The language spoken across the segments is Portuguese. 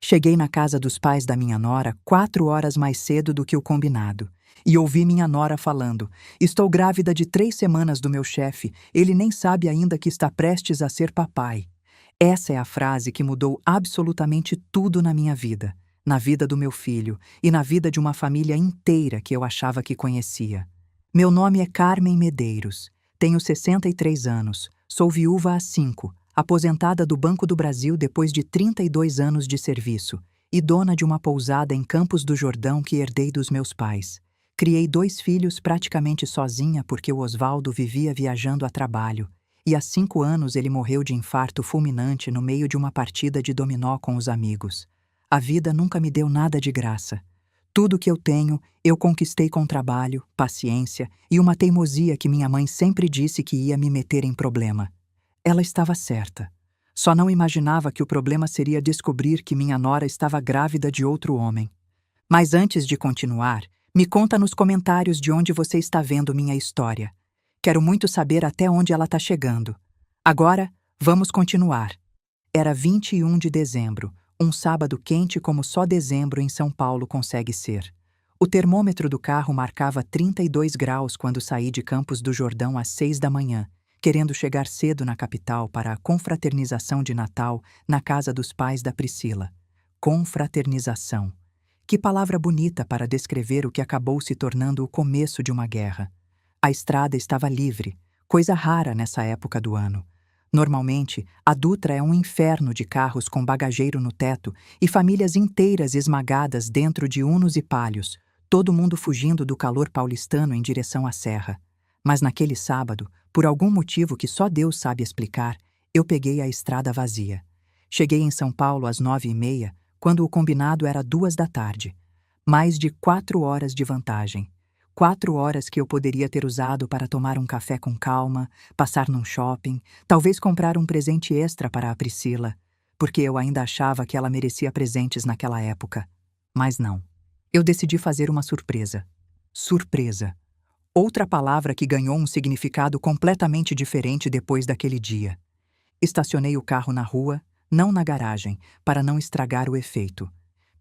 Cheguei na casa dos pais da minha nora 4 horas mais cedo do que o combinado. E ouvi minha nora falando: "Estou grávida de 3 semanas do meu chefe, ele nem sabe ainda que está prestes a ser papai." Essa é a frase que mudou absolutamente tudo na minha vida, na vida do meu filho e na vida de uma família inteira que eu achava que conhecia. Meu nome é Carmen Medeiros, tenho 63 anos, sou viúva há 5, aposentada do Banco do Brasil depois de 32 anos de serviço e dona de uma pousada em Campos do Jordão que herdei dos meus pais. Criei 2 filhos praticamente sozinha porque o Osvaldo vivia viajando a trabalho, e há 5 anos ele morreu de infarto fulminante no meio de uma partida de dominó com os amigos. A vida nunca me deu nada de graça. Tudo que eu tenho, eu conquistei com trabalho, paciência e uma teimosia que minha mãe sempre disse que ia me meter em problema. Ela estava certa. Só não imaginava que o problema seria descobrir que minha nora estava grávida de outro homem. Mas antes de continuar, me conta nos comentários de onde você está vendo minha história. Quero muito saber até onde ela está chegando. Agora, vamos continuar. Era 21 de dezembro, um sábado quente como só dezembro em São Paulo consegue ser. O termômetro do carro marcava 32 graus quando saí de Campos do Jordão às 6 da manhã, querendo chegar cedo na capital para a confraternização de Natal na casa dos pais da Priscila. Confraternização. Que palavra bonita para descrever o que acabou se tornando o começo de uma guerra. A estrada estava livre, coisa rara nessa época do ano. Normalmente, a Dutra é um inferno de carros com bagageiro no teto e famílias inteiras esmagadas dentro de Unos e Palhos, todo mundo fugindo do calor paulistano em direção à serra. Mas naquele sábado, por algum motivo que só Deus sabe explicar, eu peguei a estrada vazia. Cheguei em São Paulo às 9h30, quando o combinado era 2 da tarde. Mais de 4 horas de vantagem. 4 horas que eu poderia ter usado para tomar um café com calma, passar num shopping, talvez comprar um presente extra para a Priscila, porque eu ainda achava que ela merecia presentes naquela época. Mas não. Eu decidi fazer uma surpresa. Surpresa. Outra palavra que ganhou um significado completamente diferente depois daquele dia. Estacionei o carro na rua, não na garagem, para não estragar o efeito.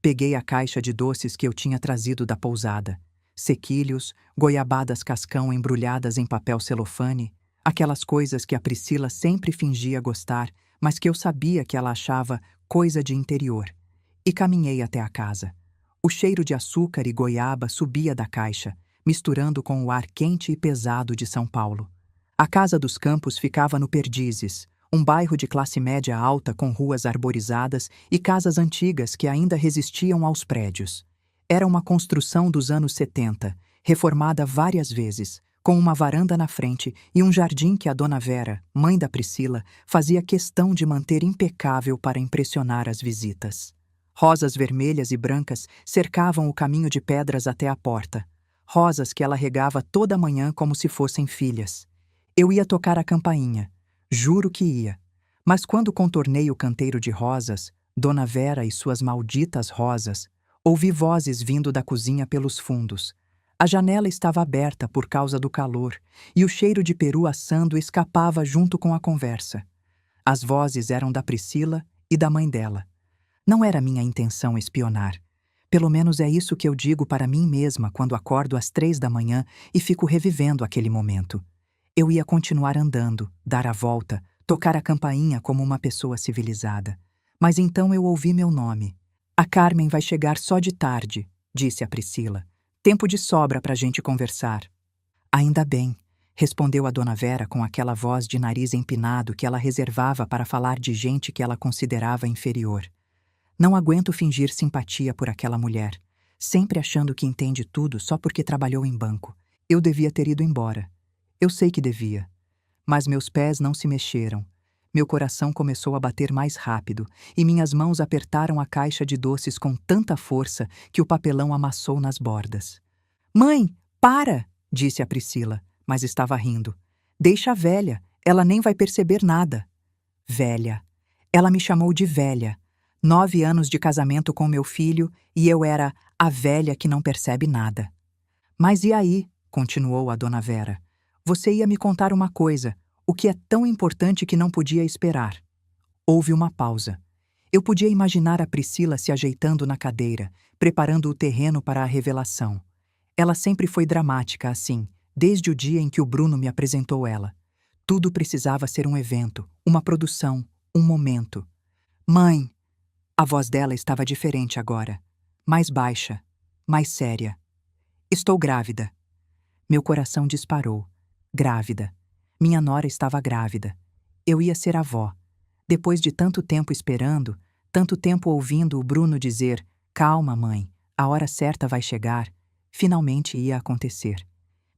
Peguei a caixa de doces que eu tinha trazido da pousada. Sequilhos, goiabadas cascão embrulhadas em papel celofane, aquelas coisas que a Priscila sempre fingia gostar, mas que eu sabia que ela achava coisa de interior. E caminhei até a casa. O cheiro de açúcar e goiaba subia da caixa, misturando com o ar quente e pesado de São Paulo. A Casa dos Campos ficava no Perdizes, um bairro de classe média alta com ruas arborizadas e casas antigas que ainda resistiam aos prédios. Era uma construção dos anos 70, reformada várias vezes, com uma varanda na frente e um jardim que a dona Vera, mãe da Priscila, fazia questão de manter impecável para impressionar as visitas. Rosas vermelhas e brancas cercavam o caminho de pedras até a porta. Rosas que ela regava toda manhã como se fossem filhas. Eu ia tocar a campainha. Juro que ia. Mas quando contornei o canteiro de rosas, dona Vera e suas malditas rosas, ouvi vozes vindo da cozinha pelos fundos. A janela estava aberta por causa do calor e o cheiro de peru assando escapava junto com a conversa. As vozes eram da Priscila e da mãe dela. Não era minha intenção espionar. Pelo menos é isso que eu digo para mim mesma quando acordo às 3 da manhã e fico revivendo aquele momento. Eu ia continuar andando, dar a volta, tocar a campainha como uma pessoa civilizada. Mas então eu ouvi meu nome. "A Carmen vai chegar só de tarde", disse a Priscila. "Tempo de sobra para a gente conversar." "Ainda bem", respondeu a dona Vera com aquela voz de nariz empinado que ela reservava para falar de gente que ela considerava inferior. Não aguento fingir simpatia por aquela mulher, sempre achando que entende tudo só porque trabalhou em banco. Eu devia ter ido embora. Eu sei que devia. Mas meus pés não se mexeram. Meu coração começou a bater mais rápido e minhas mãos apertaram a caixa de doces com tanta força que o papelão amassou nas bordas. "Mãe, para!" disse a Priscila, mas estava rindo. "Deixa a velha, ela nem vai perceber nada." Velha. Ela me chamou de velha. 9 anos de casamento com meu filho e eu era a velha que não percebe nada. "Mas e aí?" continuou a dona Vera. "Você ia me contar uma coisa. O que é tão importante que não podia esperar." Houve uma pausa. Eu podia imaginar a Priscila se ajeitando na cadeira, preparando o terreno para a revelação. Ela sempre foi dramática assim, desde o dia em que o Bruno me apresentou ela. Tudo precisava ser um evento, uma produção, um momento. Mãe! A voz dela estava diferente agora. Mais baixa, mais séria. Estou grávida. Meu coração disparou. Grávida. Minha nora estava grávida. Eu ia ser avó. Depois de tanto tempo esperando, tanto tempo ouvindo o Bruno dizer: "Calma, mãe, a hora certa vai chegar", finalmente ia acontecer.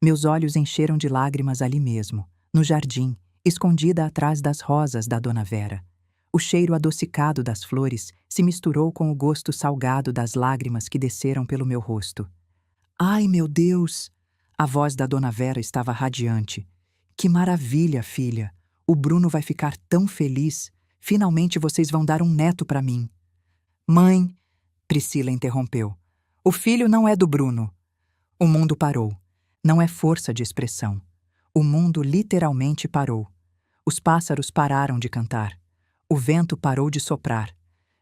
Meus olhos encheram de lágrimas ali mesmo, no jardim, escondida atrás das rosas da Dona Vera. O cheiro adocicado das flores se misturou com o gosto salgado das lágrimas que desceram pelo meu rosto. Ai, meu Deus! A voz da Dona Vera estava radiante. Que maravilha, filha! O Bruno vai ficar tão feliz. Finalmente vocês vão dar um neto para mim. Mãe, Priscila interrompeu. O filho não é do Bruno. O mundo parou. Não é força de expressão. O mundo literalmente parou. Os pássaros pararam de cantar. O vento parou de soprar.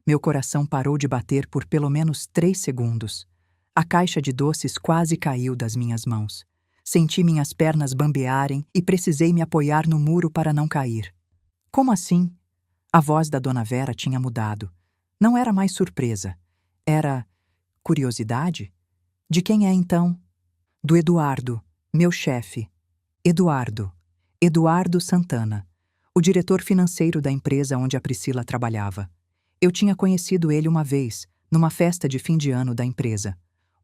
Meu coração parou de bater por pelo menos 3 segundos. A caixa de doces quase caiu das minhas mãos. Senti minhas pernas bambearem e precisei me apoiar no muro para não cair. Como assim? A voz da Dona Vera tinha mudado. Não era mais surpresa. Era curiosidade? De quem é então? Do Eduardo, meu chefe. Eduardo. Eduardo Santana, o diretor financeiro da empresa onde a Priscila trabalhava. Eu tinha conhecido ele uma vez, numa festa de fim de ano da empresa.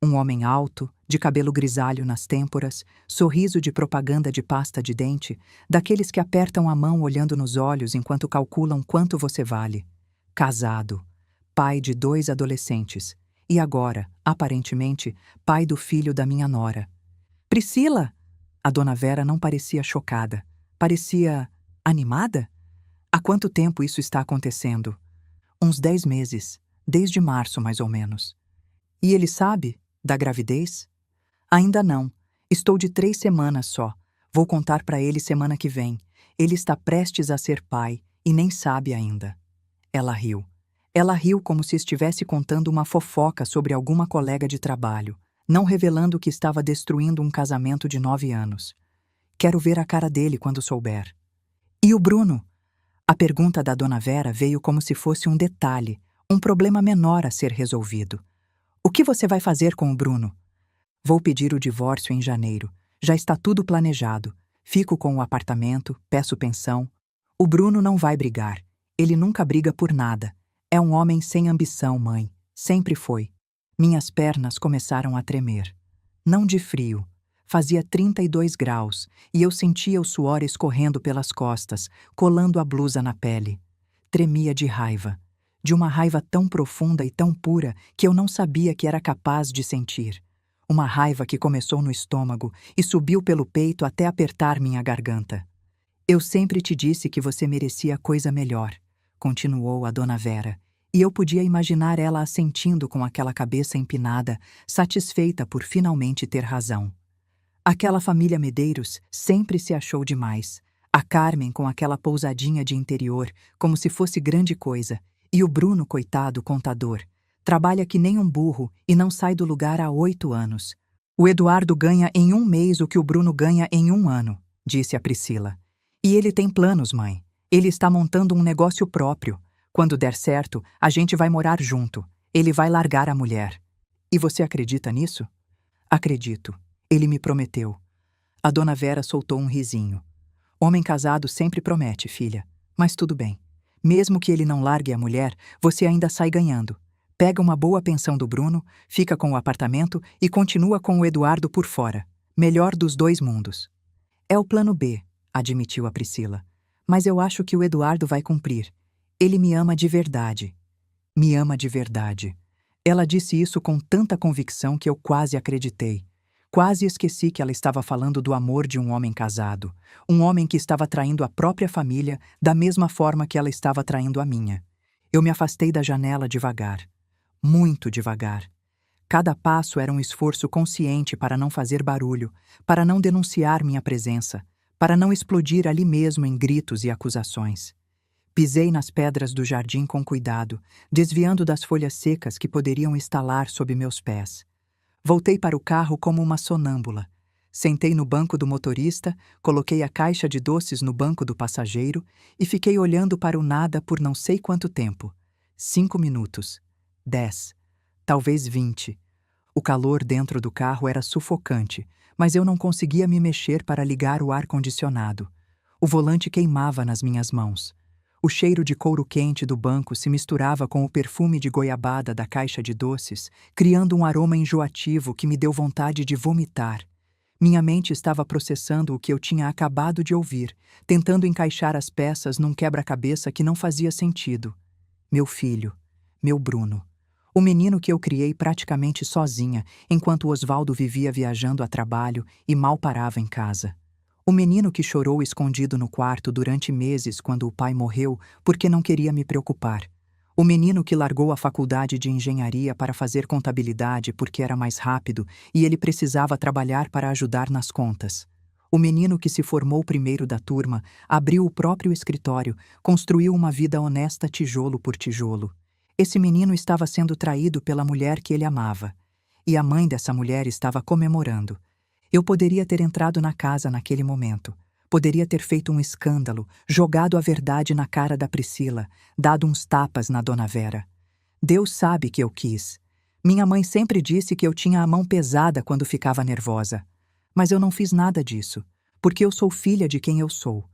Um homem alto, de cabelo grisalho nas têmporas, sorriso de propaganda de pasta de dente, daqueles que apertam a mão olhando nos olhos enquanto calculam quanto você vale. Casado, pai de 2 adolescentes, e agora, aparentemente, pai do filho da minha nora. Priscila! A Dona Vera não parecia chocada. Parecia animada? Há quanto tempo isso está acontecendo? Uns 10 meses, desde março mais ou menos. E ele sabe da gravidez? Ainda não. Estou de 3 semanas só. Vou contar para ele semana que vem. Ele está prestes a ser pai e nem sabe ainda. Ela riu. Ela riu como se estivesse contando uma fofoca sobre alguma colega de trabalho, não revelando que estava destruindo um casamento de 9 anos. Quero ver a cara dele quando souber. E o Bruno? A pergunta da Dona Vera veio como se fosse um detalhe, um problema menor a ser resolvido. O que você vai fazer com o Bruno? Vou pedir o divórcio em janeiro. Já está tudo planejado. Fico com o apartamento, peço pensão. O Bruno não vai brigar. Ele nunca briga por nada. É um homem sem ambição, mãe. Sempre foi. Minhas pernas começaram a tremer. Não de frio. Fazia 32 graus e eu sentia o suor escorrendo pelas costas, colando a blusa na pele. Tremia de raiva. De uma raiva tão profunda e tão pura que eu não sabia que era capaz de sentir. Uma raiva que começou no estômago e subiu pelo peito até apertar minha garganta. Eu sempre te disse que você merecia coisa melhor, continuou a Dona Vera, e eu podia imaginar ela assentindo com aquela cabeça empinada, satisfeita por finalmente ter razão. Aquela família Medeiros sempre se achou demais. A Carmen com aquela pousadinha de interior, como se fosse grande coisa, e o Bruno, coitado, contador. Trabalha que nem um burro e não sai do lugar há 8 anos. O Eduardo ganha em 1 mês o que o Bruno ganha em 1 ano, disse a Priscila. E ele tem planos, mãe. Ele está montando um negócio próprio. Quando der certo, a gente vai morar junto. Ele vai largar a mulher. E você acredita nisso? Acredito. Ele me prometeu. A Dona Vera soltou um risinho. Homem casado sempre promete, filha. Mas tudo bem. Mesmo que ele não largue a mulher, você ainda sai ganhando. Pega uma boa pensão do Bruno, fica com o apartamento e continua com o Eduardo por fora. Melhor dos 2 mundos. É o plano B, admitiu a Priscila. Mas eu acho que o Eduardo vai cumprir. Ele me ama de verdade. Me ama de verdade. Ela disse isso com tanta convicção que eu quase acreditei. Quase esqueci que ela estava falando do amor de um homem casado. Um homem que estava traindo a própria família da mesma forma que ela estava traindo a minha. Eu me afastei da janela devagar. Muito devagar. Cada passo era um esforço consciente para não fazer barulho, para não denunciar minha presença, para não explodir ali mesmo em gritos e acusações. Pisei nas pedras do jardim com cuidado, desviando das folhas secas que poderiam estalar sob meus pés. Voltei para o carro como uma sonâmbula. Sentei no banco do motorista, coloquei a caixa de doces no banco do passageiro e fiquei olhando para o nada por não sei quanto tempo. 5 minutos. 10. Talvez 20. O calor dentro do carro era sufocante, mas eu não conseguia me mexer para ligar o ar-condicionado. O volante queimava nas minhas mãos. O cheiro de couro quente do banco se misturava com o perfume de goiabada da caixa de doces, criando um aroma enjoativo que me deu vontade de vomitar. Minha mente estava processando o que eu tinha acabado de ouvir, tentando encaixar as peças num quebra-cabeça que não fazia sentido. Meu filho, meu Bruno. O menino que eu criei praticamente sozinha, enquanto Osvaldo vivia viajando a trabalho e mal parava em casa. O menino que chorou escondido no quarto durante meses quando o pai morreu porque não queria me preocupar. O menino que largou a faculdade de engenharia para fazer contabilidade porque era mais rápido e ele precisava trabalhar para ajudar nas contas. O menino que se formou primeiro da turma, abriu o próprio escritório, construiu uma vida honesta tijolo por tijolo. Esse menino estava sendo traído pela mulher que ele amava. E a mãe dessa mulher estava comemorando. Eu poderia ter entrado na casa naquele momento. Poderia ter feito um escândalo, jogado a verdade na cara da Priscila, dado uns tapas na Dona Vera. Deus sabe que eu quis. Minha mãe sempre disse que eu tinha a mão pesada quando ficava nervosa. Mas eu não fiz nada disso, porque eu sou filha de quem eu sou.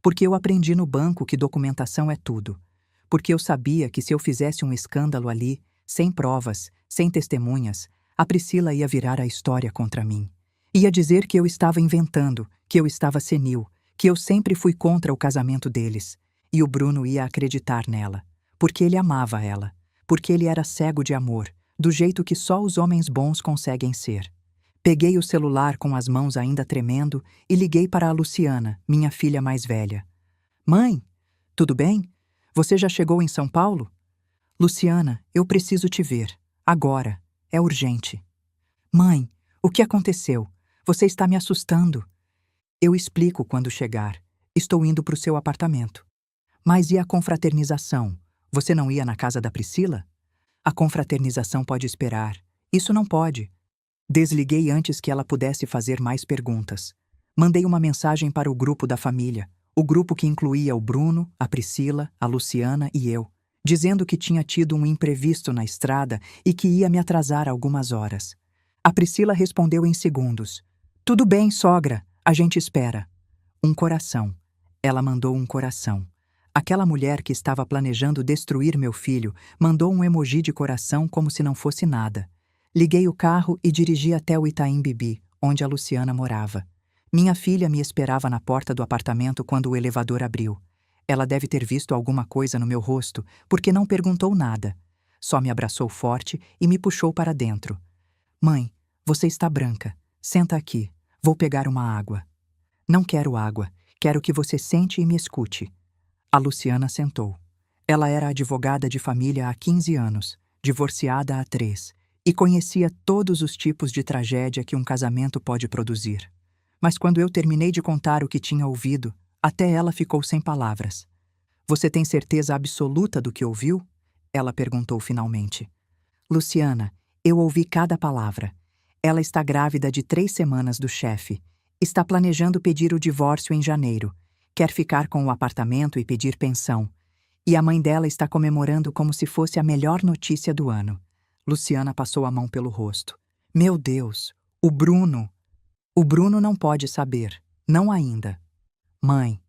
Porque eu aprendi no banco que documentação é tudo. Porque eu sabia que se eu fizesse um escândalo ali, sem provas, sem testemunhas, a Priscila ia virar a história contra mim. Ia dizer que eu estava inventando, que eu estava senil, que eu sempre fui contra o casamento deles. E o Bruno ia acreditar nela, porque ele amava ela, porque ele era cego de amor, do jeito que só os homens bons conseguem ser. Peguei o celular com as mãos ainda tremendo e liguei para a Luciana, minha filha mais velha. Mãe, tudo bem? Você já chegou em São Paulo? Luciana, eu preciso te ver. Agora. É urgente. Mãe, o que aconteceu? Você está me assustando. Eu explico quando chegar. Estou indo para o seu apartamento. Mas e a confraternização? Você não ia na casa da Priscila? A confraternização pode esperar. Isso não pode. Desliguei antes que ela pudesse fazer mais perguntas. Mandei uma mensagem para o grupo da família, o grupo que incluía o Bruno, a Priscila, a Luciana e eu, dizendo que tinha tido um imprevisto na estrada e que ia me atrasar algumas horas. A Priscila respondeu em segundos. Tudo bem, sogra, a gente espera. Um coração. Ela mandou um coração. Aquela mulher que estava planejando destruir meu filho mandou um emoji de coração como se não fosse nada. Liguei o carro e dirigi até o Itaim Bibi, onde a Luciana morava. Minha filha me esperava na porta do apartamento quando o elevador abriu. Ela deve ter visto alguma coisa no meu rosto, porque não perguntou nada. Só me abraçou forte e me puxou para dentro. Mãe, você está branca. Senta aqui. Vou pegar uma água. Não quero água. Quero que você sente e me escute. A Luciana sentou. Ela era advogada de família há 15 anos, divorciada há 3, e conhecia todos os tipos de tragédia que um casamento pode produzir. Mas quando eu terminei de contar o que tinha ouvido, até ela ficou sem palavras. Você tem certeza absoluta do que ouviu? Ela perguntou finalmente. Luciana, eu ouvi cada palavra. Ela está grávida de 3 semanas do chefe. Está planejando pedir o divórcio em janeiro. Quer ficar com o apartamento e pedir pensão. E a mãe dela está comemorando como se fosse a melhor notícia do ano. Luciana passou a mão pelo rosto. Meu Deus, o Bruno! O Bruno não pode saber. Não ainda. Mãe,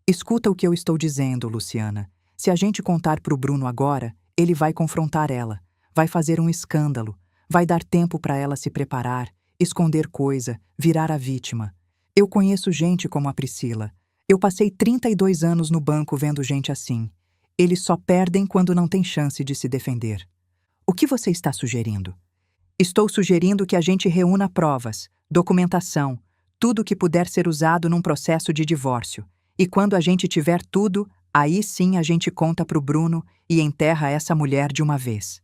escuta o que eu estou dizendo, Luciana. Se a gente contar pro Bruno agora, ele vai confrontar ela. Vai fazer um escândalo. Vai dar tempo para ela se preparar, esconder coisa, virar a vítima. Eu conheço gente como a Priscila. Eu passei 32 anos no banco vendo gente assim. Eles só perdem quando não têm chance de se defender. O que você está sugerindo? Estou sugerindo que a gente reúna provas, documentação, tudo que puder ser usado num processo de divórcio. E quando a gente tiver tudo, aí sim a gente conta pro Bruno e enterra essa mulher de uma vez.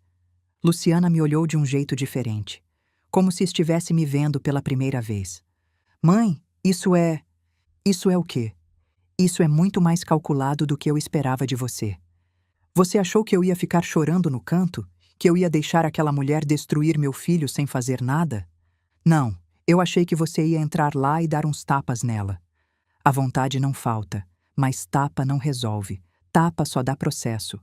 Luciana me olhou de um jeito diferente, como se estivesse me vendo pela primeira vez. Mãe, isso é o quê? Isso é muito mais calculado do que eu esperava de você. Você achou que eu ia ficar chorando no canto? Que eu ia deixar aquela mulher destruir meu filho sem fazer nada? Não, eu achei que você ia entrar lá e dar uns tapas nela. A vontade não falta, mas tapa não resolve. Tapa só dá processo.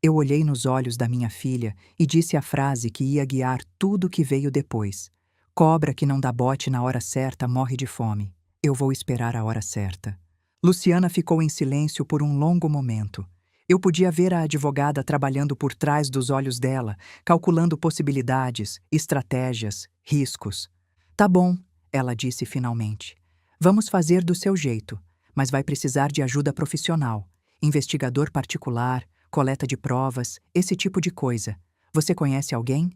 Eu olhei nos olhos da minha filha e disse a frase que ia guiar tudo que veio depois. Cobra que não dá bote na hora certa morre de fome. Eu vou esperar a hora certa. Luciana ficou em silêncio por um longo momento. Eu podia ver a advogada trabalhando por trás dos olhos dela, calculando possibilidades, estratégias, riscos. Tá bom, ela disse finalmente. Vamos fazer do seu jeito, mas vai precisar de ajuda profissional. Investigador particular, coleta de provas, esse tipo de coisa. Você conhece alguém?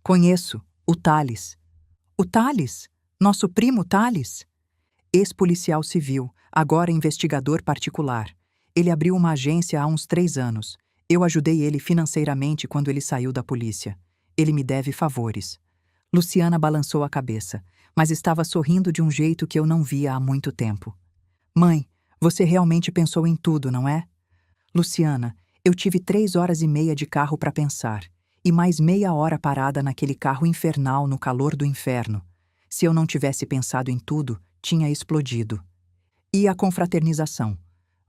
Conheço, o Thales. O Thales? Nosso primo Thales? Ex-policial civil, agora investigador particular. Ele abriu uma agência há uns 3 anos. Eu ajudei ele financeiramente quando ele saiu da polícia. Ele me deve favores. Luciana balançou a cabeça, mas estava sorrindo de um jeito que eu não via há muito tempo. Mãe, você realmente pensou em tudo, não é? Luciana, eu tive 3 horas e meia de carro para pensar, e mais meia hora parada naquele carro infernal no calor do inferno. Se eu não tivesse pensado em tudo, tinha explodido. E a confraternização?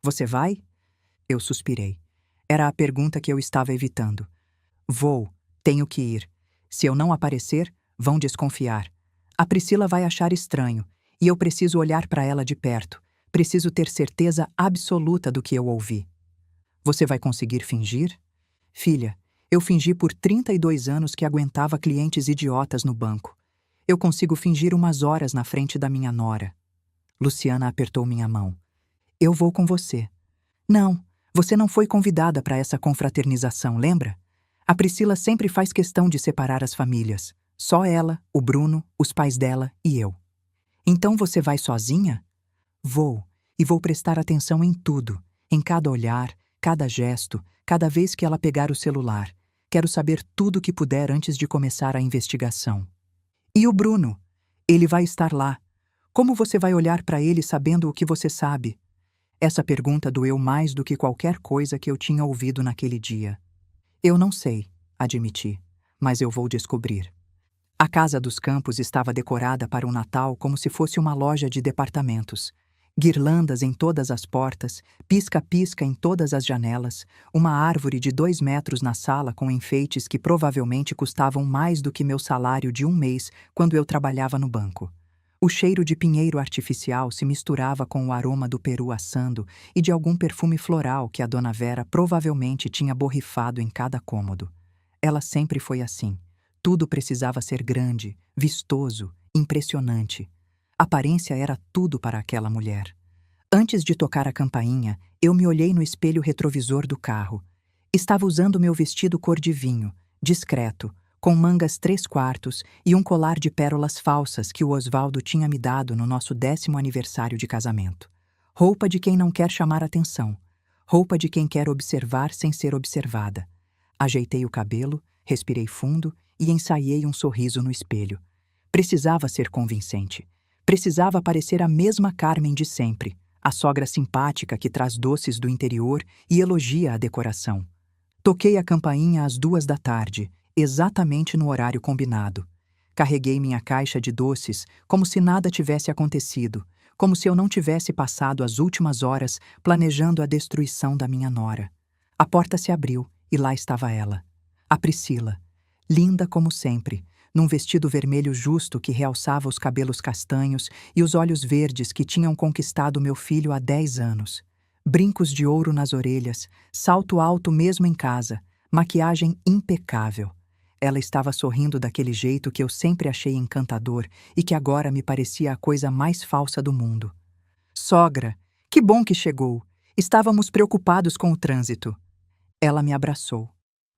Você vai? Eu suspirei. Era a pergunta que eu estava evitando. Vou, tenho que ir. Se eu não aparecer, vão desconfiar. A Priscila vai achar estranho, e eu preciso olhar para ela de perto. Preciso ter certeza absoluta do que eu ouvi. Você vai conseguir fingir? Filha, eu fingi por 32 anos que aguentava clientes idiotas no banco. Eu consigo fingir umas horas na frente da minha nora. Luciana apertou minha mão. Eu vou com você. Não, você não foi convidada para essa confraternização, lembra? A Priscila sempre faz questão de separar as famílias. Só ela, o Bruno, os pais dela e eu. Então você vai sozinha? Vou, e vou prestar atenção em tudo, em cada olhar, cada gesto, cada vez que ela pegar o celular. Quero saber tudo o que puder antes de começar a investigação. E o Bruno? Ele vai estar lá. Como você vai olhar para ele sabendo o que você sabe? Essa pergunta doeu mais do que qualquer coisa que eu tinha ouvido naquele dia. Eu não sei, admiti, mas eu vou descobrir. A casa dos Campos estava decorada para o Natal como se fosse uma loja de departamentos. Guirlandas em todas as portas, pisca-pisca em todas as janelas, uma árvore de 2 metros na sala com enfeites que provavelmente custavam mais do que meu salário de 1 mês quando eu trabalhava no banco. O cheiro de pinheiro artificial se misturava com o aroma do peru assando e de algum perfume floral que a dona Vera provavelmente tinha borrifado em cada cômodo. Ela sempre foi assim. Tudo precisava ser grande, vistoso, impressionante. Aparência era tudo para aquela mulher. Antes de tocar a campainha, eu me olhei no espelho retrovisor do carro. Estava usando meu vestido cor de vinho, discreto, com mangas 3/4 e um colar de pérolas falsas que o Osvaldo tinha me dado no nosso 10º aniversário de casamento. Roupa de quem não quer chamar atenção. Roupa de quem quer observar sem ser observada. Ajeitei o cabelo, respirei fundo e ensaiei um sorriso no espelho. Precisava ser convincente. Precisava parecer a mesma Carmen de sempre, a sogra simpática que traz doces do interior e elogia a decoração. Toquei a campainha às 2 da tarde, exatamente no horário combinado. Carreguei minha caixa de doces como se nada tivesse acontecido, como se eu não tivesse passado as últimas horas planejando a destruição da minha nora. A porta se abriu e lá estava ela, a Priscila, linda como sempre, num vestido vermelho justo que realçava os cabelos castanhos e os olhos verdes que tinham conquistado meu filho há 10 anos. Brincos de ouro nas orelhas, salto alto mesmo em casa, maquiagem impecável. Ela estava sorrindo daquele jeito que eu sempre achei encantador e que agora me parecia a coisa mais falsa do mundo. Sogra, que bom que chegou! Estávamos preocupados com o trânsito. Ela me abraçou.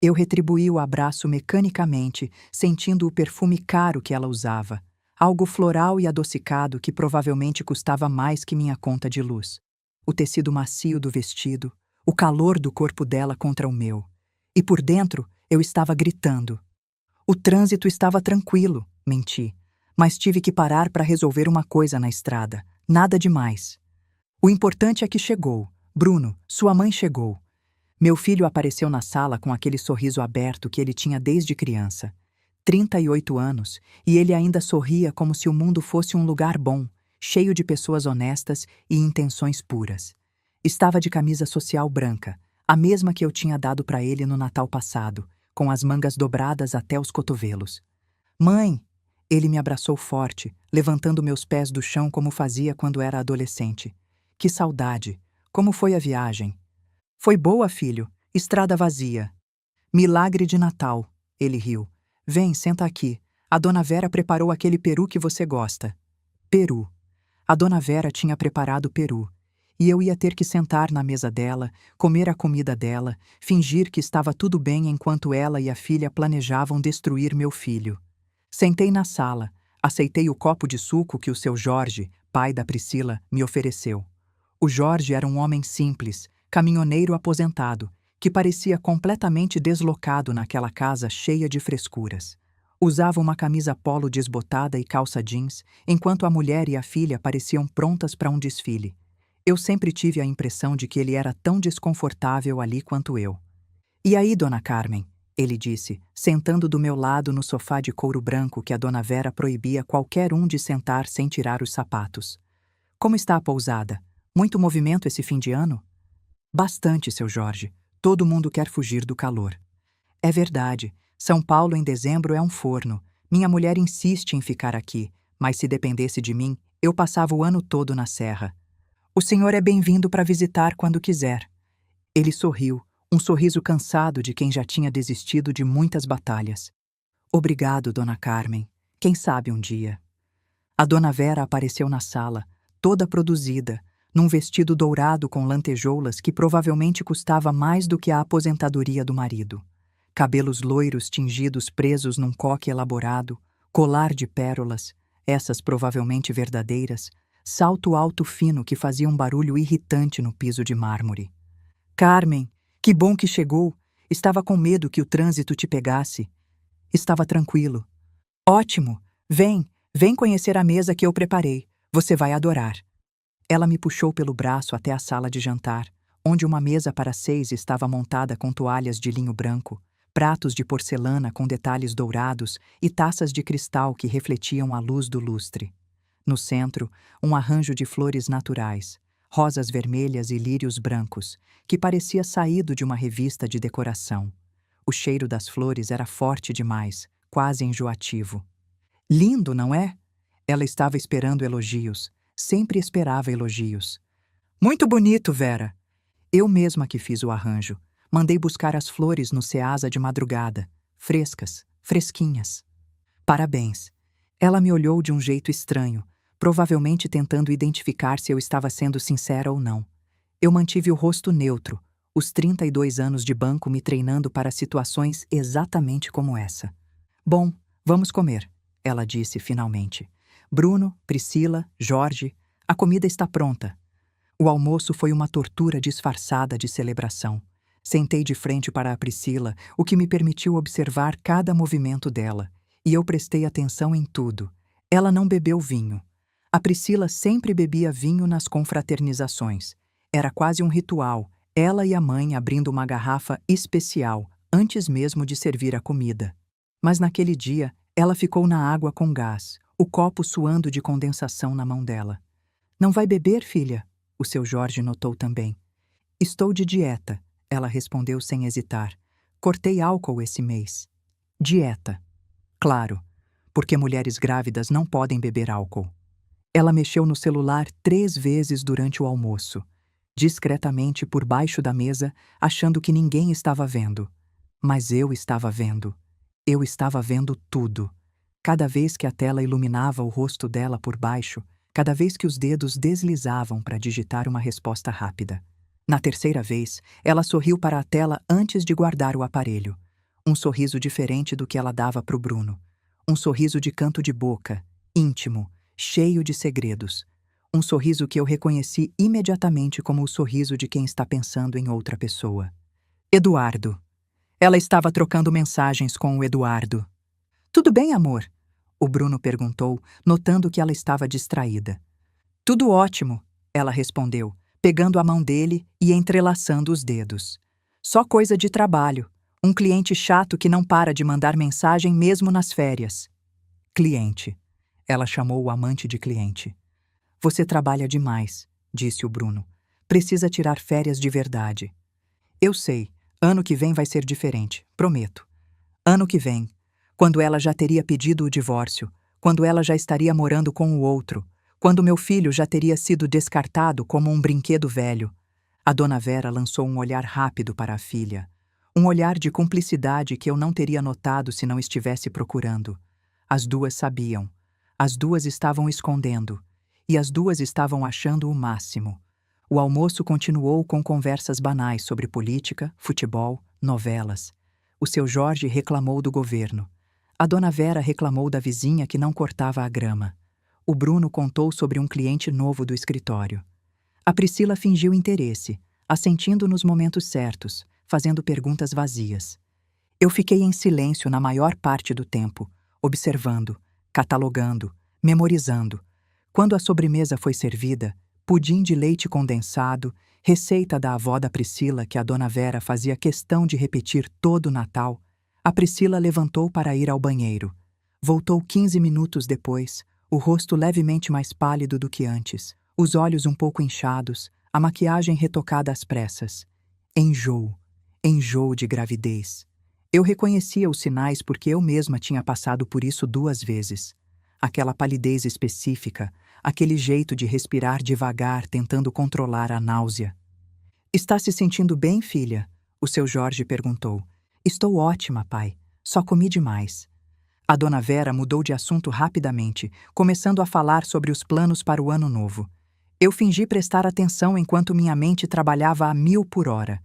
Eu retribuí o abraço mecanicamente, sentindo o perfume caro que ela usava, algo floral e adocicado que provavelmente custava mais que minha conta de luz. O tecido macio do vestido, o calor do corpo dela contra o meu. E por dentro, eu estava gritando. O trânsito estava tranquilo, menti, mas tive que parar para resolver uma coisa na estrada, nada demais. O importante é que chegou. Bruno, sua mãe chegou. Meu filho apareceu na sala com aquele sorriso aberto que ele tinha desde criança. 38 anos, e ele ainda sorria como se o mundo fosse um lugar bom, cheio de pessoas honestas e intenções puras. Estava de camisa social branca, a mesma que eu tinha dado para ele no Natal passado, com as mangas dobradas até os cotovelos. Mãe! Ele me abraçou forte, levantando meus pés do chão como fazia quando era adolescente. Que saudade! Como foi a viagem? Foi boa, filho. Estrada vazia. Milagre de Natal. Ele riu. Vem, senta aqui. A Dona Vera preparou aquele peru que você gosta. Peru. A Dona Vera tinha preparado peru. E eu ia ter que sentar na mesa dela, comer a comida dela, fingir que estava tudo bem enquanto ela e a filha planejavam destruir meu filho. Sentei na sala, aceitei o copo de suco que o seu Jorge, pai da Priscila, me ofereceu. O Jorge era um homem simples, caminhoneiro aposentado, que parecia completamente deslocado naquela casa cheia de frescuras. Usava uma camisa polo desbotada e calça jeans, enquanto a mulher e a filha pareciam prontas para um desfile. Eu sempre tive a impressão de que ele era tão desconfortável ali quanto eu. E aí, Dona Carmen? Ele disse, sentando do meu lado no sofá de couro branco que a Dona Vera proibia qualquer um de sentar sem tirar os sapatos. Como está a pousada? Muito movimento esse fim de ano? Bastante, seu Jorge. Todo mundo quer fugir do calor. É verdade. São Paulo em dezembro é um forno. Minha mulher insiste em ficar aqui, mas se dependesse de mim, eu passava o ano todo na serra. O senhor é bem-vindo para visitar quando quiser. Ele sorriu, um sorriso cansado de quem já tinha desistido de muitas batalhas. Obrigado, Dona Carmen. Quem sabe um dia. A Dona Vera apareceu na sala, toda produzida, num vestido dourado com lantejoulas que provavelmente custava mais do que a aposentadoria do marido. Cabelos loiros tingidos presos num coque elaborado, colar de pérolas, essas provavelmente verdadeiras, salto alto fino que fazia um barulho irritante no piso de mármore. Carmen, que bom que chegou. Estava com medo que o trânsito te pegasse. Estava tranquilo. Ótimo. Vem conhecer a mesa que eu preparei. Você vai adorar. Ela me puxou pelo braço até a sala de jantar, onde uma mesa para 6 estava montada com toalhas de linho branco, pratos de porcelana com detalhes dourados e taças de cristal que refletiam a luz do lustre. No centro, um arranjo de flores naturais, rosas vermelhas e lírios brancos, que parecia saído de uma revista de decoração. O cheiro das flores era forte demais, quase enjoativo. Lindo, não é? Ela estava esperando elogios. Sempre esperava elogios. Muito bonito, Vera. Eu mesma que fiz o arranjo. Mandei buscar as flores no Ceasa de madrugada. Frescas, fresquinhas. Parabéns. Ela me olhou de um jeito estranho, provavelmente tentando identificar se eu estava sendo sincera ou não. Eu mantive o rosto neutro, os 32 anos de banco me treinando para situações exatamente como essa. Bom, vamos comer, ela disse finalmente. Bruno, Priscila, Jorge, a comida está pronta. O almoço foi uma tortura disfarçada de celebração. Sentei de frente para a Priscila, o que me permitiu observar cada movimento dela, e eu prestei atenção em tudo. Ela não bebeu vinho. A Priscila sempre bebia vinho nas confraternizações. Era quase um ritual, ela e a mãe abrindo uma garrafa especial, antes mesmo de servir a comida. Mas naquele dia, ela ficou na água com gás, o copo suando de condensação na mão dela. Não vai beber, filha? O seu Jorge notou também. Estou de dieta, ela respondeu sem hesitar. Cortei álcool esse mês. Dieta. Claro, porque mulheres grávidas não podem beber álcool. Ela mexeu no celular 3 vezes durante o almoço, discretamente por baixo da mesa, achando que ninguém estava vendo. Mas eu estava vendo. Eu estava vendo tudo. Cada vez que a tela iluminava o rosto dela por baixo, cada vez que os dedos deslizavam para digitar uma resposta rápida. Na terceira vez, ela sorriu para a tela antes de guardar o aparelho. Um sorriso diferente do que ela dava para o Bruno. Um sorriso de canto de boca, íntimo, cheio de segredos. Um sorriso que eu reconheci imediatamente como o sorriso de quem está pensando em outra pessoa. Eduardo. Ela estava trocando mensagens com o Eduardo. Tudo bem, amor? O Bruno perguntou, notando que ela estava distraída. Tudo ótimo, ela respondeu, pegando a mão dele e entrelaçando os dedos. Só coisa de trabalho. Um cliente chato que não para de mandar mensagem mesmo nas férias. Cliente. Ela chamou o amante de cliente. Você trabalha demais, disse o Bruno. Precisa tirar férias de verdade. Eu sei, ano que vem vai ser diferente, prometo. Ano que vem, quando ela já teria pedido o divórcio, quando ela já estaria morando com o outro, quando meu filho já teria sido descartado como um brinquedo velho. A dona Vera lançou um olhar rápido para a filha. Um olhar de cumplicidade que eu não teria notado se não estivesse procurando. As duas sabiam. As duas estavam escondendo. E as duas estavam achando o máximo. O almoço continuou com conversas banais sobre política, futebol, novelas. O seu Jorge reclamou do governo. A dona Vera reclamou da vizinha que não cortava a grama. O Bruno contou sobre um cliente novo do escritório. A Priscila fingiu interesse, assentindo nos momentos certos, fazendo perguntas vazias. Eu fiquei em silêncio na maior parte do tempo, observando, catalogando, memorizando. Quando a sobremesa foi servida, pudim de leite condensado, receita da avó da Priscila que a dona Vera fazia questão de repetir todo o Natal, a Priscila levantou para ir ao banheiro. Voltou 15 minutos depois, o rosto levemente mais pálido do que antes, os olhos um pouco inchados, a maquiagem retocada às pressas. Enjoo de gravidez. Eu reconhecia os sinais porque eu mesma tinha passado por isso 2 vezes. Aquela palidez específica, aquele jeito de respirar devagar tentando controlar a náusea. Está se sentindo bem, filha? O seu Jorge perguntou. Estou ótima, pai. Só comi demais. A dona Vera mudou de assunto rapidamente, começando a falar sobre os planos para o ano novo. Eu fingi prestar atenção enquanto minha mente trabalhava a 1000 por hora.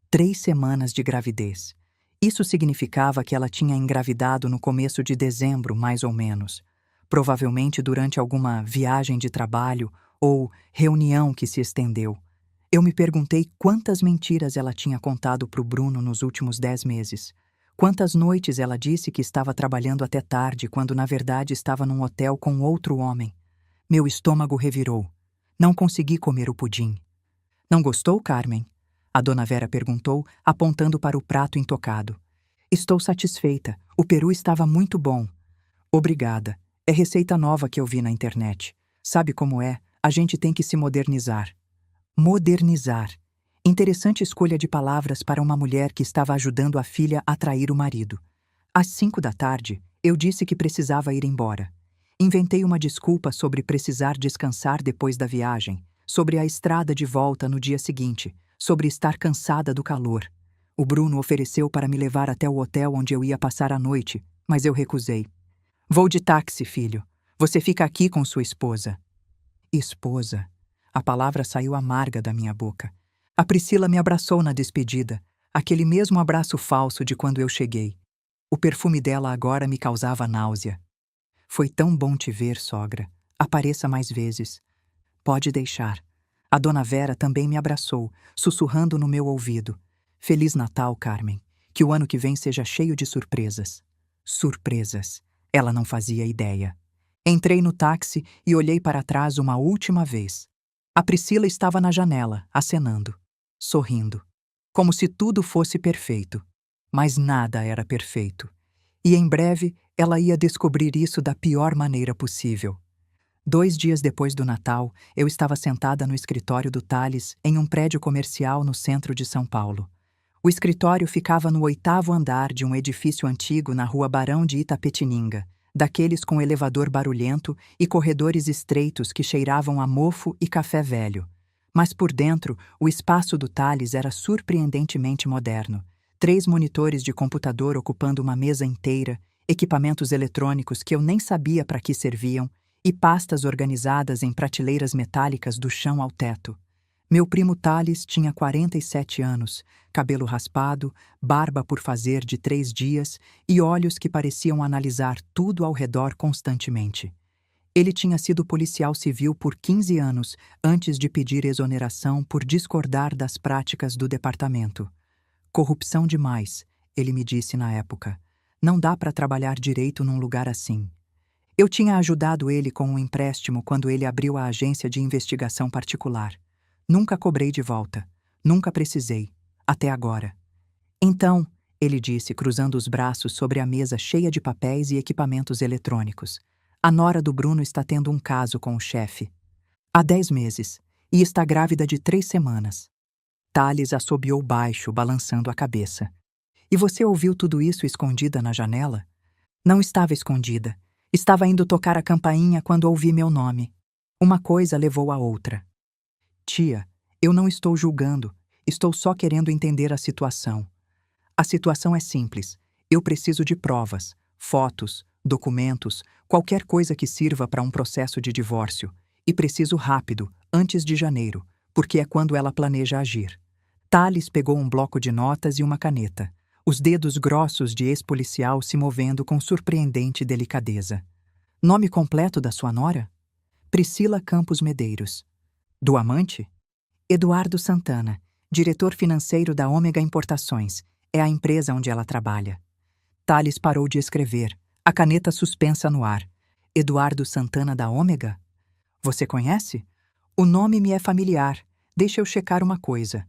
3 semanas de gravidez. Isso significava que ela tinha engravidado no começo de dezembro, mais ou menos. Provavelmente durante alguma viagem de trabalho ou reunião que se estendeu. Eu me perguntei quantas mentiras ela tinha contado para o Bruno nos últimos 10 meses. Quantas noites ela disse que estava trabalhando até tarde, quando na verdade estava num hotel com outro homem. Meu estômago revirou. Não consegui comer o pudim. Não gostou, Carmen? A dona Vera perguntou, apontando para o prato intocado. Estou satisfeita. O peru estava muito bom. Obrigada. É receita nova que eu vi na internet. Sabe como é? A gente tem que se modernizar. Modernizar. Interessante escolha de palavras para uma mulher que estava ajudando a filha a trair o marido. Às 5 da tarde, eu disse que precisava ir embora. Inventei uma desculpa sobre precisar descansar depois da viagem, sobre a estrada de volta no dia seguinte, sobre estar cansada do calor. O Bruno ofereceu para me levar até o hotel onde eu ia passar a noite, mas eu recusei. Vou de táxi, filho. Você fica aqui com sua esposa. Esposa? A palavra saiu amarga da minha boca. A Priscila me abraçou na despedida, aquele mesmo abraço falso de quando eu cheguei. O perfume dela agora me causava náusea. Foi tão bom te ver, sogra. Apareça mais vezes. Pode deixar. A dona Vera também me abraçou, sussurrando no meu ouvido. Feliz Natal, Carmen. Que o ano que vem seja cheio de surpresas. Surpresas. Ela não fazia ideia. Entrei no táxi e olhei para trás uma última vez. A Priscila estava na janela, acenando, sorrindo, como se tudo fosse perfeito. Mas nada era perfeito. E em breve ela ia descobrir isso da pior maneira possível. 2 dias depois do Natal, eu estava sentada no escritório do Tales em um prédio comercial no centro de São Paulo. O escritório ficava no 8º andar de um edifício antigo na rua Barão de Itapetininga, daqueles com elevador barulhento e corredores estreitos que cheiravam a mofo e café velho. Mas por dentro, o espaço do Tales era surpreendentemente moderno. 3 monitores de computador ocupando uma mesa inteira, equipamentos eletrônicos que eu nem sabia para que serviam, e pastas organizadas em prateleiras metálicas do chão ao teto. Meu primo Tales tinha 47 anos, cabelo raspado, barba por fazer de 3 dias e olhos que pareciam analisar tudo ao redor constantemente. Ele tinha sido policial civil por 15 anos antes de pedir exoneração por discordar das práticas do departamento. Corrupção demais, ele me disse na época. Não dá para trabalhar direito num lugar assim. Eu tinha ajudado ele com um empréstimo quando ele abriu a agência de investigação particular. Nunca cobrei de volta. Nunca precisei. Até agora. Então, ele disse, cruzando os braços sobre a mesa cheia de papéis e equipamentos eletrônicos. A nora do Bruno está tendo um caso com o chefe. Há 10 meses. E está grávida de 3 semanas. Thales assobiou baixo, balançando a cabeça. E você ouviu tudo isso escondida na janela? Não estava escondida. Estava indo tocar a campainha quando ouvi meu nome. Uma coisa levou a outra. Tia, eu não estou julgando. Estou só querendo entender a situação. A situação é simples. Eu preciso de provas, fotos, documentos, qualquer coisa que sirva para um processo de divórcio. E preciso rápido, antes de janeiro, porque é quando ela planeja agir. Thales pegou um bloco de notas e uma caneta, os dedos grossos de ex-policial se movendo com surpreendente delicadeza. Nome completo da sua nora? Priscila Campos Medeiros. Do amante? Eduardo Santana, diretor financeiro da Ômega Importações. É a empresa onde ela trabalha. Thales parou de escrever, a caneta suspensa no ar. Eduardo Santana da Ômega? Você conhece? O nome me é familiar. Deixa eu checar uma coisa.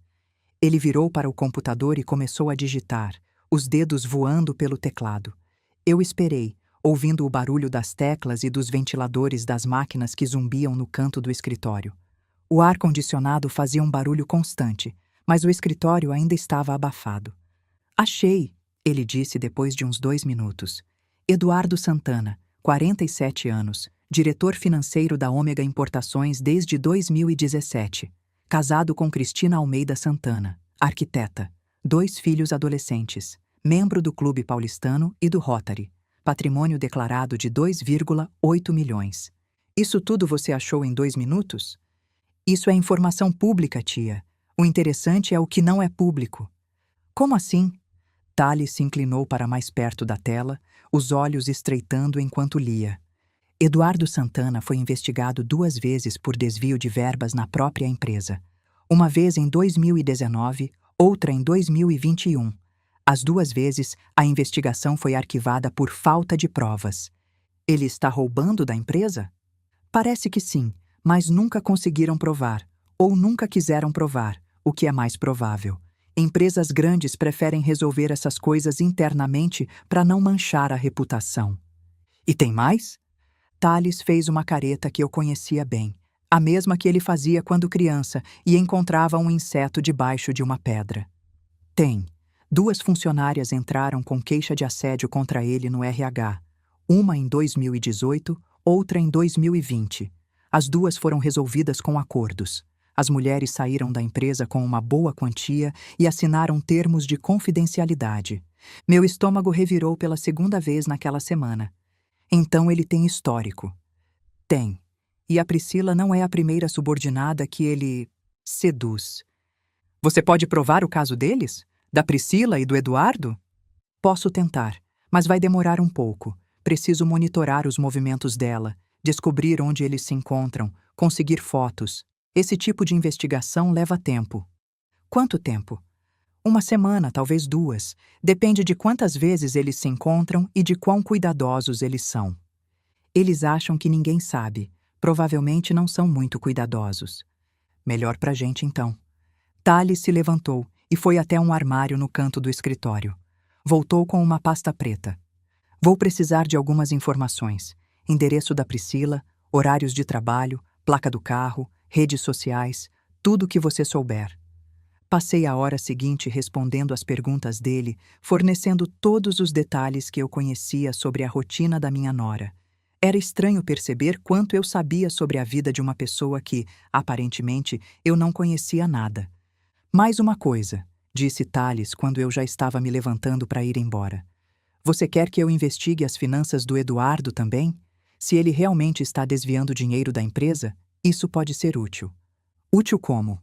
Ele virou para o computador e começou a digitar, os dedos voando pelo teclado. Eu esperei, ouvindo o barulho das teclas e dos ventiladores das máquinas que zumbiam no canto do escritório. O ar-condicionado fazia um barulho constante, mas o escritório ainda estava abafado. Achei, ele disse depois de uns 2 minutos. Eduardo Santana, 47 anos, diretor financeiro da Ômega Importações desde 2017. Casado com Cristina Almeida Santana, arquiteta, 2 filhos adolescentes, membro do Clube Paulistano e do Rotary, patrimônio declarado de 2,8 milhões. Isso tudo você achou em 2 minutos? Isso é informação pública, tia. O interessante é o que não é público. Como assim? Thales se inclinou para mais perto da tela, os olhos estreitando enquanto lia. Eduardo Santana foi investigado 2 vezes por desvio de verbas na própria empresa. Uma vez em 2019, outra em 2021. As 2 vezes, a investigação foi arquivada por falta de provas. Ele está roubando da empresa? Parece que sim, mas nunca conseguiram provar, ou nunca quiseram provar, o que é mais provável. Empresas grandes preferem resolver essas coisas internamente para não manchar a reputação. E tem mais? Thales fez uma careta que eu conhecia bem, a mesma que ele fazia quando criança e encontrava um inseto debaixo de uma pedra. Tem. 2 funcionárias entraram com queixa de assédio contra ele no RH. Uma em 2018, outra em 2020. As 2 foram resolvidas com acordos. As mulheres saíram da empresa com uma boa quantia e assinaram termos de confidencialidade. Meu estômago revirou pela 2ª vez naquela semana. Então ele tem histórico. Tem. E a Priscila não é a primeira subordinada que ele seduz. Você pode provar o caso deles? Da Priscila e do Eduardo? Posso tentar, mas vai demorar um pouco. Preciso monitorar os movimentos dela, descobrir onde eles se encontram, conseguir fotos. Esse tipo de investigação leva tempo. Quanto tempo? 1 semana, talvez 2. Depende de quantas vezes eles se encontram e de quão cuidadosos eles são. Eles acham que ninguém sabe. Provavelmente não são muito cuidadosos. Melhor pra gente, então. Thales se levantou e foi até um armário no canto do escritório. Voltou com uma pasta preta. Vou precisar de algumas informações. Endereço da Priscila, horários de trabalho, placa do carro, redes sociais, tudo o que você souber. Passei a hora seguinte respondendo às perguntas dele, fornecendo todos os detalhes que eu conhecia sobre a rotina da minha nora. Era estranho perceber quanto eu sabia sobre a vida de uma pessoa que, aparentemente, eu não conhecia nada. Mais uma coisa, disse Thales quando eu já estava me levantando para ir embora. Você quer que eu investigue as finanças do Eduardo também? Se ele realmente está desviando dinheiro da empresa, isso pode ser útil. Útil como?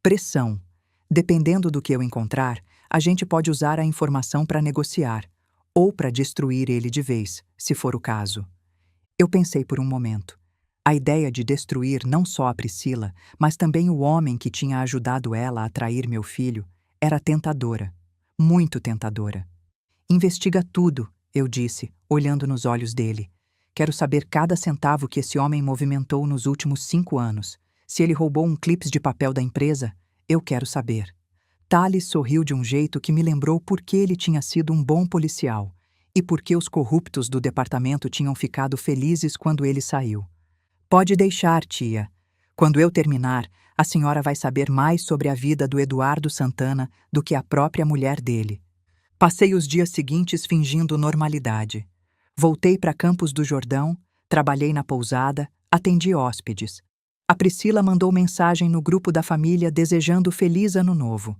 Pressão. Dependendo do que eu encontrar, a gente pode usar a informação para negociar, ou para destruir ele de vez, se for o caso. Eu pensei por um momento. A ideia de destruir não só a Priscila, mas também o homem que tinha ajudado ela a trair meu filho, era tentadora. Muito tentadora. Investiga tudo, eu disse, olhando nos olhos dele. Quero saber cada centavo que esse homem movimentou nos últimos 5 anos. Se ele roubou um clipe de papel da empresa, eu quero saber. Thales sorriu de um jeito que me lembrou por que ele tinha sido um bom policial e por que os corruptos do departamento tinham ficado felizes quando ele saiu. Pode deixar, tia. Quando eu terminar, a senhora vai saber mais sobre a vida do Eduardo Santana do que a própria mulher dele. Passei os dias seguintes fingindo normalidade. Voltei para Campos do Jordão, trabalhei na pousada, atendi hóspedes. A Priscila mandou mensagem no grupo da família desejando feliz ano novo.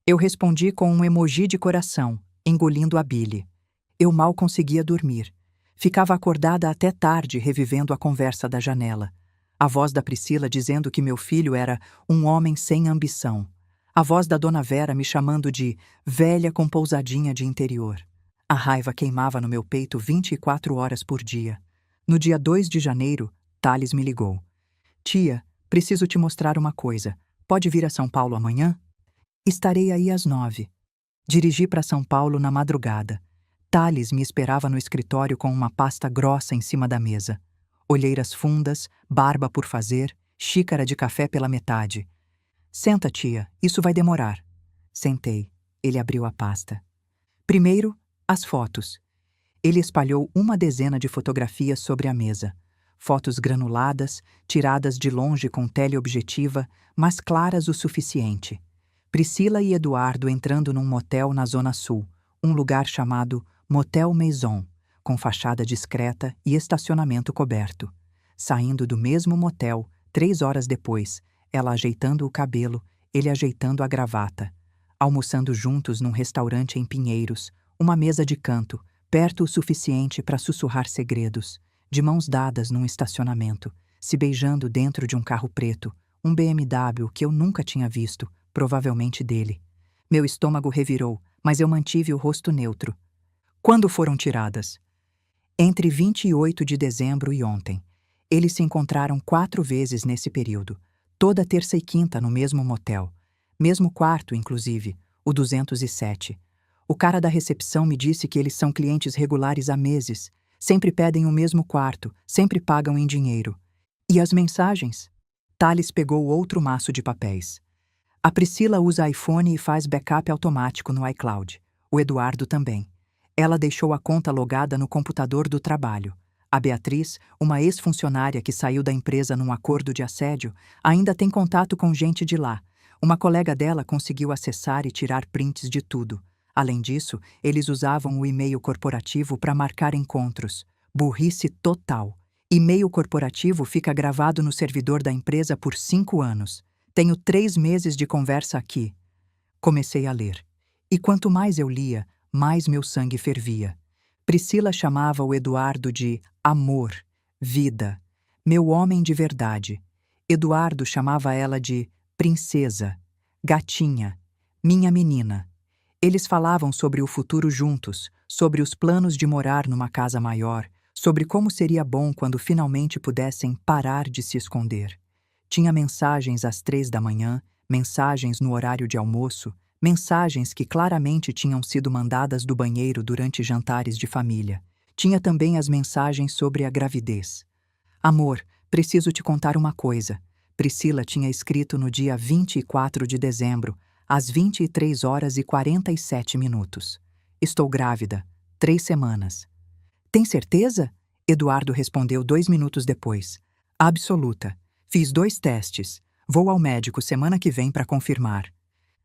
Eu respondi com um emoji de coração, engolindo a bile. Eu mal conseguia dormir. Ficava acordada até tarde revivendo a conversa da janela. A voz da Priscila dizendo que meu filho era um homem sem ambição. A voz da dona Vera me chamando de velha com pousadinha de interior. A raiva queimava no meu peito 24 horas por dia. No dia 2 de janeiro, Thales me ligou. Tia, preciso te mostrar uma coisa. Pode vir a São Paulo amanhã? Estarei aí às 9. Dirigi para São Paulo na madrugada. Thales me esperava no escritório com uma pasta grossa em cima da mesa. Olheiras fundas, barba por fazer, xícara de café pela metade. Senta, tia, isso vai demorar. Sentei. Ele abriu a pasta. Primeiro, as fotos. Ele espalhou uma dezena de fotografias sobre a mesa. Fotos granuladas, tiradas de longe com teleobjetiva, mas claras o suficiente. Priscila e Eduardo entrando num motel na Zona Sul, um lugar chamado Motel Maison, com fachada discreta e estacionamento coberto. Saindo do mesmo motel, 3 horas depois, ela ajeitando o cabelo, ele ajeitando a gravata. Almoçando juntos num restaurante em Pinheiros, uma mesa de canto, perto o suficiente para sussurrar segredos, de mãos dadas num estacionamento, se beijando dentro de um carro preto, um BMW que eu nunca tinha visto, provavelmente dele. Meu estômago revirou, mas eu mantive o rosto neutro. Quando foram tiradas? Entre 28 de dezembro e ontem. Eles se encontraram 4 vezes nesse período, toda terça e quinta no mesmo motel. Mesmo quarto, inclusive, o 207. O cara da recepção me disse que eles são clientes regulares há meses. Sempre pedem o mesmo quarto, sempre pagam em dinheiro. E as mensagens? Thales pegou outro maço de papéis. A Priscila usa iPhone e faz backup automático no iCloud. O Eduardo também. Ela deixou a conta logada no computador do trabalho. A Beatriz, uma ex-funcionária que saiu da empresa num acordo de assédio, ainda tem contato com gente de lá. Uma colega dela conseguiu acessar e tirar prints de tudo. Além disso, eles usavam o e-mail corporativo para marcar encontros. Burrice total. E-mail corporativo fica gravado no servidor da empresa por 5 anos. Tenho 3 meses de conversa aqui. Comecei a ler. E quanto mais eu lia, mais meu sangue fervia. Priscila chamava o Eduardo de amor, vida, meu homem de verdade. Eduardo chamava ela de princesa, gatinha, minha menina. Eles falavam sobre o futuro juntos, sobre os planos de morar numa casa maior, sobre como seria bom quando finalmente pudessem parar de se esconder. Tinha mensagens às 3 da manhã, mensagens no horário de almoço, mensagens que claramente tinham sido mandadas do banheiro durante jantares de família. Tinha também as mensagens sobre a gravidez. Amor, preciso te contar uma coisa. Priscila tinha escrito no dia 24 de dezembro, às 23 horas e 47 minutos. Estou grávida. 3 semanas. Tem certeza? Eduardo respondeu 2 minutos depois. Absoluta. Fiz 2 testes. Vou ao médico semana que vem para confirmar.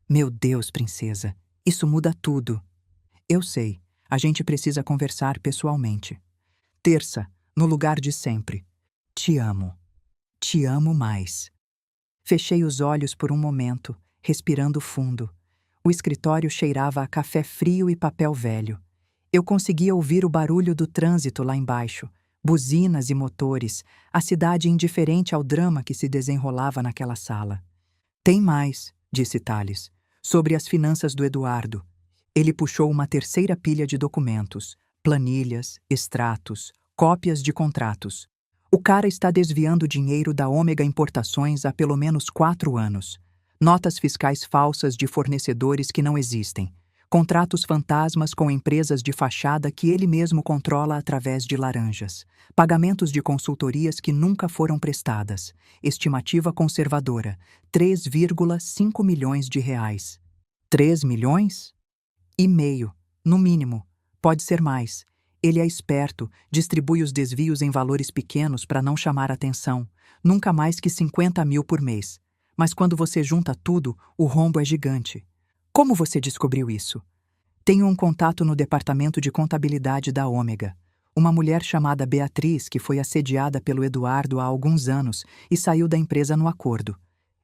Meu Deus, princesa, isso muda tudo. Eu sei, a gente precisa conversar pessoalmente. Terça, no lugar de sempre. Te amo. Te amo mais. Fechei os olhos por um momento, respirando fundo. O escritório cheirava a café frio e papel velho. Eu conseguia ouvir o barulho do trânsito lá embaixo, buzinas e motores, a cidade indiferente ao drama que se desenrolava naquela sala. Tem mais, disse Thales, sobre as finanças do Eduardo. Ele puxou uma terceira pilha de documentos, planilhas, extratos, cópias de contratos. O cara está desviando dinheiro da Ômega Importações há pelo menos 4 anos. Notas fiscais falsas de fornecedores que não existem. Contratos fantasmas com empresas de fachada que ele mesmo controla através de laranjas. Pagamentos de consultorias que nunca foram prestadas. Estimativa conservadora: 3,5 milhões de reais. 3 milhões? E meio, no mínimo. Pode ser mais. Ele é esperto, distribui os desvios em valores pequenos para não chamar atenção. Nunca mais que 50 mil por mês. Mas quando você junta tudo, o rombo é gigante. Como você descobriu isso? Tenho um contato no departamento de contabilidade da Ômega. Uma mulher chamada Beatriz que foi assediada pelo Eduardo há alguns anos e saiu da empresa no acordo.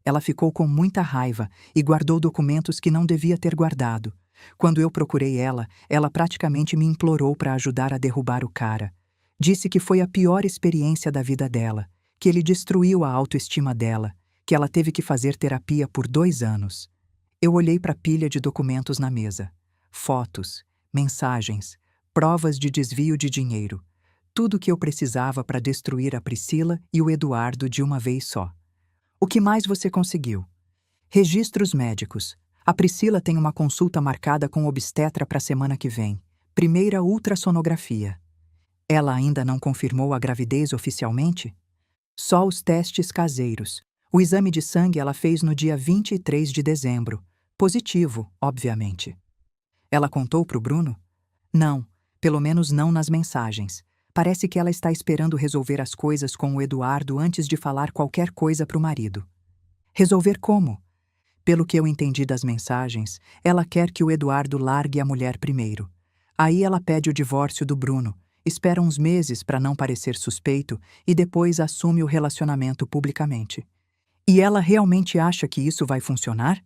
Ela ficou com muita raiva e guardou documentos que não devia ter guardado. Quando eu procurei ela praticamente me implorou para ajudar a derrubar o cara. Disse que foi a pior experiência da vida dela, que ele destruiu a autoestima dela, que ela teve que fazer terapia por 2 anos. Eu olhei para a pilha de documentos na mesa. Fotos, mensagens, provas de desvio de dinheiro. Tudo o que eu precisava para destruir a Priscila e o Eduardo de uma vez só. O que mais você conseguiu? Registros médicos. A Priscila tem uma consulta marcada com o obstetra para a semana que vem. Primeira ultrassonografia. Ela ainda não confirmou a gravidez oficialmente? Só os testes caseiros. O exame de sangue ela fez no dia 23 de dezembro. Positivo, obviamente. Ela contou para o Bruno? Não, pelo menos não nas mensagens. Parece que ela está esperando resolver as coisas com o Eduardo antes de falar qualquer coisa para o marido. Resolver como? Pelo que eu entendi das mensagens, ela quer que o Eduardo largue a mulher primeiro. Aí ela pede o divórcio do Bruno, espera uns meses para não parecer suspeito e depois assume o relacionamento publicamente. E ela realmente acha que isso vai funcionar?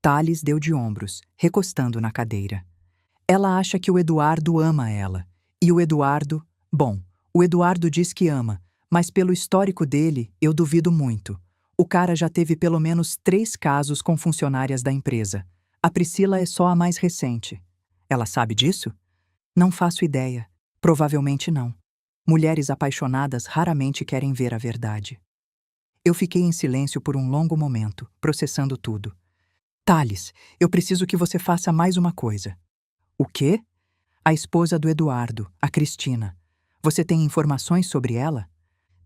Thales deu de ombros, recostando na cadeira. Ela acha que o Eduardo ama ela. E o Eduardo... Bom, o Eduardo diz que ama, mas pelo histórico dele, eu duvido muito. O cara já teve pelo menos 3 casos com funcionárias da empresa. A Priscila é só a mais recente. Ela sabe disso? Não faço ideia. Provavelmente não. Mulheres apaixonadas raramente querem ver a verdade. Eu fiquei em silêncio por um longo momento, processando tudo. Thales, eu preciso que você faça mais uma coisa. O quê? A esposa do Eduardo, a Cristina. Você tem informações sobre ela?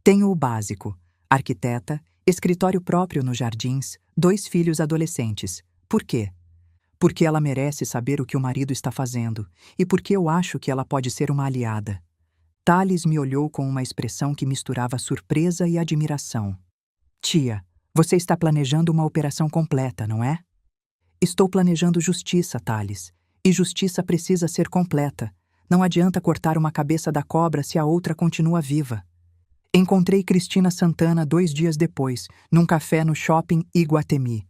Tenho o básico. Arquiteta, escritório próprio nos Jardins, 2 filhos adolescentes. Por quê? Porque ela merece saber o que o marido está fazendo e porque eu acho que ela pode ser uma aliada. Thales me olhou com uma expressão que misturava surpresa e admiração. Tia, você está planejando uma operação completa, não é? Estou planejando justiça, Thales. E justiça precisa ser completa. Não adianta cortar uma cabeça da cobra se a outra continua viva. Encontrei Cristina Santana 2 dias depois, num café no shopping Iguatemi.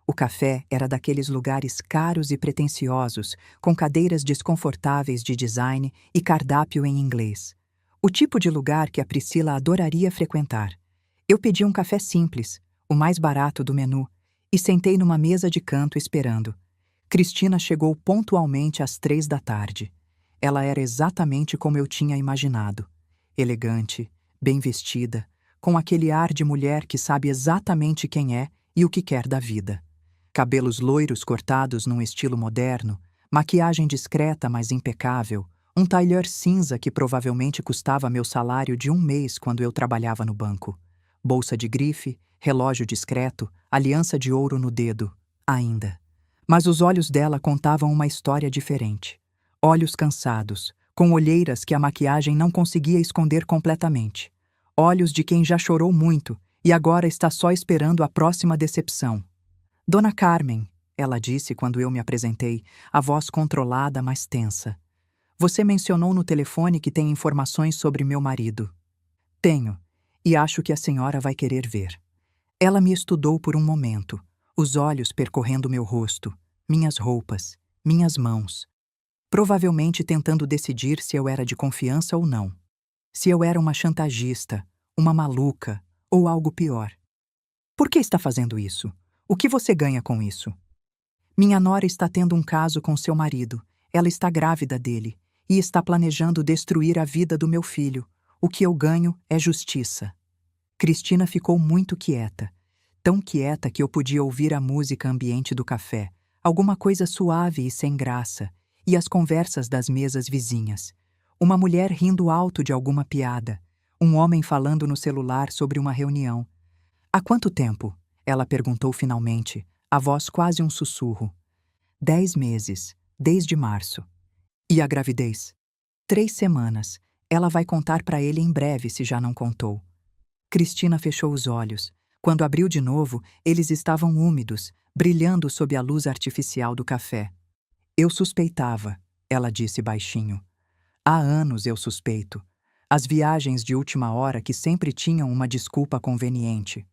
O café era daqueles lugares caros e pretensiosos, com cadeiras desconfortáveis de design e cardápio em inglês. O tipo de lugar que a Priscila adoraria frequentar. Eu pedi um café simples, o mais barato do menu, e sentei numa mesa de canto esperando. Cristina chegou pontualmente às 3 da tarde. Ela era exatamente como eu tinha imaginado. Elegante, bem vestida, com aquele ar de mulher que sabe exatamente quem é e o que quer da vida. Cabelos loiros cortados num estilo moderno, maquiagem discreta mas impecável, um tailleur cinza que provavelmente custava meu salário de 1 mês quando eu trabalhava no banco. Bolsa de grife, relógio discreto, aliança de ouro no dedo, ainda. Mas os olhos dela contavam uma história diferente. Olhos cansados, com olheiras que a maquiagem não conseguia esconder completamente. Olhos de quem já chorou muito e agora está só esperando a próxima decepção. Dona Carmen, ela disse quando eu me apresentei, a voz controlada, mas tensa. Você mencionou no telefone que tem informações sobre meu marido. Tenho, e acho que a senhora vai querer ver. Ela me estudou por um momento, os olhos percorrendo meu rosto, minhas roupas, minhas mãos, provavelmente tentando decidir se eu era de confiança ou não. Se eu era uma chantagista, uma maluca ou algo pior. Por que está fazendo isso? O que você ganha com isso? Minha nora está tendo um caso com seu marido. Ela está grávida dele e está planejando destruir a vida do meu filho. O que eu ganho é justiça. Cristina ficou muito quieta. Tão quieta que eu podia ouvir a música ambiente do café, Alguma coisa suave e sem graça, e as conversas das mesas vizinhas. Uma mulher rindo alto de alguma piada. Um homem falando no celular sobre uma reunião. Há quanto tempo? Ela perguntou finalmente, a voz quase um sussurro. 10 meses, desde março. E a gravidez? 3 semanas. Ela vai contar para ele em breve, se já não contou. Cristina fechou os olhos. Quando abriu de novo, eles estavam úmidos, brilhando sob a luz artificial do café. Eu suspeitava, ela disse baixinho. Há anos eu suspeito. As viagens de última hora que sempre tinham uma desculpa conveniente.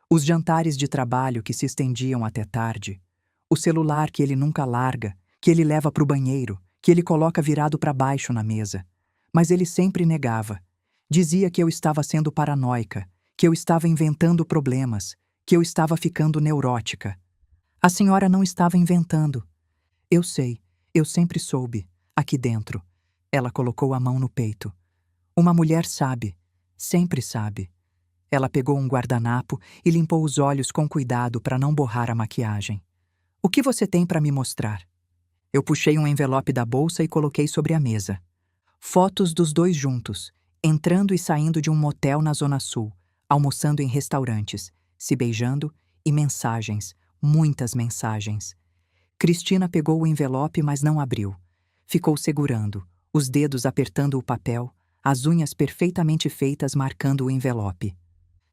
Os jantares de trabalho que se estendiam até tarde. O celular que ele nunca larga, que ele leva para o banheiro, que ele coloca virado para baixo na mesa. Mas ele sempre negava. Dizia que eu estava sendo paranoica, que eu estava inventando problemas, que eu estava ficando neurótica. A senhora não estava inventando. Eu sei, eu sempre soube, aqui dentro. Ela colocou a mão no peito. Uma mulher sabe, sempre sabe. Ela pegou um guardanapo e limpou os olhos com cuidado para não borrar a maquiagem. O que você tem para me mostrar? Eu puxei um envelope da bolsa e coloquei sobre a mesa. Fotos dos dois juntos, entrando e saindo de um motel na Zona Sul, almoçando em restaurantes, se beijando e mensagens, muitas mensagens. Cristina pegou o envelope, mas não abriu. Ficou segurando, os dedos apertando o papel, as unhas perfeitamente feitas marcando o envelope.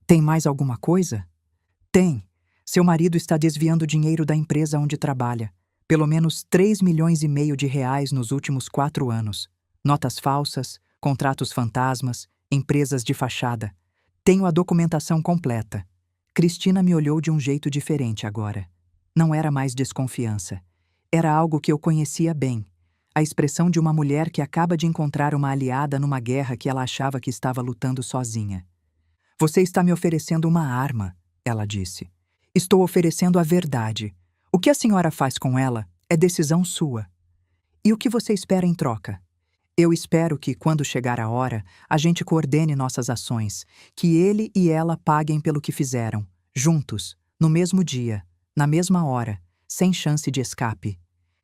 Tem mais alguma coisa? Tem. Seu marido está desviando dinheiro da empresa onde trabalha. Pelo menos 3,5 milhões de reais nos últimos 4 anos. Notas falsas, contratos fantasmas, empresas de fachada. Tenho a documentação completa. Cristina me olhou de um jeito diferente agora. Não era mais desconfiança. Era algo que eu conhecia bem. A expressão de uma mulher que acaba de encontrar uma aliada numa guerra que ela achava que estava lutando sozinha. Você está me oferecendo uma arma, ela disse. Estou oferecendo a verdade. O que a senhora faz com ela é decisão sua. E o que você espera em troca? Eu espero que, quando chegar a hora, a gente coordene nossas ações, que ele e ela paguem pelo que fizeram, juntos, no mesmo dia, na mesma hora, sem chance de escape.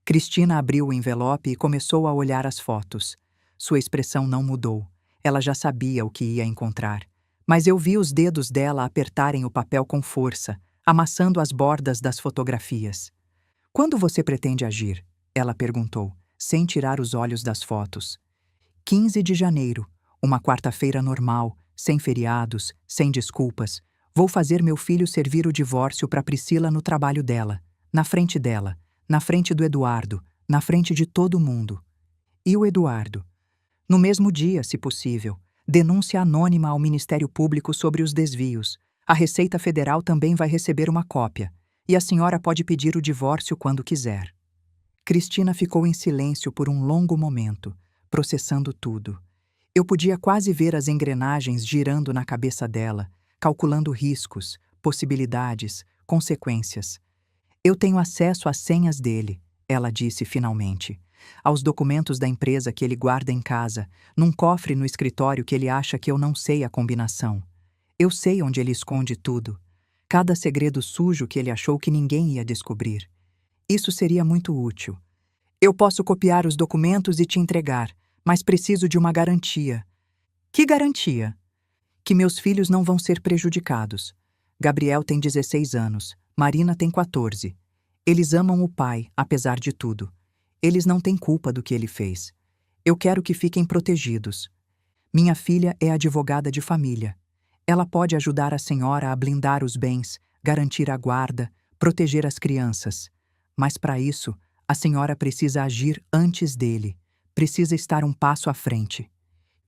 Cristina abriu o envelope e começou a olhar as fotos. Sua expressão não mudou. Ela já sabia o que ia encontrar. Mas eu vi os dedos dela apertarem o papel com força, amassando as bordas das fotografias. Quando você pretende agir? Ela perguntou, sem tirar os olhos das fotos. 15 de janeiro, uma quarta-feira normal, sem feriados, sem desculpas. Vou fazer meu filho servir o divórcio para Priscila no trabalho dela, na frente do Eduardo, na frente de todo mundo. E o Eduardo? No mesmo dia, se possível, denúncia anônima ao Ministério Público sobre os desvios. A Receita Federal também vai receber uma cópia, e a senhora pode pedir o divórcio quando quiser. Cristina ficou em silêncio por um longo momento, processando tudo. Eu podia quase ver as engrenagens girando na cabeça dela, calculando riscos, possibilidades, consequências. Eu tenho acesso às senhas dele, ela disse finalmente, aos documentos da empresa que ele guarda em casa, num cofre no escritório que ele acha que eu não sei a combinação. Eu sei onde ele esconde tudo, cada segredo sujo que ele achou que ninguém ia descobrir. Isso seria muito útil. Eu posso copiar os documentos e te entregar, mas preciso de uma garantia. Que garantia? Que meus filhos não vão ser prejudicados. Gabriel tem 16 anos, Marina tem 14. Eles amam o pai, apesar de tudo. Eles não têm culpa do que ele fez. Eu quero que fiquem protegidos. Minha filha é advogada de família. Ela pode ajudar a senhora a blindar os bens, garantir a guarda, proteger as crianças. Mas para isso, a senhora precisa agir antes dele. Precisa estar um passo à frente.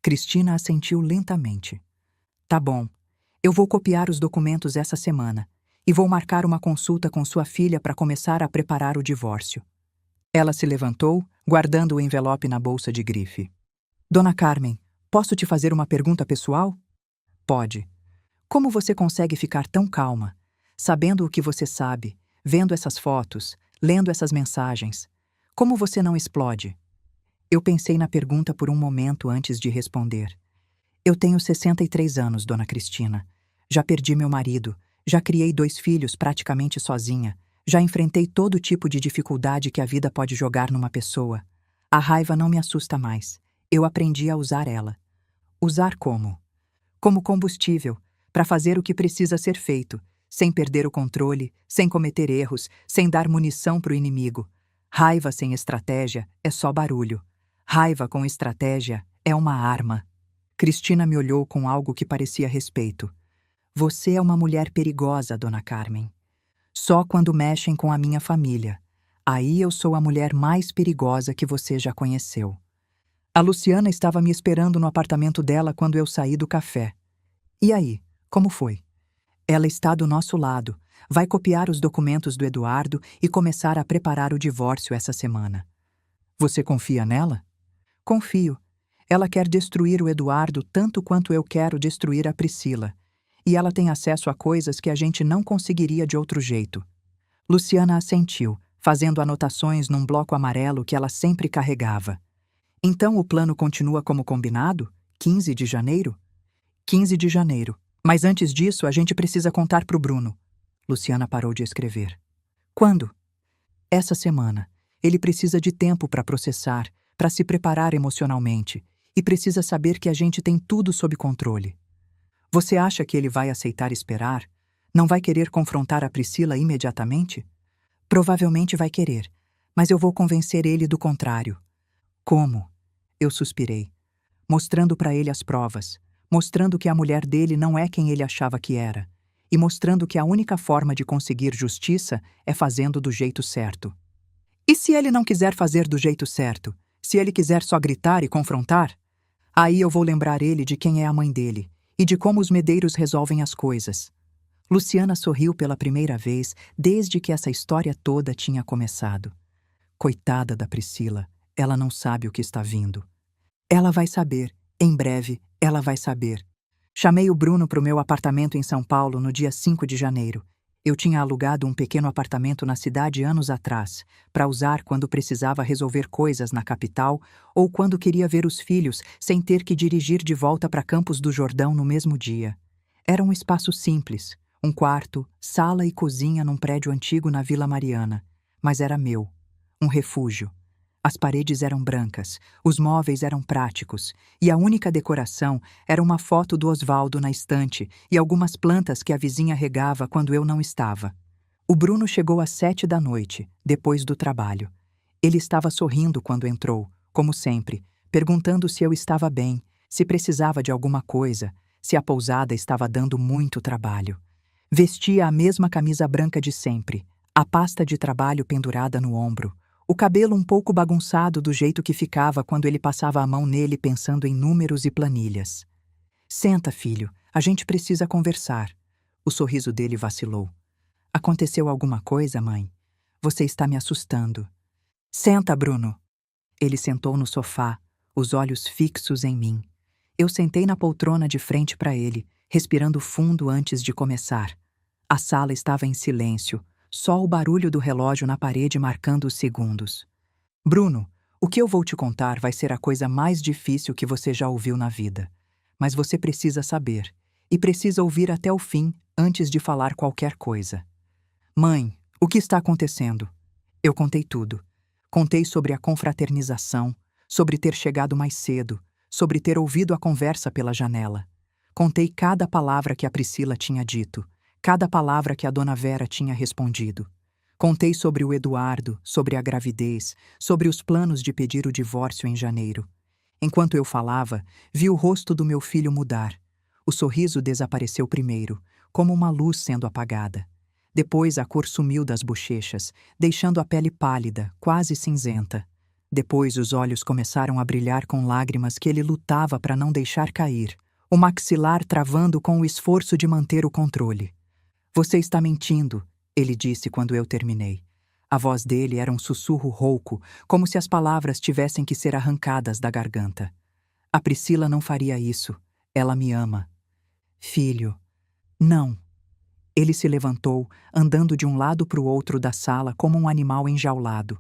Cristina assentiu lentamente. Tá bom. Eu vou copiar os documentos essa semana e vou marcar uma consulta com sua filha para começar a preparar o divórcio. Ela se levantou, guardando o envelope na bolsa de grife. Dona Carmen, posso te fazer uma pergunta pessoal? Pode. Como você consegue ficar tão calma, sabendo o que você sabe, vendo essas fotos, lendo essas mensagens? Como você não explode? Eu pensei na pergunta por um momento antes de responder. Eu tenho 63 anos, Dona Cristina. Já perdi meu marido, já criei 2 filhos praticamente sozinha, Já enfrentei todo tipo de dificuldade que a vida pode jogar numa pessoa. A raiva não me assusta mais. Eu aprendi a usar ela. Usar como? Como combustível, para fazer o que precisa ser feito, sem perder o controle, sem cometer erros, sem dar munição para o inimigo. Raiva sem estratégia é só barulho. Raiva com estratégia é uma arma. Cristina me olhou com algo que parecia respeito. Você é uma mulher perigosa, dona Carmen. Só quando mexem com a minha família. Aí eu sou a mulher mais perigosa que você já conheceu. A Luciana estava me esperando no apartamento dela quando eu saí do café. E aí, como foi? Ela está do nosso lado, vai copiar os documentos do Eduardo e começar a preparar o divórcio essa semana. Você confia nela? Confio. Ela quer destruir o Eduardo tanto quanto eu quero destruir a Priscila. E ela tem acesso a coisas que a gente não conseguiria de outro jeito. Luciana assentiu, fazendo anotações num bloco amarelo que ela sempre carregava. Então o plano continua como combinado? 15 de janeiro? 15 de janeiro. Mas antes disso, a gente precisa contar pro Bruno. Luciana parou de escrever. Quando? Essa semana. Ele precisa de tempo para processar, para se preparar emocionalmente, e precisa saber que a gente tem tudo sob controle. Você acha que ele vai aceitar esperar? Não vai querer confrontar a Priscila imediatamente? Provavelmente vai querer, mas eu vou convencer ele do contrário. Como? Eu suspirei, mostrando para ele as provas, mostrando que a mulher dele não é quem ele achava que era, e mostrando que a única forma de conseguir justiça é fazendo do jeito certo. E se ele não quiser fazer do jeito certo? Se ele quiser só gritar e confrontar? Aí eu vou lembrar ele de quem é a mãe dele e de como os Medeiros resolvem as coisas. Luciana sorriu pela primeira vez desde que essa história toda tinha começado. Coitada da Priscila, ela não sabe o que está vindo. Ela vai saber, em breve, ela vai saber. Chamei o Bruno para o meu apartamento em São Paulo no dia 5 de janeiro. Eu tinha alugado um pequeno apartamento na cidade anos atrás, para usar quando precisava resolver coisas na capital ou quando queria ver os filhos sem ter que dirigir de volta para Campos do Jordão no mesmo dia. Era um espaço simples, um quarto, sala e cozinha num prédio antigo na Vila Mariana, mas era meu, um refúgio. As paredes eram brancas, os móveis eram práticos, e a única decoração era uma foto do Osvaldo na estante e algumas plantas que a vizinha regava quando eu não estava. O Bruno chegou às 7 da noite, depois do trabalho. Ele estava sorrindo quando entrou, como sempre, perguntando se eu estava bem, se precisava de alguma coisa, se a pousada estava dando muito trabalho. Vestia a mesma camisa branca de sempre, a pasta de trabalho pendurada no ombro, o cabelo um pouco bagunçado do jeito que ficava quando ele passava a mão nele pensando em números e planilhas. Senta, filho, a gente precisa conversar. O sorriso dele vacilou. Aconteceu alguma coisa, mãe? Você está me assustando. Senta, Bruno. Ele sentou no sofá, os olhos fixos em mim. Eu sentei na poltrona de frente para ele, respirando fundo antes de começar. A sala estava em silêncio, só o barulho do relógio na parede marcando os segundos. Bruno, o que eu vou te contar vai ser a coisa mais difícil que você já ouviu na vida. Mas você precisa saber, e precisa ouvir até o fim antes de falar qualquer coisa. Mãe, o que está acontecendo? Eu contei tudo. Contei sobre a confraternização, sobre ter chegado mais cedo, sobre ter ouvido a conversa pela janela. Contei cada palavra que a Priscila tinha dito, cada palavra que a dona Vera tinha respondido. Contei sobre o Eduardo, sobre a gravidez, sobre os planos de pedir o divórcio em janeiro. Enquanto eu falava, vi o rosto do meu filho mudar. O sorriso desapareceu primeiro, como uma luz sendo apagada. Depois a cor sumiu das bochechas, deixando a pele pálida, quase cinzenta. Depois os olhos começaram a brilhar com lágrimas que ele lutava para não deixar cair, o maxilar travando com o esforço de manter o controle. Você está mentindo, ele disse quando eu terminei. A voz dele era um sussurro rouco, como se as palavras tivessem que ser arrancadas da garganta. A Priscila não faria isso. Ela me ama. Filho. Não. Ele se levantou, andando de um lado para o outro da sala como um animal enjaulado.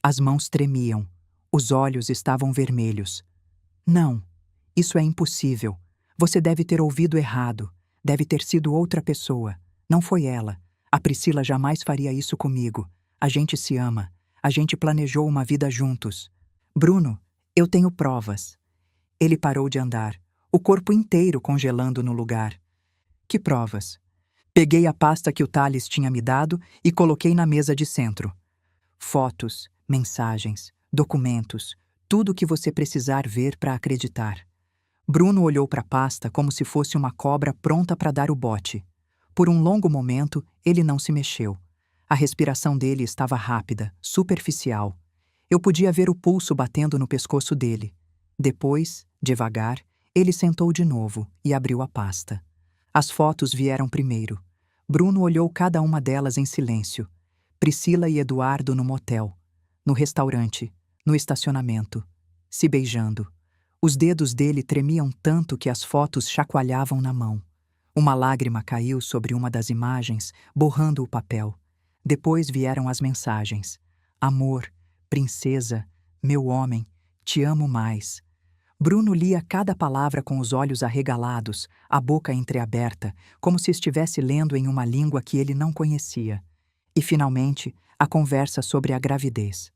As mãos tremiam. Os olhos estavam vermelhos. Não. Isso é impossível. Você deve ter ouvido errado. Deve ter sido outra pessoa. Não foi ela. A Priscila jamais faria isso comigo. A gente se ama. A gente planejou uma vida juntos. Bruno, eu tenho provas. Ele parou de andar, o corpo inteiro congelando no lugar. Que provas? Peguei a pasta que o Thales tinha me dado e coloquei na mesa de centro. Fotos, mensagens, documentos, tudo o que você precisar ver para acreditar. Bruno olhou para a pasta como se fosse uma cobra pronta para dar o bote. Por um longo momento, ele não se mexeu. A respiração dele estava rápida, superficial. Eu podia ver o pulso batendo no pescoço dele. Depois, devagar, ele sentou de novo e abriu a pasta. As fotos vieram primeiro. Bruno olhou cada uma delas em silêncio. Priscila e Eduardo no motel, no restaurante, no estacionamento, se beijando. Os dedos dele tremiam tanto que as fotos chacoalhavam na mão. Uma lágrima caiu sobre uma das imagens, borrando o papel. Depois vieram as mensagens. Amor, princesa, meu homem, te amo mais. Bruno lia cada palavra com os olhos arregalados, a boca entreaberta, como se estivesse lendo em uma língua que ele não conhecia. E, finalmente, a conversa sobre a gravidez.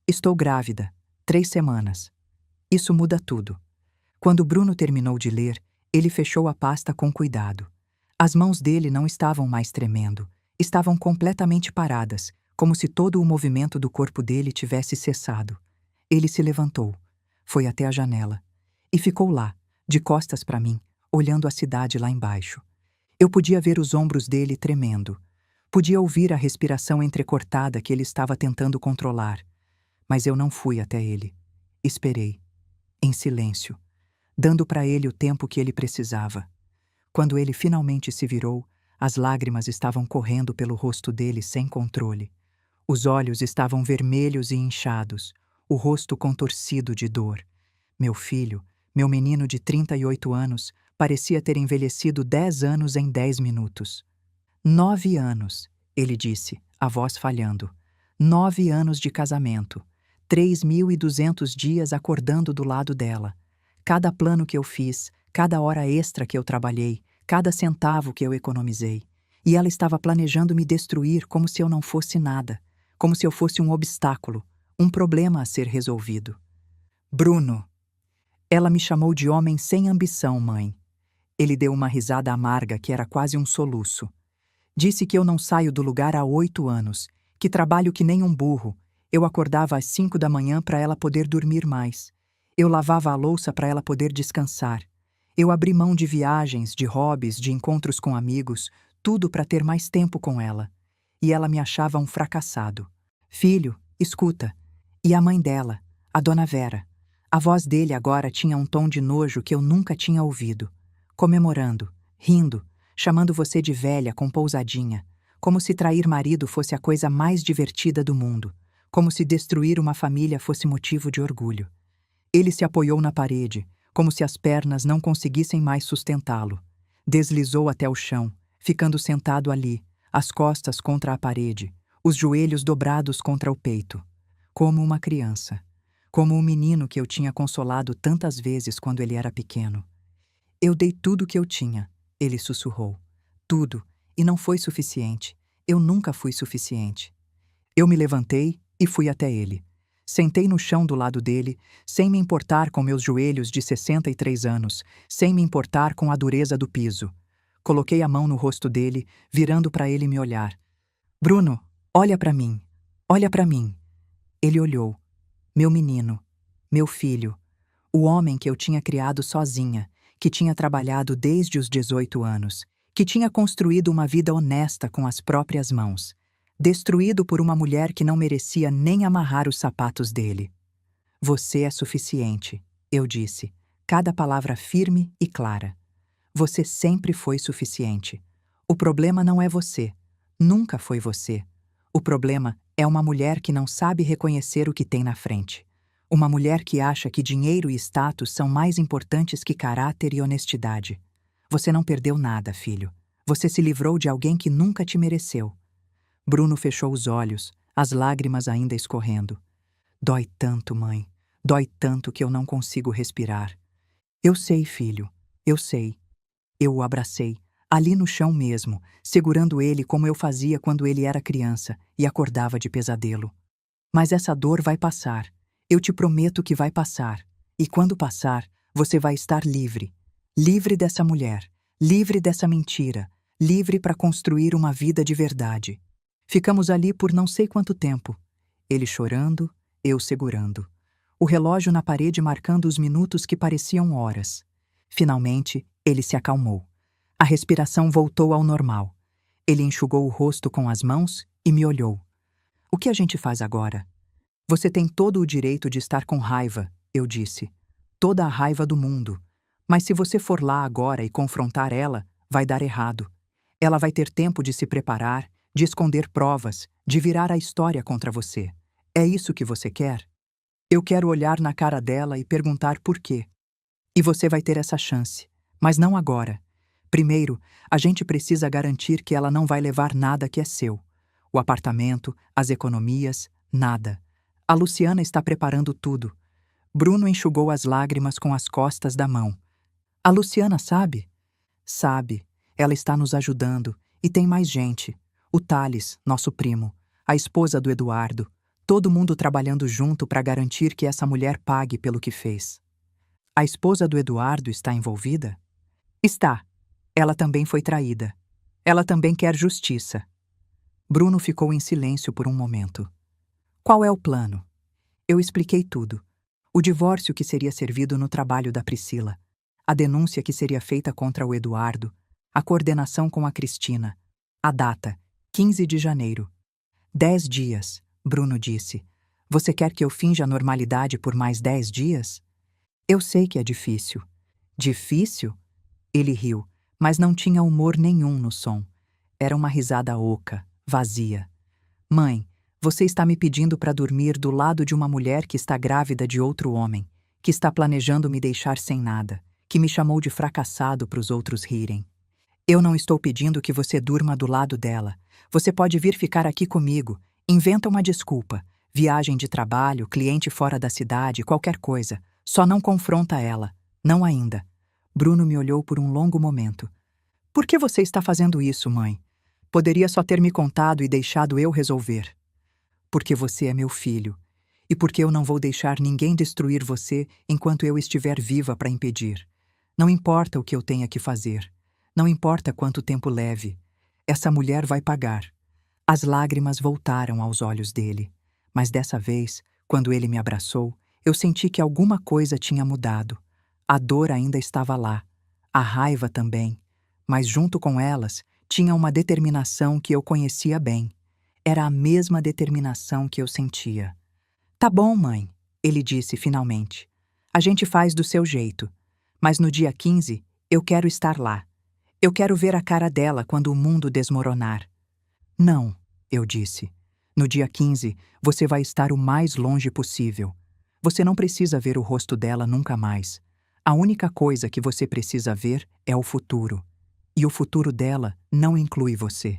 Estou grávida, 3 semanas. Isso muda tudo. Quando Bruno terminou de ler, ele fechou a pasta com cuidado. As mãos dele não estavam mais tremendo, estavam completamente paradas, como se todo o movimento do corpo dele tivesse cessado. Ele se levantou, foi até a janela e ficou lá, de costas para mim, olhando a cidade lá embaixo. Eu podia ver os ombros dele tremendo. Podia ouvir a respiração entrecortada que ele estava tentando controlar. Mas eu não fui até ele. Esperei, em silêncio, dando para ele o tempo que ele precisava. Quando ele finalmente se virou, as lágrimas estavam correndo pelo rosto dele sem controle. Os olhos estavam vermelhos e inchados, o rosto contorcido de dor. Meu filho, meu menino de 38 anos, parecia ter envelhecido 10 anos em 10 minutos. 9 anos, ele disse, a voz falhando. 9 anos de casamento. 3.200 dias acordando do lado dela. Cada plano que eu fiz, cada hora extra que eu trabalhei, cada centavo que eu economizei. E ela estava planejando me destruir como se eu não fosse nada, como se eu fosse um obstáculo, um problema a ser resolvido. Bruno! Ela me chamou de homem sem ambição, mãe. Ele deu uma risada amarga que era quase um soluço. Disse que eu não saio do lugar há 8 anos, que trabalho que nem um burro. Eu acordava às 5 da manhã para ela poder dormir mais. Eu lavava a louça para ela poder descansar. Eu abri mão de viagens, de hobbies, de encontros com amigos, tudo para ter mais tempo com ela. E ela me achava um fracassado. Filho, escuta. E a mãe dela, a dona Vera. A voz dele agora tinha um tom de nojo que eu nunca tinha ouvido. Comemorando, rindo, chamando você de velha com pousadinha, como se trair marido fosse a coisa mais divertida do mundo, como se destruir uma família fosse motivo de orgulho. Ele se apoiou na parede, como se as pernas não conseguissem mais sustentá-lo. Deslizou até o chão, ficando sentado ali, as costas contra a parede, os joelhos dobrados contra o peito. Como uma criança. Como o menino que eu tinha consolado tantas vezes quando ele era pequeno. Eu dei tudo o que eu tinha, ele sussurrou. Tudo, e não foi suficiente. Eu nunca fui suficiente. Eu me levantei e fui até ele. Sentei no chão do lado dele, sem me importar com meus joelhos de 63 anos, sem me importar com a dureza do piso. Coloquei a mão no rosto dele, virando para ele me olhar. Bruno, olha para mim. Olha para mim. Ele olhou. Meu menino, meu filho, o homem que eu tinha criado sozinha, que tinha trabalhado desde os 18 anos, que tinha construído uma vida honesta com as próprias mãos, destruído por uma mulher que não merecia nem amarrar os sapatos dele. Você é suficiente, eu disse, cada palavra firme e clara. Você sempre foi suficiente. O problema não é você, nunca foi você. O problema é uma mulher que não sabe reconhecer o que tem na frente. Uma mulher que acha que dinheiro e status são mais importantes que caráter e honestidade. Você não perdeu nada, filho. Você se livrou de alguém que nunca te mereceu. Bruno fechou os olhos, as lágrimas ainda escorrendo. Dói tanto, mãe. Dói tanto que eu não consigo respirar. Eu sei, filho. Eu sei. Eu o abracei, ali no chão mesmo, segurando ele como eu fazia quando ele era criança e acordava de pesadelo. Mas essa dor vai passar. Eu te prometo que vai passar. E quando passar, você vai estar livre. Livre dessa mulher, livre dessa mentira, livre para construir uma vida de verdade. Ficamos ali por não sei quanto tempo. Ele chorando, eu segurando. O relógio na parede marcando os minutos que pareciam horas. Finalmente, ele se acalmou. A respiração voltou ao normal. Ele enxugou o rosto com as mãos e me olhou. O que a gente faz agora? Você tem todo o direito de estar com raiva, eu disse. Toda a raiva do mundo. Mas se você for lá agora e confrontar ela, vai dar errado. Ela vai ter tempo de se preparar, de esconder provas, de virar a história contra você. É isso que você quer? Eu quero olhar na cara dela e perguntar por quê. E você vai ter essa chance. Mas não agora. Primeiro, a gente precisa garantir que ela não vai levar nada que é seu. O apartamento, as economias, nada. A Luciana está preparando tudo. Bruno enxugou as lágrimas com as costas da mão. A Luciana sabe? Sabe. Ela está nos ajudando. E tem mais gente. O Thales, nosso primo. A esposa do Eduardo. Todo mundo trabalhando junto para garantir que essa mulher pague pelo que fez. A esposa do Eduardo está envolvida? Está. Ela também foi traída. Ela também quer justiça. Bruno ficou em silêncio por um momento. Qual é o plano? Eu expliquei tudo. O divórcio que seria servido no trabalho da Priscila. A denúncia que seria feita contra o Eduardo. A coordenação com a Cristina. A data, 15 de janeiro. 10 dias, Bruno disse. Você quer que eu finja a normalidade por mais 10 dias? Eu sei que é difícil. Difícil? Ele riu, mas não tinha humor nenhum no som. Era uma risada oca, vazia. Mãe, você está me pedindo para dormir do lado de uma mulher que está grávida de outro homem, que está planejando me deixar sem nada, que me chamou de fracassado para os outros rirem. Eu não estou pedindo que você durma do lado dela. Você pode vir ficar aqui comigo. Inventa uma desculpa. Viagem de trabalho, cliente fora da cidade, qualquer coisa. Só não confronta ela. Não ainda. Bruno me olhou por um longo momento. Por que você está fazendo isso, mãe? Poderia só ter me contado e deixado eu resolver. Porque você é meu filho. E porque eu não vou deixar ninguém destruir você enquanto eu estiver viva para impedir. Não importa o que eu tenha que fazer. Não importa quanto tempo leve. Essa mulher vai pagar. As lágrimas voltaram aos olhos dele. Mas dessa vez, quando ele me abraçou, eu senti que alguma coisa tinha mudado. A dor ainda estava lá. A raiva também. Mas junto com elas, tinha uma determinação que eu conhecia bem. Era a mesma determinação que eu sentia. Tá bom, mãe, ele disse finalmente. A gente faz do seu jeito. Mas no dia 15, eu quero estar lá. Eu quero ver a cara dela quando o mundo desmoronar. Não, eu disse. No dia 15, você vai estar o mais longe possível. Você não precisa ver o rosto dela nunca mais. A única coisa que você precisa ver é o futuro. E o futuro dela não inclui você.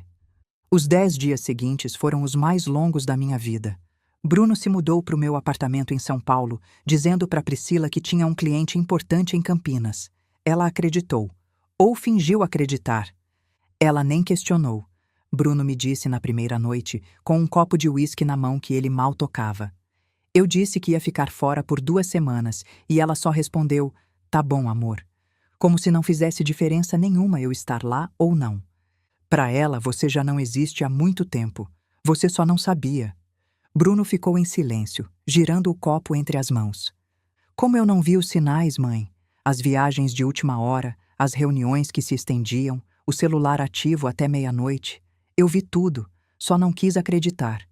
Os 10 dias seguintes foram os mais longos da minha vida. Bruno se mudou para o meu apartamento em São Paulo, dizendo para Priscila que tinha um cliente importante em Campinas. Ela acreditou. Ou fingiu acreditar. Ela nem questionou. Bruno me disse na primeira noite, com um copo de uísque na mão que ele mal tocava. Eu disse que ia ficar fora por 2 semanas e ela só respondeu, tá bom, amor. Como se não fizesse diferença nenhuma eu estar lá ou não. Para ela, você já não existe há muito tempo. Você só não sabia. Bruno ficou em silêncio, girando o copo entre as mãos. Como eu não vi os sinais, mãe? As viagens de última hora, as reuniões que se estendiam, o celular ativo até meia-noite. Eu vi tudo, só não quis acreditar.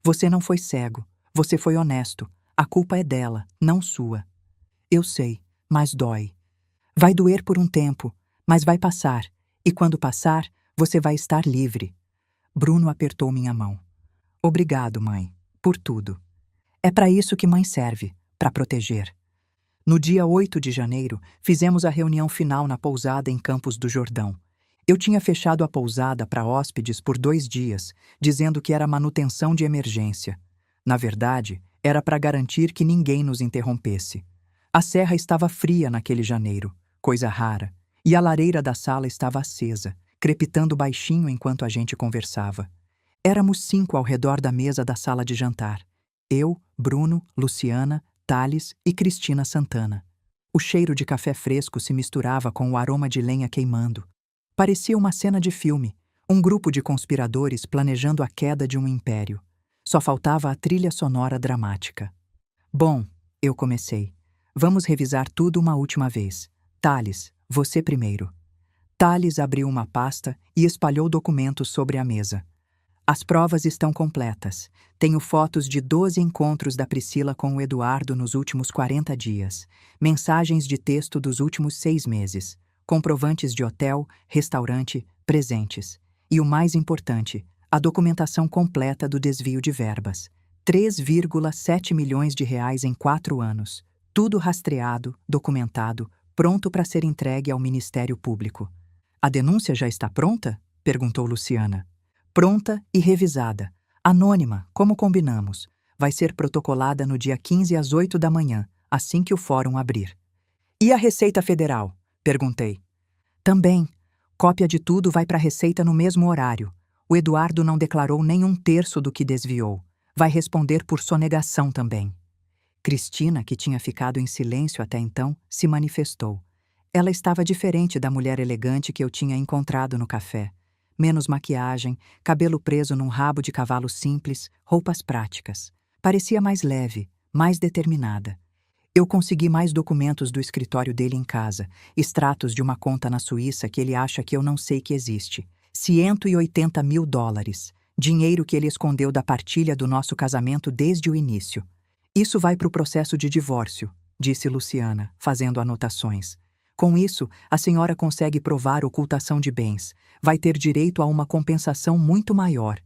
Você não foi cego, você foi honesto. A culpa é dela, não sua. Eu sei, mas dói. Vai doer por um tempo, mas vai passar. E quando passar, você vai estar livre. Bruno apertou minha mão. Obrigado, mãe, por tudo. É para isso que mãe serve, para proteger. No dia 8 de janeiro, fizemos a reunião final na pousada em Campos do Jordão. Eu tinha fechado a pousada para hóspedes por 2 dias, dizendo que era manutenção de emergência. Na verdade, era para garantir que ninguém nos interrompesse. A serra estava fria naquele janeiro, coisa rara, E a lareira da sala estava acesa, crepitando baixinho enquanto a gente conversava. Éramos 5 ao redor da mesa da sala de jantar. Eu, Bruno, Luciana, Thales e Cristina Santana. O cheiro de café fresco se misturava com o aroma de lenha queimando. Parecia uma cena de filme, um grupo de conspiradores planejando a queda de um império. Só faltava a trilha sonora dramática. Bom, eu comecei. Vamos revisar tudo uma última vez. Thales, você primeiro. Thales abriu uma pasta e espalhou documentos sobre a mesa. As provas estão completas. Tenho fotos de 12 encontros da Priscila com o Eduardo nos últimos 40 dias, mensagens de texto dos últimos 6 meses, comprovantes de hotel, restaurante, presentes. E o mais importante, a documentação completa do desvio de verbas. 3,7 milhões de reais em 4 anos. Tudo rastreado, documentado, pronto para ser entregue ao Ministério Público. A denúncia já está pronta? Perguntou Luciana. Pronta e revisada. Anônima, como combinamos. Vai ser protocolada no dia 15 às 8 da manhã, assim que o fórum abrir. E a Receita Federal? Perguntei. Também. Cópia de tudo vai para a Receita no mesmo horário. O Eduardo não declarou nem 1/3 do que desviou. Vai responder por sonegação também. Cristina, que tinha ficado em silêncio até então, se manifestou. Ela estava diferente da mulher elegante que eu tinha encontrado no café. Menos maquiagem, cabelo preso num rabo de cavalo simples, roupas práticas. Parecia mais leve, mais determinada. Eu consegui mais documentos do escritório dele em casa, extratos de uma conta na Suíça que ele acha que eu não sei que existe. $180 mil. Dinheiro que ele escondeu da partilha do nosso casamento desde o início. Isso vai para o processo de divórcio, disse Luciana, fazendo anotações. Com isso, a senhora consegue provar ocultação de bens. Vai ter direito a uma compensação muito maior.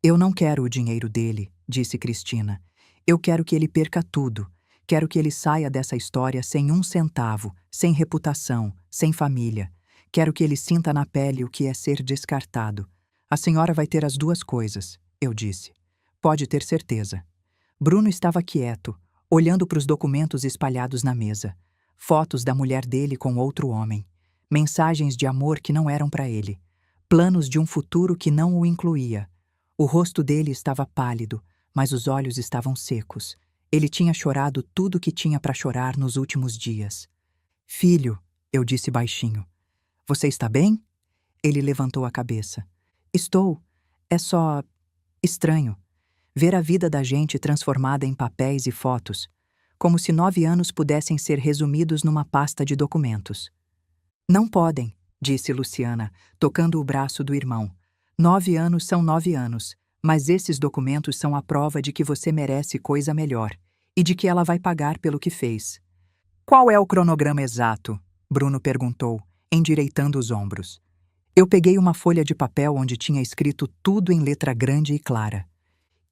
Eu não quero o dinheiro dele, disse Cristina. Eu quero que ele perca tudo. Quero que ele saia dessa história sem 1 centavo, sem reputação, sem família. Quero que ele sinta na pele o que é ser descartado. A senhora vai ter as 2 coisas, eu disse. Pode ter certeza. Bruno estava quieto, olhando para os documentos espalhados na mesa. Fotos da mulher dele com outro homem. Mensagens de amor que não eram para ele. Planos de um futuro que não o incluía. O rosto dele estava pálido, mas os olhos estavam secos. Ele tinha chorado tudo o que tinha para chorar nos últimos dias. Filho, eu disse baixinho. Você está bem? Ele levantou a cabeça. Estou. É só estranho. Ver a vida da gente transformada em papéis e fotos, como se 9 anos pudessem ser resumidos numa pasta de documentos. Não podem, disse Luciana, tocando o braço do irmão. 9 anos são 9 anos, mas esses documentos são a prova de que você merece coisa melhor e de que ela vai pagar pelo que fez. Qual é o cronograma exato? Bruno perguntou, endireitando os ombros. Eu peguei uma folha de papel onde tinha escrito tudo em letra grande e clara.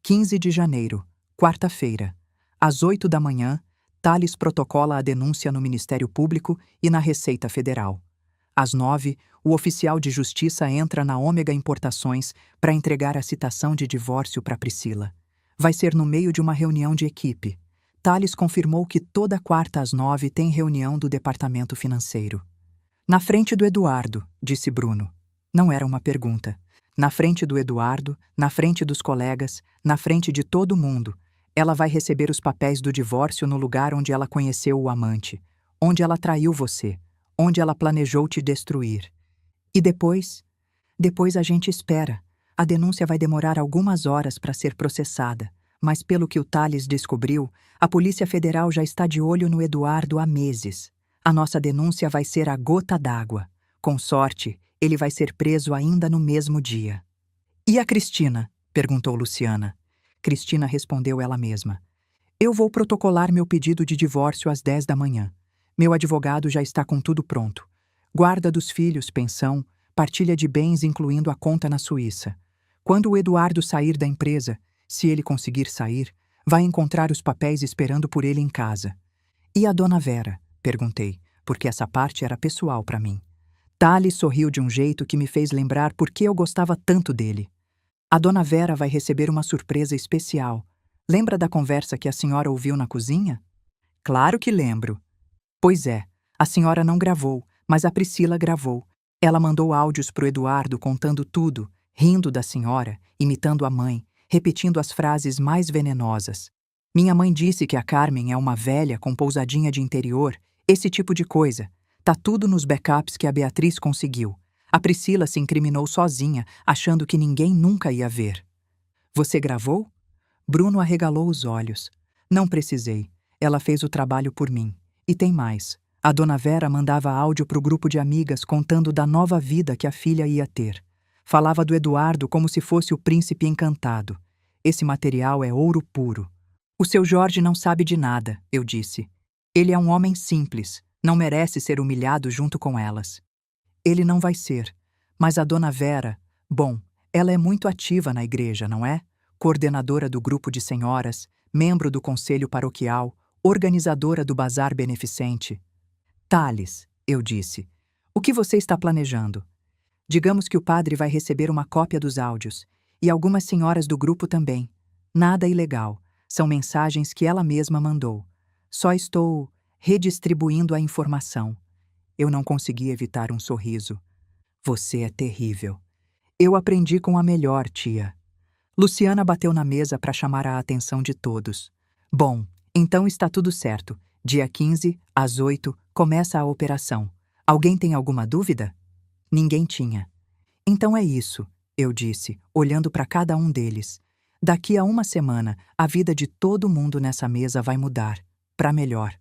15 de janeiro, quarta-feira. Às 8 da manhã, Thales protocola a denúncia no Ministério Público e na Receita Federal. Às 9, o oficial de justiça entra na Ômega Importações para entregar a citação de divórcio para Priscila. Vai ser no meio de uma reunião de equipe. Thales confirmou que toda quarta às 9 tem reunião do departamento financeiro. Na frente do Eduardo, disse Bruno. Não era uma pergunta. Na frente do Eduardo, na frente dos colegas, na frente de todo mundo. Ela vai receber os papéis do divórcio no lugar onde ela conheceu o amante, onde ela traiu você, onde ela planejou te destruir. E depois? Depois a gente espera. A denúncia vai demorar algumas horas para ser processada, mas pelo que o Thales descobriu, a Polícia Federal já está de olho no Eduardo há meses. A nossa denúncia vai ser a gota d'água. Com sorte, ele vai ser preso ainda no mesmo dia. E a Cristina? Perguntou Luciana. Cristina respondeu ela mesma. Eu vou protocolar meu pedido de divórcio às 10 da manhã. Meu advogado já está com tudo pronto. Guarda dos filhos, pensão, partilha de bens incluindo a conta na Suíça. Quando o Eduardo sair da empresa, se ele conseguir sair, vai encontrar os papéis esperando por ele em casa. E a dona Vera? Perguntei, porque essa parte era pessoal para mim. Thales sorriu de um jeito que me fez lembrar por que eu gostava tanto dele. A dona Vera vai receber uma surpresa especial. Lembra da conversa que a senhora ouviu na cozinha? Claro que lembro. Pois é, a senhora não gravou, Mas a Priscila gravou. Ela mandou áudios pro Eduardo contando tudo, rindo da senhora, imitando a mãe, repetindo as frases mais venenosas. Minha mãe disse que a Carmen é uma velha com pousadinha de interior, esse tipo de coisa. Tá tudo nos backups que a Beatriz conseguiu. A Priscila se incriminou sozinha, achando que ninguém nunca ia ver. Você gravou? Bruno arregalou os olhos. Não precisei. Ela fez o trabalho por mim. E tem mais. A dona Vera mandava áudio pro grupo de amigas contando da nova vida que a filha ia ter. Falava do Eduardo como se fosse o príncipe encantado. Esse material é ouro puro. O seu Jorge não sabe de nada, eu disse. Ele é um homem simples, não merece ser humilhado junto com elas. Ele não vai ser. Mas a dona Vera, bom, ela é muito ativa na igreja, não é? Coordenadora do grupo de senhoras, membro do conselho paroquial, organizadora do bazar beneficente. Thales, eu disse, o que você está planejando? Digamos que o padre vai receber uma cópia dos áudios, e algumas senhoras do grupo também. Nada ilegal, são mensagens que ela mesma mandou. Só estou redistribuindo a informação. Eu não consegui evitar um sorriso. Você é terrível. Eu aprendi com a melhor, tia. Luciana bateu na mesa para chamar a atenção de todos. Bom, então está tudo certo. Dia 15, às 8, começa a operação. Alguém tem alguma dúvida? Ninguém tinha. Então é isso, eu disse, olhando para cada um deles. Daqui a uma semana, a vida de todo mundo nessa mesa vai mudar, para melhor.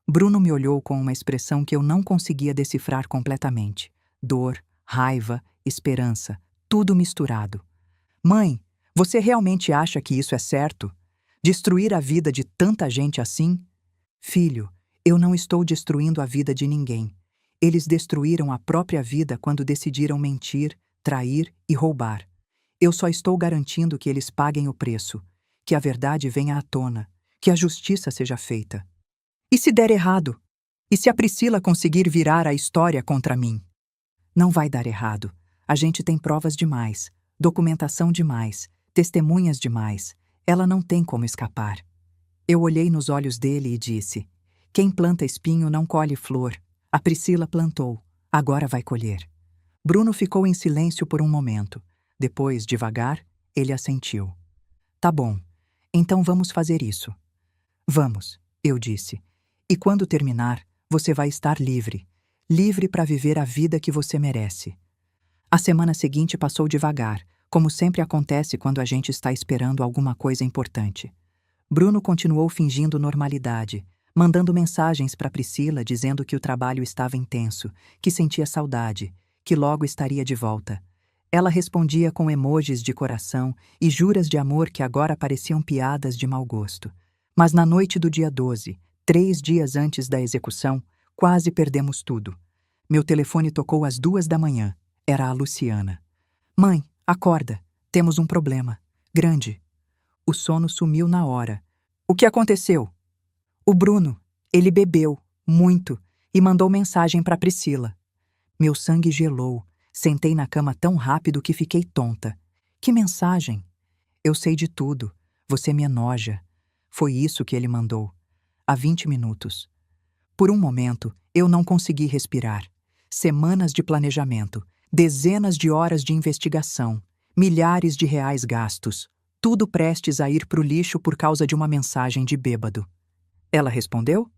Bruno me olhou com uma expressão que eu não conseguia decifrar completamente. Dor, raiva, esperança, tudo misturado. Mãe, você realmente acha que isso é certo? Destruir a vida de tanta gente assim? Filho, eu não estou destruindo a vida de ninguém. Eles destruíram a própria vida quando decidiram mentir, trair e roubar. Eu só estou garantindo que eles paguem o preço, que a verdade venha à tona, que a justiça seja feita. E se der errado? E se a Priscila conseguir virar a história contra mim? Não vai dar errado. A gente tem provas demais, documentação demais, testemunhas demais. Ela não tem como escapar. Eu olhei nos olhos dele e disse: quem planta espinho não colhe flor. A Priscila plantou, agora vai colher. Bruno ficou em silêncio por um momento. Depois, devagar, ele assentiu. Tá bom, então vamos fazer isso. Vamos, eu disse. E quando terminar, você vai estar livre. Livre para viver a vida que você merece. A semana seguinte passou devagar, como sempre acontece quando a gente está esperando alguma coisa importante. Bruno continuou fingindo normalidade, mandando mensagens para Priscila dizendo que o trabalho estava intenso, que sentia saudade, que logo estaria de volta. Ela respondia com emojis de coração e juras de amor que agora pareciam piadas de mau gosto. Mas na noite do dia 12, 3 dias antes da execução, quase perdemos tudo. Meu telefone tocou às 2 da manhã. Era a Luciana. Mãe, acorda. Temos um problema. Grande. O sono sumiu na hora. O que aconteceu? O Bruno. Ele bebeu, muito, e mandou mensagem para Priscila. Meu sangue gelou. Sentei na cama tão rápido que fiquei tonta. Que mensagem? Eu sei de tudo. Você me enoja. Foi isso que ele mandou. Há 20 minutos. Por um momento, eu não consegui respirar. Semanas de planejamento, dezenas de horas de investigação, milhares de reais gastos, tudo prestes a ir pro lixo por causa de uma mensagem de bêbado. Ela respondeu?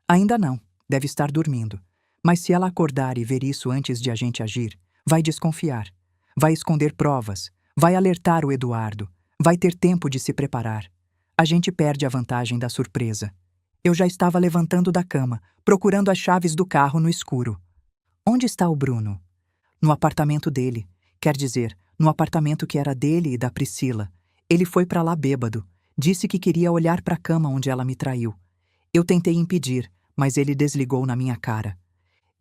Ainda não, deve estar dormindo. Mas se ela acordar e ver isso antes de a gente agir, vai desconfiar. Vai esconder provas, vai alertar o Eduardo, vai ter tempo de se preparar. A gente perde a vantagem da surpresa. Eu já estava levantando da cama, procurando as chaves do carro no escuro. Onde está o Bruno? No apartamento dele. Quer dizer, no apartamento que era dele e da Priscila. Ele foi para lá bêbado. Disse que queria olhar para a cama onde ela me traiu. Eu tentei impedir, mas ele desligou na minha cara.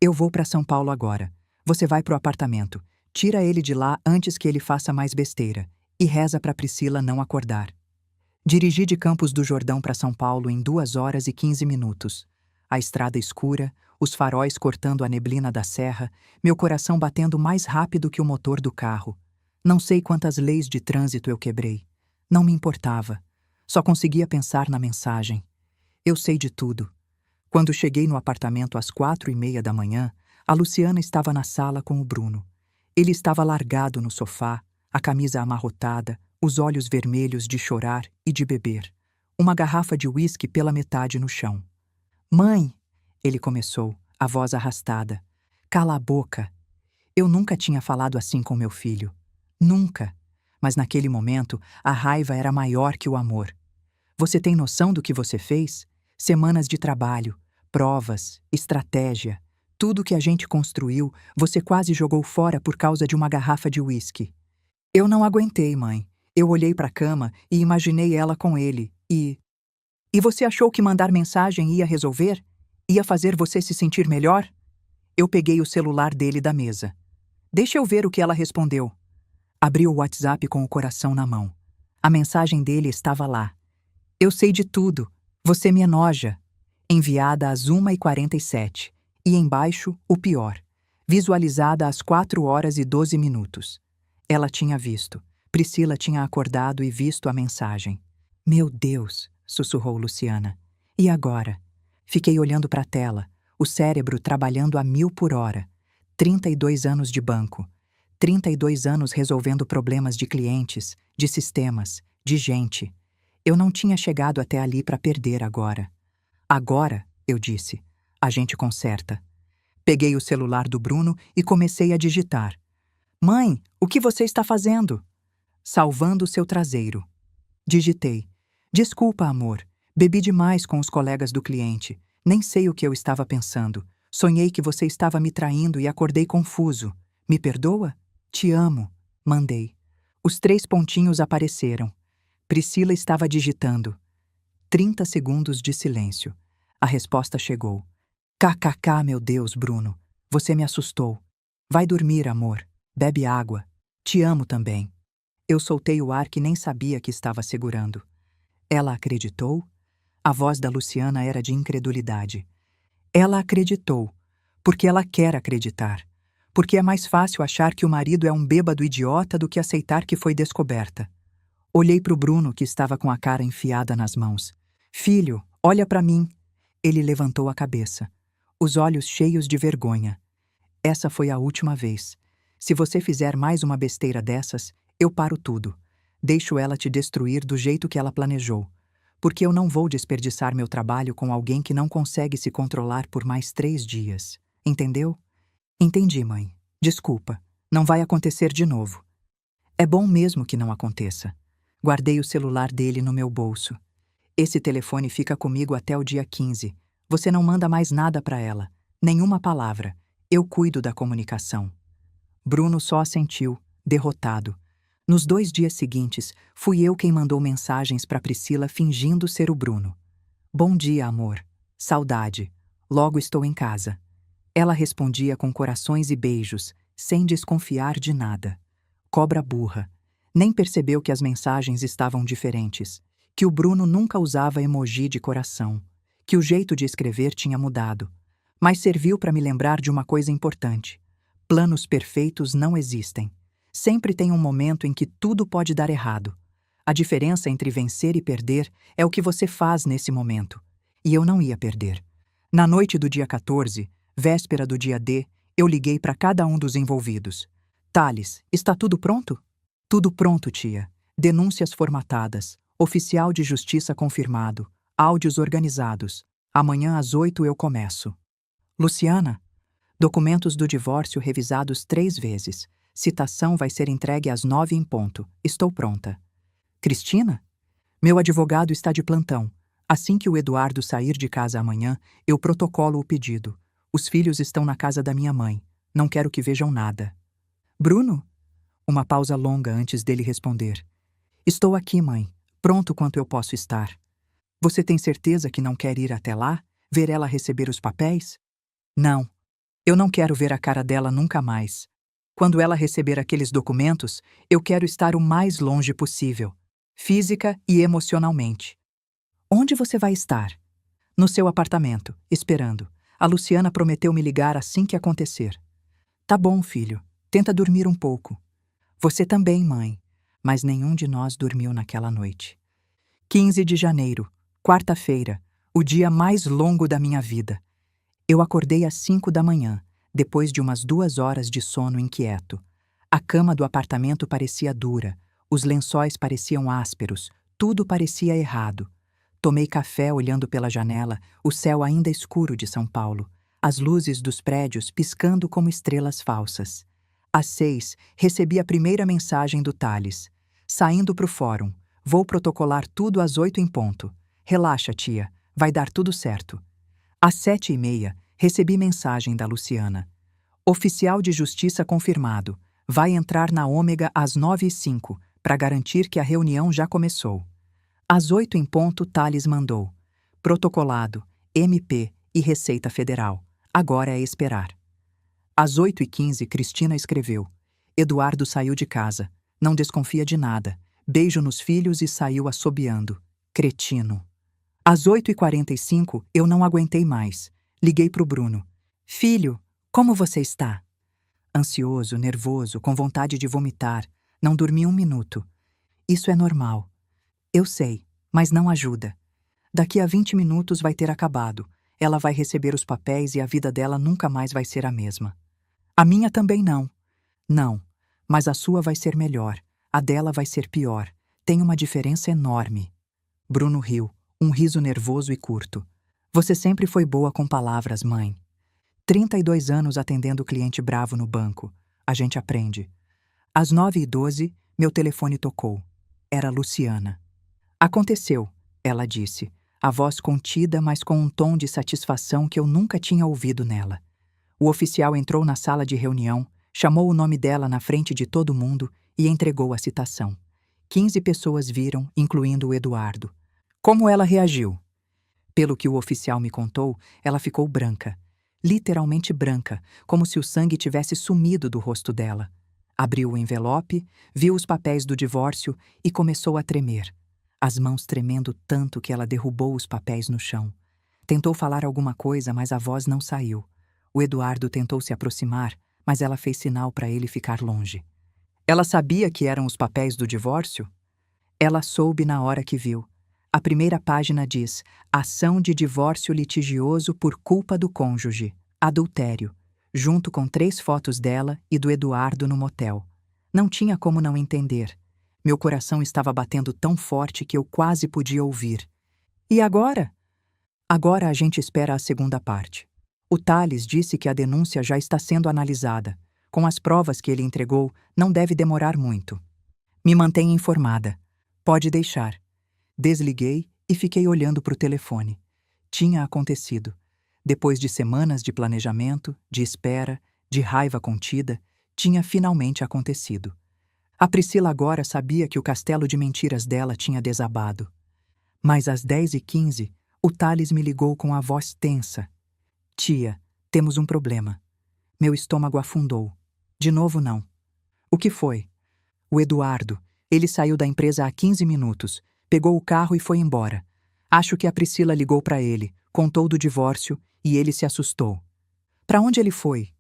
Eu vou para São Paulo agora. Você vai pro apartamento. Tira ele de lá antes que ele faça mais besteira. E reza para Priscila não acordar. Dirigi de Campos do Jordão para São Paulo em 2 horas e 15 minutos. A estrada escura, os faróis cortando a neblina da serra, meu coração batendo mais rápido que o motor do carro. Não sei quantas leis de trânsito eu quebrei. Não me importava. Só conseguia pensar na mensagem. Eu sei de tudo. Quando cheguei no apartamento às 4:30 da manhã, A Luciana estava na sala com o Bruno. Ele estava largado no sofá, a camisa amarrotada, os olhos vermelhos de chorar e de beber. Uma garrafa de uísque pela metade no chão. Mãe, ele começou, a voz arrastada. Cala a boca. Eu nunca tinha falado assim com meu filho. Nunca. Mas naquele momento, a raiva era maior que o amor. Você tem noção do que você fez? Semanas de trabalho, provas, estratégia. Tudo que a gente construiu, você quase jogou fora por causa de uma garrafa de uísque. Eu não aguentei, mãe. Eu olhei para a cama e imaginei ela com ele, e você achou que mandar mensagem ia resolver? Ia fazer você se sentir melhor? Eu peguei o celular dele da mesa. Deixa eu ver o que ela respondeu. Abri o WhatsApp com o coração na mão. A mensagem dele estava lá. Eu sei de tudo. Você me enoja. Enviada às 1h47. E embaixo, o pior. Visualizada às 4h12. Ela tinha visto. Priscila tinha acordado e visto a mensagem. Meu Deus, sussurrou Luciana. E agora? Fiquei olhando para a tela, o cérebro trabalhando a 1000 por hora. 32 anos de banco. 32 anos resolvendo problemas de clientes, de sistemas, de gente. Eu não tinha chegado até ali para perder agora. Agora, eu disse, a gente conserta. Peguei o celular do Bruno e comecei a digitar. Mãe, o que você está fazendo? Salvando seu traseiro. Digitei. Desculpa, amor. Bebi demais com os colegas do cliente. Nem sei o que eu estava pensando. Sonhei que você estava me traindo e acordei confuso. Me perdoa? Te amo. Mandei. Os 3 pontinhos apareceram. Priscila estava digitando. 30 segundos de silêncio. A resposta chegou. KKK, meu Deus, Bruno. Você me assustou. Vai dormir, amor. Bebe água. Te amo também. Eu soltei o ar que nem sabia que estava segurando. Ela acreditou? A voz da Luciana era de incredulidade. Ela acreditou, porque ela quer acreditar. Porque é mais fácil achar que o marido é um bêbado idiota do que aceitar que foi descoberta. Olhei para o Bruno, que estava com a cara enfiada nas mãos. Filho, olha para mim. Ele levantou a cabeça, os olhos cheios de vergonha. Essa foi a última vez. Se você fizer mais uma besteira dessas, eu paro tudo. Deixo ela te destruir do jeito que ela planejou. Porque eu não vou desperdiçar meu trabalho com alguém que não consegue se controlar por mais 3 dias. Entendeu? Entendi, mãe. Desculpa. Não vai acontecer de novo. É bom mesmo que não aconteça. Guardei o celular dele no meu bolso. Esse telefone fica comigo até o dia 15. Você não manda mais nada para ela. Nenhuma palavra. Eu cuido da comunicação. Bruno só assentiu, derrotado. Nos 2 dias seguintes, fui eu quem mandou mensagens para Priscila fingindo ser o Bruno. Bom dia, amor. Saudade. Logo estou em casa. Ela respondia com corações e beijos, sem desconfiar de nada. Cobra burra. Nem percebeu que as mensagens estavam diferentes, que o Bruno nunca usava emoji de coração, que o jeito de escrever tinha mudado. Mas serviu para me lembrar de uma coisa importante. Planos perfeitos não existem. Sempre tem um momento em que tudo pode dar errado. A diferença entre vencer e perder é o que você faz nesse momento. E eu não ia perder. Na noite do dia 14, véspera do dia D, eu liguei para cada um dos envolvidos. Thales, está tudo pronto? Tudo pronto, tia. Denúncias formatadas. Oficial de justiça confirmado. Áudios organizados. Amanhã às 8 eu começo. Luciana? Documentos do divórcio revisados 3 vezes. Citação vai ser entregue às 9 em ponto. Estou pronta. Cristina? Meu advogado está de plantão. Assim que o Eduardo sair de casa amanhã, eu protocolo o pedido. Os filhos estão na casa da minha mãe. Não quero que vejam nada. Bruno? Uma pausa longa antes dele responder. Estou aqui, mãe. Pronto quanto eu posso estar. Você tem certeza que não quer ir até lá? Ver ela receber os papéis? Não. Eu não quero ver a cara dela nunca mais. Quando ela receber aqueles documentos, eu quero estar o mais longe possível, física e emocionalmente. Onde você vai estar? No seu apartamento, esperando. A Luciana prometeu me ligar assim que acontecer. Tá bom, filho. Tenta dormir um pouco. Você também, mãe. Mas nenhum de nós dormiu naquela noite. 15 de janeiro, quarta-feira, o dia mais longo da minha vida. Eu acordei às 5 da manhã, depois de umas 2 horas de sono inquieto. A cama do apartamento parecia dura, os lençóis pareciam ásperos, tudo parecia errado. Tomei café olhando pela janela, o céu ainda escuro de São Paulo, as luzes dos prédios piscando como estrelas falsas. Às 6, recebi a primeira mensagem do Thales. Saindo pro fórum. Vou protocolar tudo às 8 em ponto. Relaxa, tia. Vai dar tudo certo. Às 7h30, recebi mensagem da Luciana. Oficial de justiça confirmado. Vai entrar na Ômega às 9h05, para garantir que a reunião já começou. Às 8 em ponto, Thales mandou. Protocolado, MP e Receita Federal. Agora é esperar. Às 8h15, Cristina escreveu. Eduardo saiu de casa. Não desconfia de nada. Beijo nos filhos e saiu assobiando. Cretino. Às 8h45, eu não aguentei mais. Liguei pro Bruno. Filho, como você está? Ansioso, nervoso, com vontade de vomitar. Não dormi um minuto. Isso é normal. Eu sei, mas não ajuda. Daqui a 20 minutos vai ter acabado. Ela vai receber os papéis e a vida dela nunca mais vai ser a mesma. A minha também não. Não, mas a sua vai ser melhor. A dela vai ser pior. Tem uma diferença enorme. Bruno riu, um riso nervoso e curto. Você sempre foi boa com palavras, mãe. 32 anos atendendo cliente bravo no banco. A gente aprende. Às 9h12, meu telefone tocou. Era Luciana. Aconteceu, ela disse, a voz contida, mas com um tom de satisfação que eu nunca tinha ouvido nela. O oficial entrou na sala de reunião, chamou o nome dela na frente de todo mundo e entregou a citação. 15 pessoas viram, incluindo o Eduardo. Como ela reagiu? Pelo que o oficial me contou, ela ficou branca. Literalmente branca, como se o sangue tivesse sumido do rosto dela. Abriu o envelope, viu os papéis do divórcio e começou a tremer. As mãos tremendo tanto que ela derrubou os papéis no chão. Tentou falar alguma coisa, mas a voz não saiu. O Eduardo tentou se aproximar, mas ela fez sinal para ele ficar longe. Ela sabia que eram os papéis do divórcio? Ela soube na hora que viu. A primeira página diz: ação de divórcio litigioso por culpa do cônjuge, adultério, junto com 3 fotos dela e do Eduardo no motel. Não tinha como não entender. Meu coração estava batendo tão forte que eu quase podia ouvir. E agora? Agora a gente espera a segunda parte. O Thales disse que a denúncia já está sendo analisada. Com as provas que ele entregou, não deve demorar muito. Me mantenha informada. Pode deixar. Desliguei e fiquei olhando para o telefone. Tinha acontecido. Depois de semanas de planejamento, de espera, de raiva contida, tinha finalmente acontecido. A Priscila agora sabia que o castelo de mentiras dela tinha desabado. Mas às 10h15, o Thales me ligou com a voz tensa. Tia, temos um problema. Meu estômago afundou. De novo não. O que foi? O Eduardo. Ele saiu da empresa há 15 minutos. Pegou o carro e foi embora. Acho que a Priscila ligou para ele, contou do divórcio e ele se assustou. Para onde ele foi?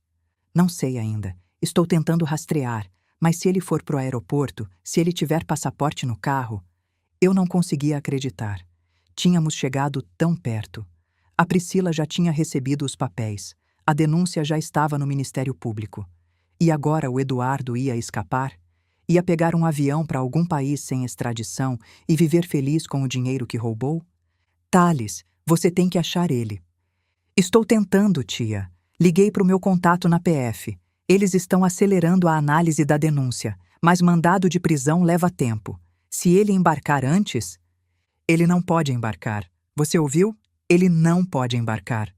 Não sei ainda. Estou tentando rastrear, mas se ele for pro aeroporto, se ele tiver passaporte no carro... Eu não conseguia acreditar. Tínhamos chegado tão perto. A Priscila já tinha recebido os papéis. A denúncia já estava no Ministério Público. E agora o Eduardo ia escapar? Ia pegar um avião para algum país sem extradição e viver feliz com o dinheiro que roubou? Thales, você tem que achar ele. Estou tentando, tia. Liguei para o meu contato na PF. Eles estão acelerando a análise da denúncia, mas mandado de prisão leva tempo. Se ele embarcar antes... Ele não pode embarcar. Você ouviu? Ele não pode embarcar.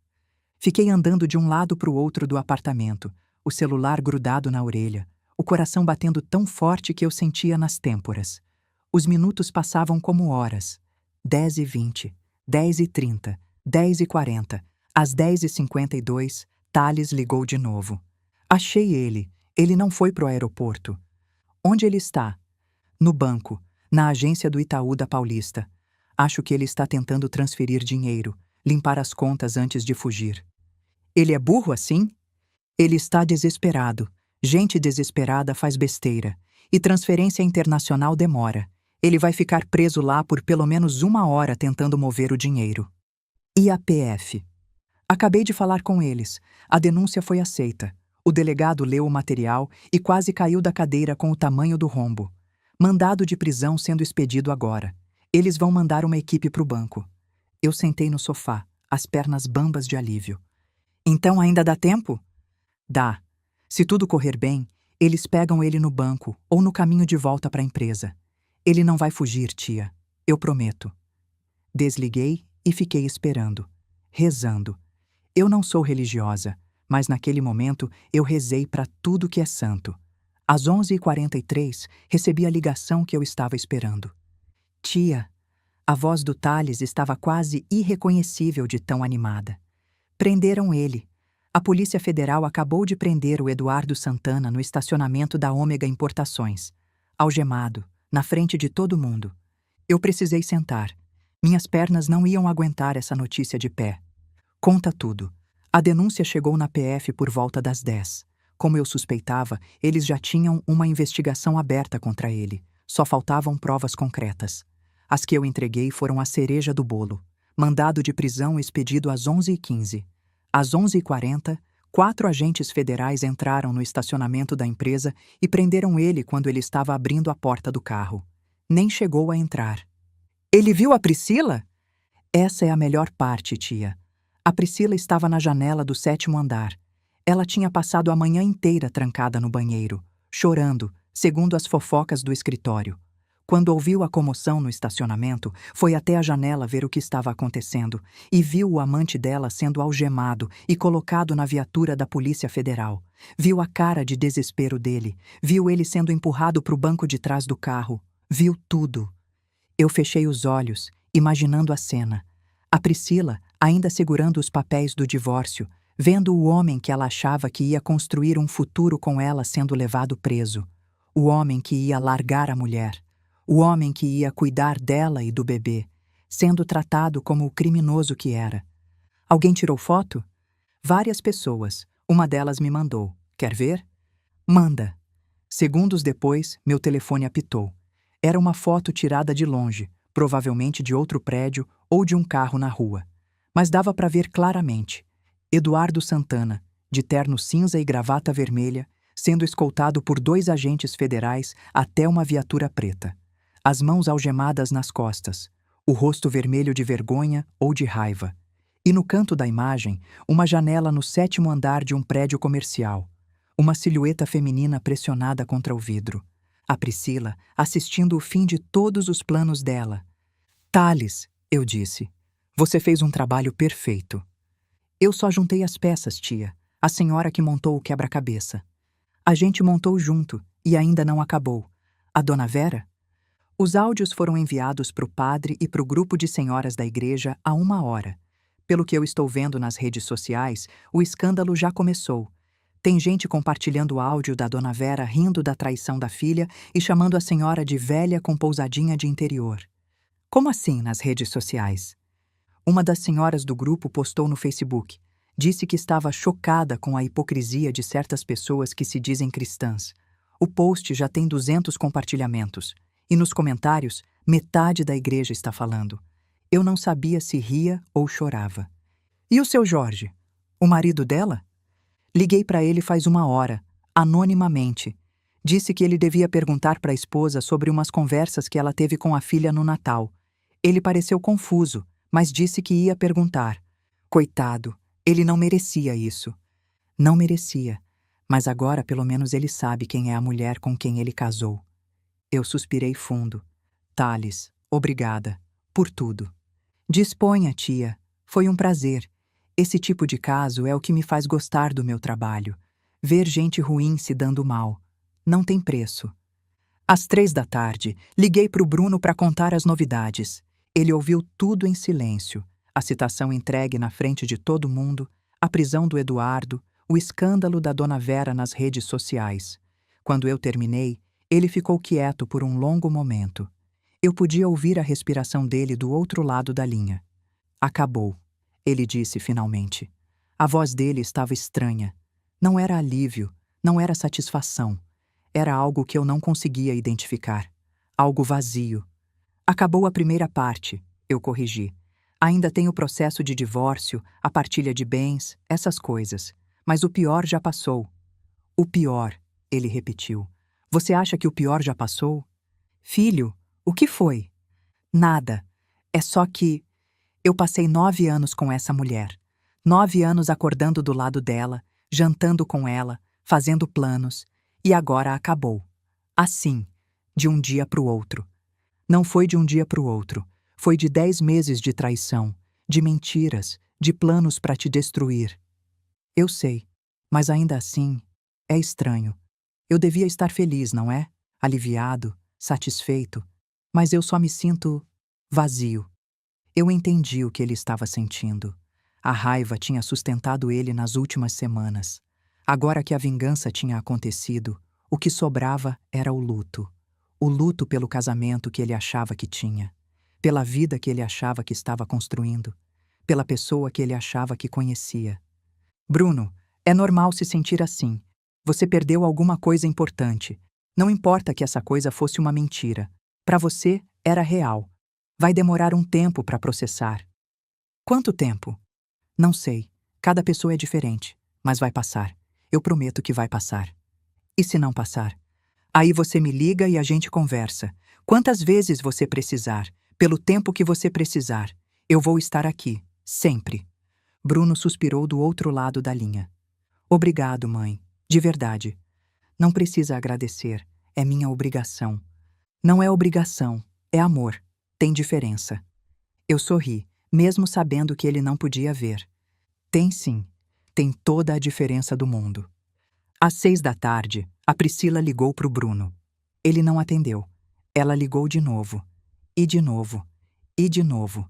Fiquei andando de um lado para o outro do apartamento, o celular grudado na orelha, o coração batendo tão forte que eu sentia nas têmporas. Os minutos passavam como horas. 10h20, 10h30, 10h40. Às 10h52, Thales ligou de novo. Achei ele. Ele não foi pro aeroporto. Onde ele está? No banco, na agência do Itaú da Paulista. Acho que ele está tentando transferir dinheiro, limpar as contas antes de fugir. Ele é burro assim? Ele está desesperado. Gente desesperada faz besteira. E transferência internacional demora. Ele vai ficar preso lá por pelo menos 1 hora tentando mover o dinheiro. E a PF? Acabei de falar com eles. A denúncia foi aceita. O delegado leu o material e quase caiu da cadeira com o tamanho do rombo. Mandado de prisão sendo expedido agora. Eles vão mandar uma equipe para o banco. Eu sentei no sofá, as pernas bambas de alívio. Então ainda dá tempo? Dá. Se tudo correr bem, eles pegam ele no banco ou no caminho de volta para a empresa. Ele não vai fugir, tia. Eu prometo. Desliguei e fiquei esperando, rezando. Eu não sou religiosa, mas naquele momento eu rezei para tudo que é santo. Às 11h43, recebi a ligação que eu estava esperando. Tia, a voz do Thales estava quase irreconhecível de tão animada. Prenderam ele. A Polícia Federal acabou de prender o Eduardo Santana no estacionamento da Ômega Importações. Algemado, na frente de todo mundo. Eu precisei sentar. Minhas pernas não iam aguentar essa notícia de pé. Conta tudo. A denúncia chegou na PF por volta das 10. Como eu suspeitava, eles já tinham uma investigação aberta contra ele. Só faltavam provas concretas. As que eu entreguei foram a cereja do bolo. Mandado de prisão expedido às 11h15. Às 11h40, 4 agentes federais entraram no estacionamento da empresa e prenderam ele quando ele estava abrindo a porta do carro. Nem chegou a entrar. Ele viu a Priscila? Essa é a melhor parte, tia. A Priscila estava na janela do 7º andar. Ela tinha passado a manhã inteira trancada no banheiro, chorando, segundo as fofocas do escritório. Quando ouviu a comoção no estacionamento, foi até a janela ver o que estava acontecendo e viu o amante dela sendo algemado e colocado na viatura da Polícia Federal. Viu a cara de desespero dele, viu ele sendo empurrado para o banco de trás do carro, viu tudo. Eu fechei os olhos, imaginando a cena. A Priscila, ainda segurando os papéis do divórcio, vendo o homem que ela achava que ia construir um futuro com ela sendo levado preso. O homem que ia largar a mulher. O homem que ia cuidar dela e do bebê, sendo tratado como o criminoso que era. Alguém tirou foto? Várias pessoas. Uma delas me mandou. Quer ver? Manda. Segundos depois, meu telefone apitou. Era uma foto tirada de longe, provavelmente de outro prédio ou de um carro na rua. Mas dava para ver claramente. Eduardo Santana, de terno cinza e gravata vermelha, sendo escoltado por 2 agentes federais até uma viatura preta. As mãos algemadas nas costas, o rosto vermelho de vergonha ou de raiva. E no canto da imagem, uma janela no 7º andar de um prédio comercial. Uma silhueta feminina pressionada contra o vidro. A Priscila assistindo o fim de todos os planos dela. Thales, eu disse, você fez um trabalho perfeito. Eu só juntei as peças, tia, a senhora que montou o quebra-cabeça. A gente montou junto e ainda não acabou. A dona Vera? Os áudios foram enviados para o padre e para o grupo de senhoras da igreja há 1 hora. Pelo que eu estou vendo nas redes sociais, o escândalo já começou. Tem gente compartilhando o áudio da dona Vera rindo da traição da filha e chamando a senhora de velha com pousadinha de interior. Como assim nas redes sociais? Uma das senhoras do grupo postou no Facebook. Disse que estava chocada com a hipocrisia de certas pessoas que se dizem cristãs. O post já tem 200 compartilhamentos. E nos comentários, metade da igreja está falando. Eu não sabia se ria ou chorava. E o seu Jorge? O marido dela? Liguei para ele faz 1 hora, anonimamente. Disse que ele devia perguntar para a esposa sobre umas conversas que ela teve com a filha no Natal. Ele pareceu confuso, mas disse que ia perguntar. Coitado, ele não merecia isso. Não merecia, mas agora pelo menos ele sabe quem é a mulher com quem ele casou. Eu suspirei fundo. Thales, obrigada. Por tudo. Disponha, tia. Foi um prazer. Esse tipo de caso é o que me faz gostar do meu trabalho. Ver gente ruim se dando mal. Não tem preço. Às 3 da tarde, liguei para o Bruno para contar as novidades. Ele ouviu tudo em silêncio. A citação entregue na frente de todo mundo, a prisão do Eduardo, o escândalo da dona Vera nas redes sociais. Quando eu terminei, ele ficou quieto por um longo momento. Eu podia ouvir a respiração dele do outro lado da linha. Acabou, ele disse finalmente. A voz dele estava estranha. Não era alívio, não era satisfação. Era algo que eu não conseguia identificar. Algo vazio. Acabou a primeira parte, eu corrigi. Ainda tem o processo de divórcio, a partilha de bens, essas coisas. Mas o pior já passou. O pior, ele repetiu. Você acha que o pior já passou? Filho, o que foi? Nada. É só que eu passei 9 anos com essa mulher. 9 anos acordando do lado dela, jantando com ela, fazendo planos, e agora acabou. Assim, de um dia para o outro. Não foi de um dia para o outro. Foi de 10 meses de traição, de mentiras, de planos para te destruir. Eu sei, mas ainda assim, é estranho. Eu devia estar feliz, não é? Aliviado, satisfeito, mas eu só me sinto vazio. Eu entendi o que ele estava sentindo. A raiva tinha sustentado ele nas últimas semanas. Agora que a vingança tinha acontecido, o que sobrava era o luto. O luto pelo casamento que ele achava que tinha, pela vida que ele achava que estava construindo, pela pessoa que ele achava que conhecia. Bruno, é normal se sentir assim. Você perdeu alguma coisa importante. Não importa que essa coisa fosse uma mentira. Para você, era real. Vai demorar um tempo para processar. Quanto tempo? Não sei. Cada pessoa é diferente. Mas vai passar. Eu prometo que vai passar. E se não passar? Aí você me liga e a gente conversa. Quantas vezes você precisar, pelo tempo que você precisar, eu vou estar aqui, sempre. Bruno suspirou do outro lado da linha. Obrigado, mãe. De verdade. Não precisa agradecer. É minha obrigação. Não é obrigação, é amor. Tem diferença. Eu sorri, mesmo sabendo que ele não podia ver. Tem sim. Tem toda a diferença do mundo. Às 6 da tarde, a Priscila ligou para o Bruno. Ele não atendeu. Ela ligou de novo. E de novo. E de novo.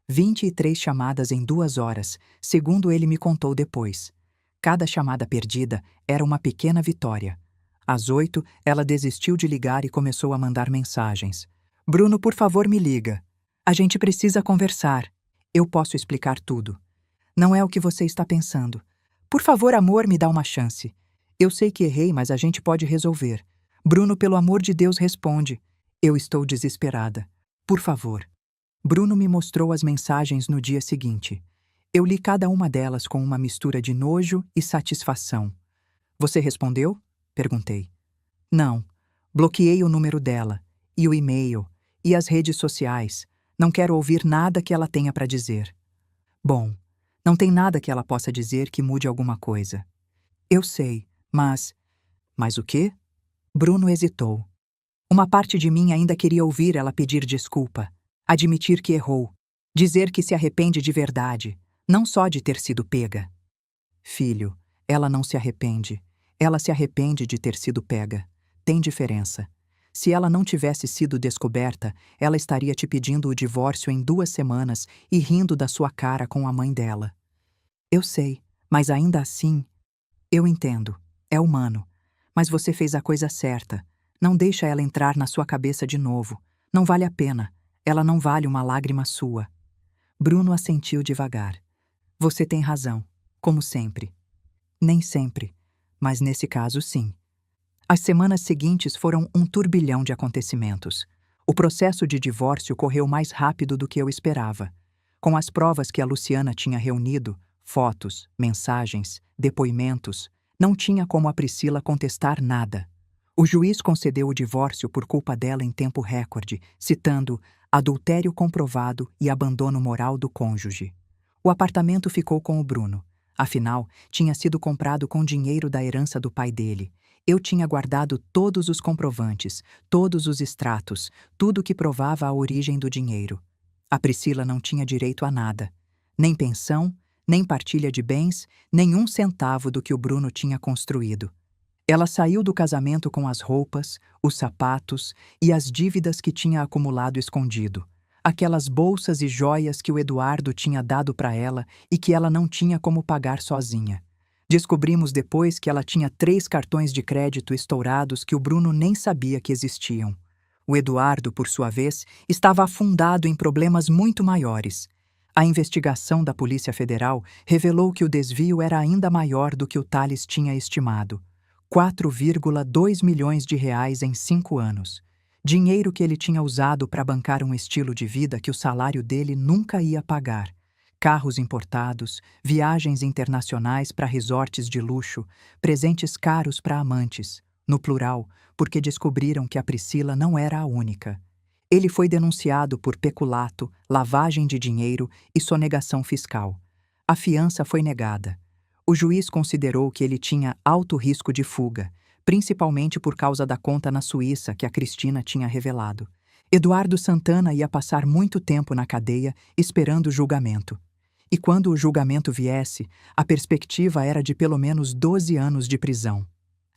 23 chamadas em 2 horas, segundo ele me contou depois. Cada chamada perdida era uma pequena vitória. Às 8, ela desistiu de ligar e começou a mandar mensagens. Bruno, por favor, me liga. A gente precisa conversar. Eu posso explicar tudo. Não é o que você está pensando. Por favor, amor, me dá uma chance. Eu sei que errei, mas a gente pode resolver. Bruno, pelo amor de Deus, responde. Eu estou desesperada. Por favor. Bruno me mostrou as mensagens no dia seguinte. Eu li cada uma delas com uma mistura de nojo e satisfação. Você respondeu? Perguntei. Não. Bloqueei o número dela, e o e-mail, e as redes sociais. Não quero ouvir nada que ela tenha para dizer. Bom, não tem nada que ela possa dizer que mude alguma coisa. Eu sei, mas... Mas o quê? Bruno hesitou. Uma parte de mim ainda queria ouvir ela pedir desculpa, admitir que errou, dizer que se arrepende de verdade, não só de ter sido pega. Filho, ela não se arrepende. Ela se arrepende de ter sido pega. Tem diferença. Se ela não tivesse sido descoberta, ela estaria te pedindo o divórcio em 2 semanas e rindo da sua cara com a mãe dela. Eu sei, mas ainda assim... Eu entendo. É humano. Mas você fez a coisa certa. Não deixa ela entrar na sua cabeça de novo. Não vale a pena. Ela não vale uma lágrima sua. Bruno assentiu devagar. Você tem razão, como sempre. Nem sempre, mas nesse caso sim. As semanas seguintes foram um turbilhão de acontecimentos. O processo de divórcio correu mais rápido do que eu esperava. Com as provas que a Luciana tinha reunido, fotos, mensagens, depoimentos, não tinha como a Priscila contestar nada. O juiz concedeu o divórcio por culpa dela em tempo recorde, citando adultério comprovado e abandono moral do cônjuge. O apartamento ficou com o Bruno. Afinal, tinha sido comprado com dinheiro da herança do pai dele. Eu tinha guardado todos os comprovantes, todos os extratos, tudo que provava a origem do dinheiro. A Priscila não tinha direito a nada. Nem pensão, nem partilha de bens, nem um centavo do que o Bruno tinha construído. Ela saiu do casamento com as roupas, os sapatos e as dívidas que tinha acumulado escondido. Aquelas bolsas e joias que o Eduardo tinha dado para ela e que ela não tinha como pagar sozinha. Descobrimos depois que ela tinha 3 cartões de crédito estourados que o Bruno nem sabia que existiam. O Eduardo, por sua vez, estava afundado em problemas muito maiores. A investigação da Polícia Federal revelou que o desvio era ainda maior do que o Tales tinha estimado. 4,2 milhões de reais em 5 anos. Dinheiro que ele tinha usado para bancar um estilo de vida que o salário dele nunca ia pagar. Carros importados, viagens internacionais para resorts de luxo, presentes caros para amantes, no plural, porque descobriram que a Priscila não era a única. Ele foi denunciado por peculato, lavagem de dinheiro e sonegação fiscal. A fiança foi negada. O juiz considerou que ele tinha alto risco de fuga, principalmente por causa da conta na Suíça que a Cristina tinha revelado. Eduardo Santana ia passar muito tempo na cadeia esperando o julgamento. E quando o julgamento viesse, a perspectiva era de pelo menos 12 anos de prisão.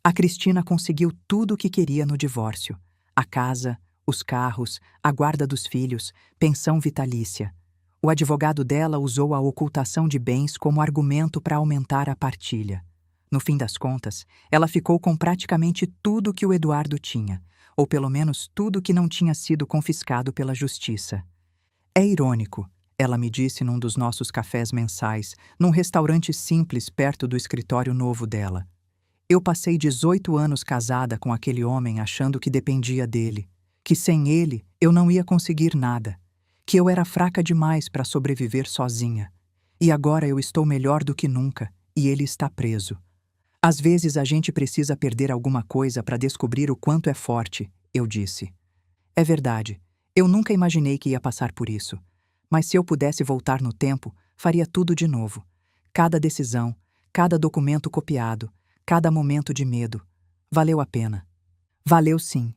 A Cristina conseguiu tudo o que queria no divórcio: a casa, os carros, a guarda dos filhos, pensão vitalícia. O advogado dela usou a ocultação de bens como argumento para aumentar a partilha. No fim das contas, ela ficou com praticamente tudo que o Eduardo tinha, ou pelo menos tudo que não tinha sido confiscado pela justiça. É irônico, ela me disse num dos nossos cafés mensais, num restaurante simples perto do escritório novo dela. Eu passei 18 anos casada com aquele homem achando que dependia dele, que sem ele eu não ia conseguir nada, que eu era fraca demais para sobreviver sozinha. E agora eu estou melhor do que nunca, e ele está preso. Às vezes a gente precisa perder alguma coisa para descobrir o quanto é forte, eu disse. É verdade, eu nunca imaginei que ia passar por isso. Mas se eu pudesse voltar no tempo, faria tudo de novo. Cada decisão, cada documento copiado, cada momento de medo. Valeu a pena. Valeu sim.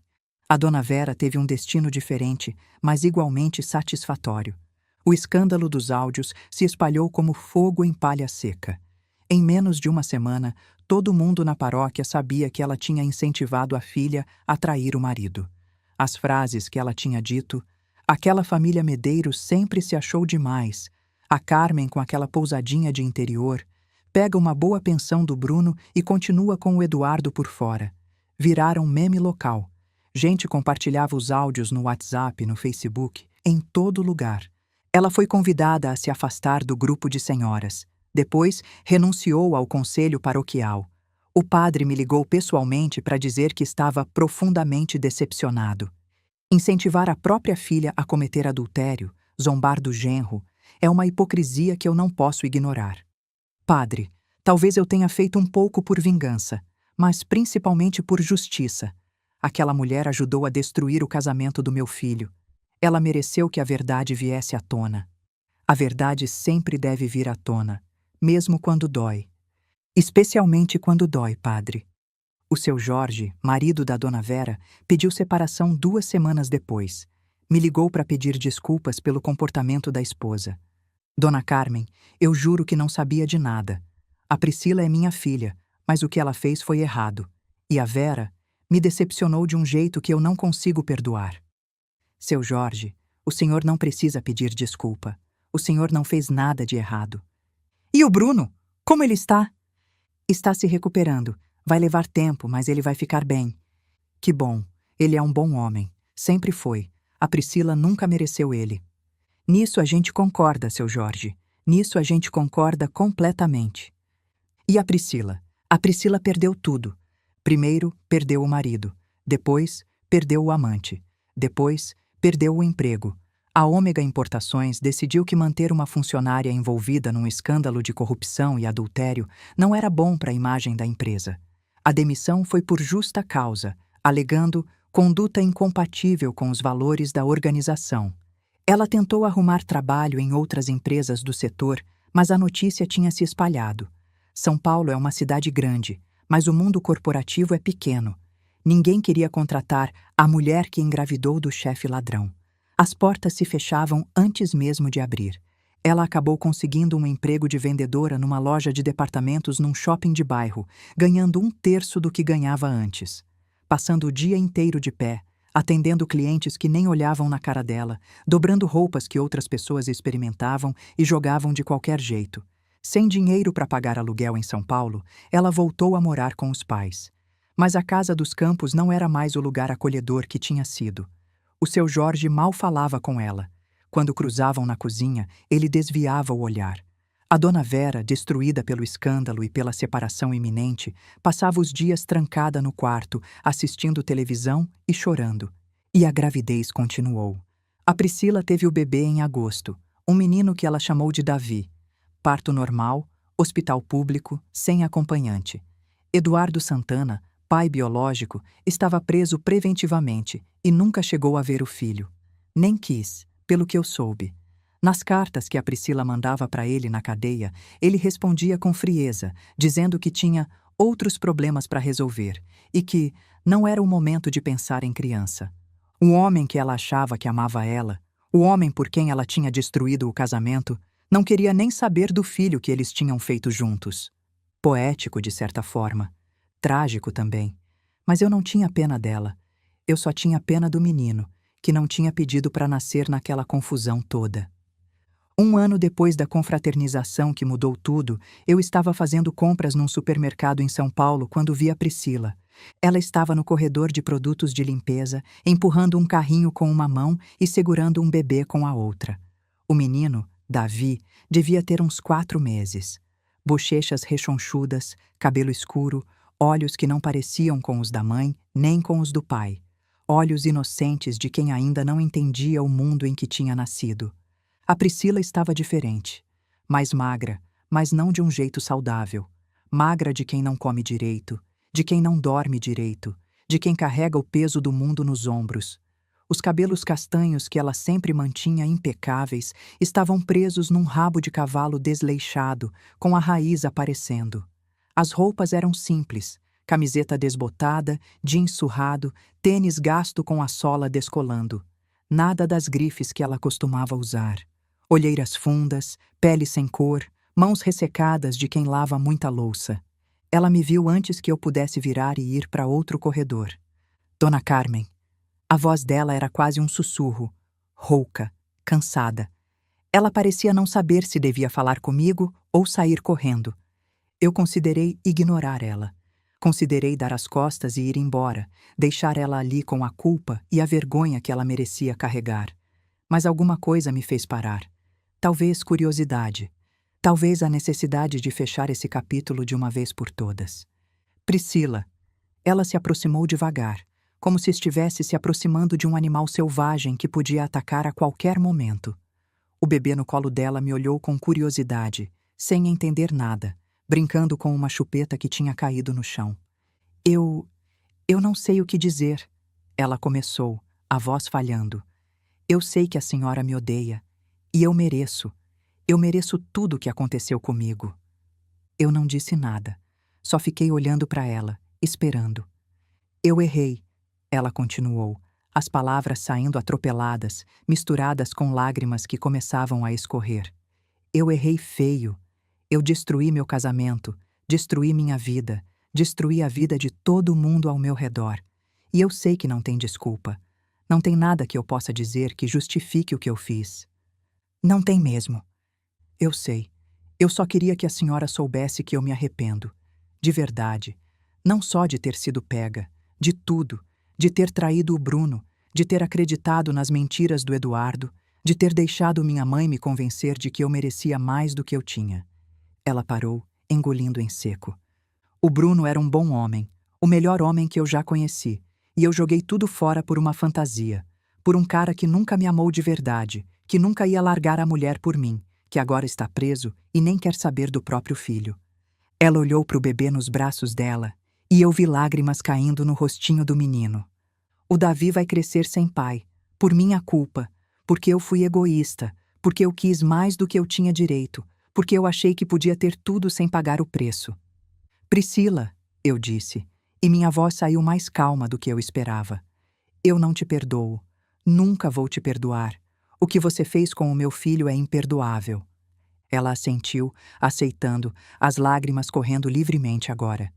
A Dona Vera teve um destino diferente, mas igualmente satisfatório. O escândalo dos áudios se espalhou como fogo em palha seca. Em menos de uma semana, todo mundo na paróquia sabia que ela tinha incentivado a filha a trair o marido. As frases que ela tinha dito: aquela família Medeiros sempre se achou demais. A Carmen com aquela pousadinha de interior. Pega uma boa pensão do Bruno e continua com o Eduardo por fora. Viraram meme local. Gente compartilhava os áudios no WhatsApp, no Facebook, em todo lugar. Ela foi convidada a se afastar do grupo de senhoras. Depois, renunciou ao conselho paroquial. O padre me ligou pessoalmente para dizer que estava profundamente decepcionado. Incentivar a própria filha a cometer adultério, zombar do genro, é uma hipocrisia que eu não posso ignorar. Padre, talvez eu tenha feito um pouco por vingança, mas principalmente por justiça. Aquela mulher ajudou a destruir o casamento do meu filho. Ela mereceu que a verdade viesse à tona. A verdade sempre deve vir à tona, mesmo quando dói. Especialmente quando dói, padre. O seu Jorge, marido da Dona Vera, pediu separação 2 semanas depois. Me ligou para pedir desculpas pelo comportamento da esposa. Dona Carmen, eu juro que não sabia de nada. A Priscila é minha filha, mas o que ela fez foi errado. E a Vera me decepcionou de um jeito que eu não consigo perdoar. Seu Jorge, o senhor não precisa pedir desculpa. O senhor não fez nada de errado. E o Bruno? Como ele está? Está se recuperando. Vai levar tempo, mas ele vai ficar bem. Que bom. Ele é um bom homem. Sempre foi. A Priscila nunca mereceu ele. Nisso a gente concorda, seu Jorge. Nisso a gente concorda completamente. E a Priscila? A Priscila perdeu tudo. Primeiro, perdeu o marido. Depois, perdeu o amante. Depois, perdeu o emprego. A Ômega Importações decidiu que manter uma funcionária envolvida num escândalo de corrupção e adultério não era bom para a imagem da empresa. A demissão foi por justa causa, alegando conduta incompatível com os valores da organização. Ela tentou arrumar trabalho em outras empresas do setor, mas a notícia tinha se espalhado. São Paulo é uma cidade grande, mas o mundo corporativo é pequeno. Ninguém queria contratar a mulher que engravidou do chefe ladrão. As portas se fechavam antes mesmo de abrir. Ela acabou conseguindo um emprego de vendedora numa loja de departamentos num shopping de bairro, ganhando 1/3 do que ganhava antes. Passando o dia inteiro de pé, atendendo clientes que nem olhavam na cara dela, dobrando roupas que outras pessoas experimentavam e jogavam de qualquer jeito. Sem dinheiro para pagar aluguel em São Paulo, ela voltou a morar com os pais. Mas a Casa dos Campos não era mais o lugar acolhedor que tinha sido. O seu Jorge mal falava com ela. Quando cruzavam na cozinha, ele desviava o olhar. A Dona Vera, destruída pelo escândalo e pela separação iminente, passava os dias trancada no quarto, assistindo televisão e chorando. E a gravidez continuou. A Priscila teve o bebê em agosto, um menino que ela chamou de Davi. Parto normal, hospital público, sem acompanhante. Eduardo Santana, pai biológico, estava preso preventivamente e nunca chegou a ver o filho. Nem quis, pelo que eu soube. Nas cartas que a Priscila mandava para ele na cadeia, ele respondia com frieza, dizendo que tinha outros problemas para resolver e que não era o momento de pensar em criança. O homem que ela achava que amava ela, o homem por quem ela tinha destruído o casamento, não queria nem saber do filho que eles tinham feito juntos. Poético, de certa forma. Trágico também. Mas eu não tinha pena dela. Eu só tinha pena do menino, que não tinha pedido para nascer naquela confusão toda. Um ano depois da confraternização que mudou tudo, eu estava fazendo compras num supermercado em São Paulo quando vi a Priscila. Ela estava no corredor de produtos de limpeza, empurrando um carrinho com uma mão e segurando um bebê com a outra. O menino, Davi, devia ter uns 4 meses. Bochechas rechonchudas, cabelo escuro, olhos que não pareciam com os da mãe, nem com os do pai. Olhos inocentes de quem ainda não entendia o mundo em que tinha nascido. A Priscila estava diferente. Mais magra, mas não de um jeito saudável. Magra de quem não come direito, de quem não dorme direito, de quem carrega o peso do mundo nos ombros. Os cabelos castanhos que ela sempre mantinha impecáveis estavam presos num rabo de cavalo desleixado, com a raiz aparecendo. As roupas eram simples, camiseta desbotada, jeans surrado, tênis gasto com a sola descolando. Nada das grifes que ela costumava usar. Olheiras fundas, pele sem cor, mãos ressecadas de quem lava muita louça. Ela me viu antes que eu pudesse virar e ir para outro corredor. Dona Carmen. A voz dela era quase um sussurro, rouca, cansada. Ela parecia não saber se devia falar comigo ou sair correndo. Eu considerei ignorar ela. Considerei dar as costas e ir embora, deixar ela ali com a culpa e a vergonha que ela merecia carregar. Mas alguma coisa me fez parar. Talvez curiosidade. Talvez a necessidade de fechar esse capítulo de uma vez por todas. Priscila. Ela se aproximou devagar, como se estivesse se aproximando de um animal selvagem que podia atacar a qualquer momento. O bebê no colo dela me olhou com curiosidade, sem entender nada, brincando com uma chupeta que tinha caído no chão. Eu não sei o que dizer, ela começou, a voz falhando. Eu sei que a senhora me odeia. E eu mereço tudo o que aconteceu comigo. Eu não disse nada, só fiquei olhando para ela, esperando. Eu errei, ela continuou, as palavras saindo atropeladas, misturadas com lágrimas que começavam a escorrer. Eu errei feio. Eu destruí meu casamento, destruí minha vida, destruí a vida de todo mundo ao meu redor. E eu sei que não tem desculpa. Não tem nada que eu possa dizer que justifique o que eu fiz. Não tem mesmo. Eu sei. Eu só queria que a senhora soubesse que eu me arrependo. De verdade. Não só de ter sido pega. De tudo. De ter traído o Bruno. De ter acreditado nas mentiras do Eduardo. De ter deixado minha mãe me convencer de que eu merecia mais do que eu tinha. Ela parou, engolindo em seco. O Bruno era um bom homem. O melhor homem que eu já conheci. E eu joguei tudo fora por uma fantasia. Por um cara que nunca me amou de verdade. Que nunca ia largar a mulher por mim, que agora está preso e nem quer saber do próprio filho. Ela olhou para o bebê nos braços dela e eu vi lágrimas caindo no rostinho do menino. O Davi vai crescer sem pai, por minha culpa, porque eu fui egoísta, porque eu quis mais do que eu tinha direito, porque eu achei que podia ter tudo sem pagar o preço. Priscila, eu disse, e minha voz saiu mais calma do que eu esperava. Eu não te perdoo, nunca vou te perdoar. O que você fez com o meu filho é imperdoável. Ela assentiu, aceitando, as lágrimas correndo livremente agora.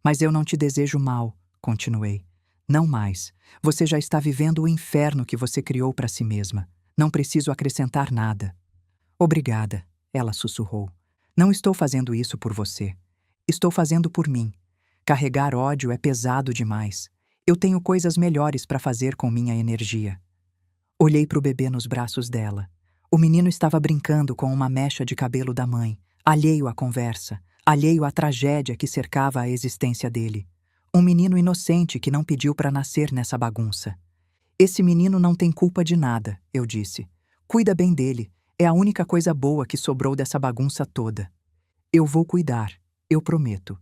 Mas eu não te desejo mal, continuei. Não mais. Você já está vivendo o inferno que você criou para si mesma. Não preciso acrescentar nada. Obrigada, ela sussurrou. Não estou fazendo isso por você. Estou fazendo por mim. Carregar ódio é pesado demais. Eu tenho coisas melhores para fazer com minha energia. Olhei para o bebê nos braços dela. O menino estava brincando com uma mecha de cabelo da mãe, alheio à conversa, alheio à tragédia que cercava a existência dele. Um menino inocente que não pediu para nascer nessa bagunça. Esse menino não tem culpa de nada, eu disse. Cuida bem dele, é a única coisa boa que sobrou dessa bagunça toda. Eu vou cuidar, eu prometo.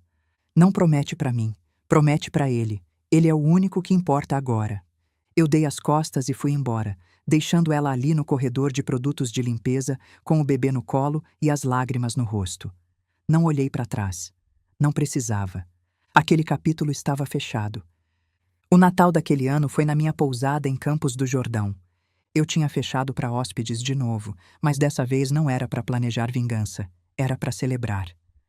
Não promete pra mim, promete pra ele. Ele é o único que importa agora. Eu dei as costas e fui embora, deixando ela ali no corredor de produtos de limpeza, com o bebê no colo e as lágrimas no rosto. Não olhei para trás. Não precisava. Aquele capítulo estava fechado. O Natal daquele ano foi na minha pousada em Campos do Jordão. Eu tinha fechado para hóspedes de novo, mas dessa vez não era para planejar vingança, era para celebrar.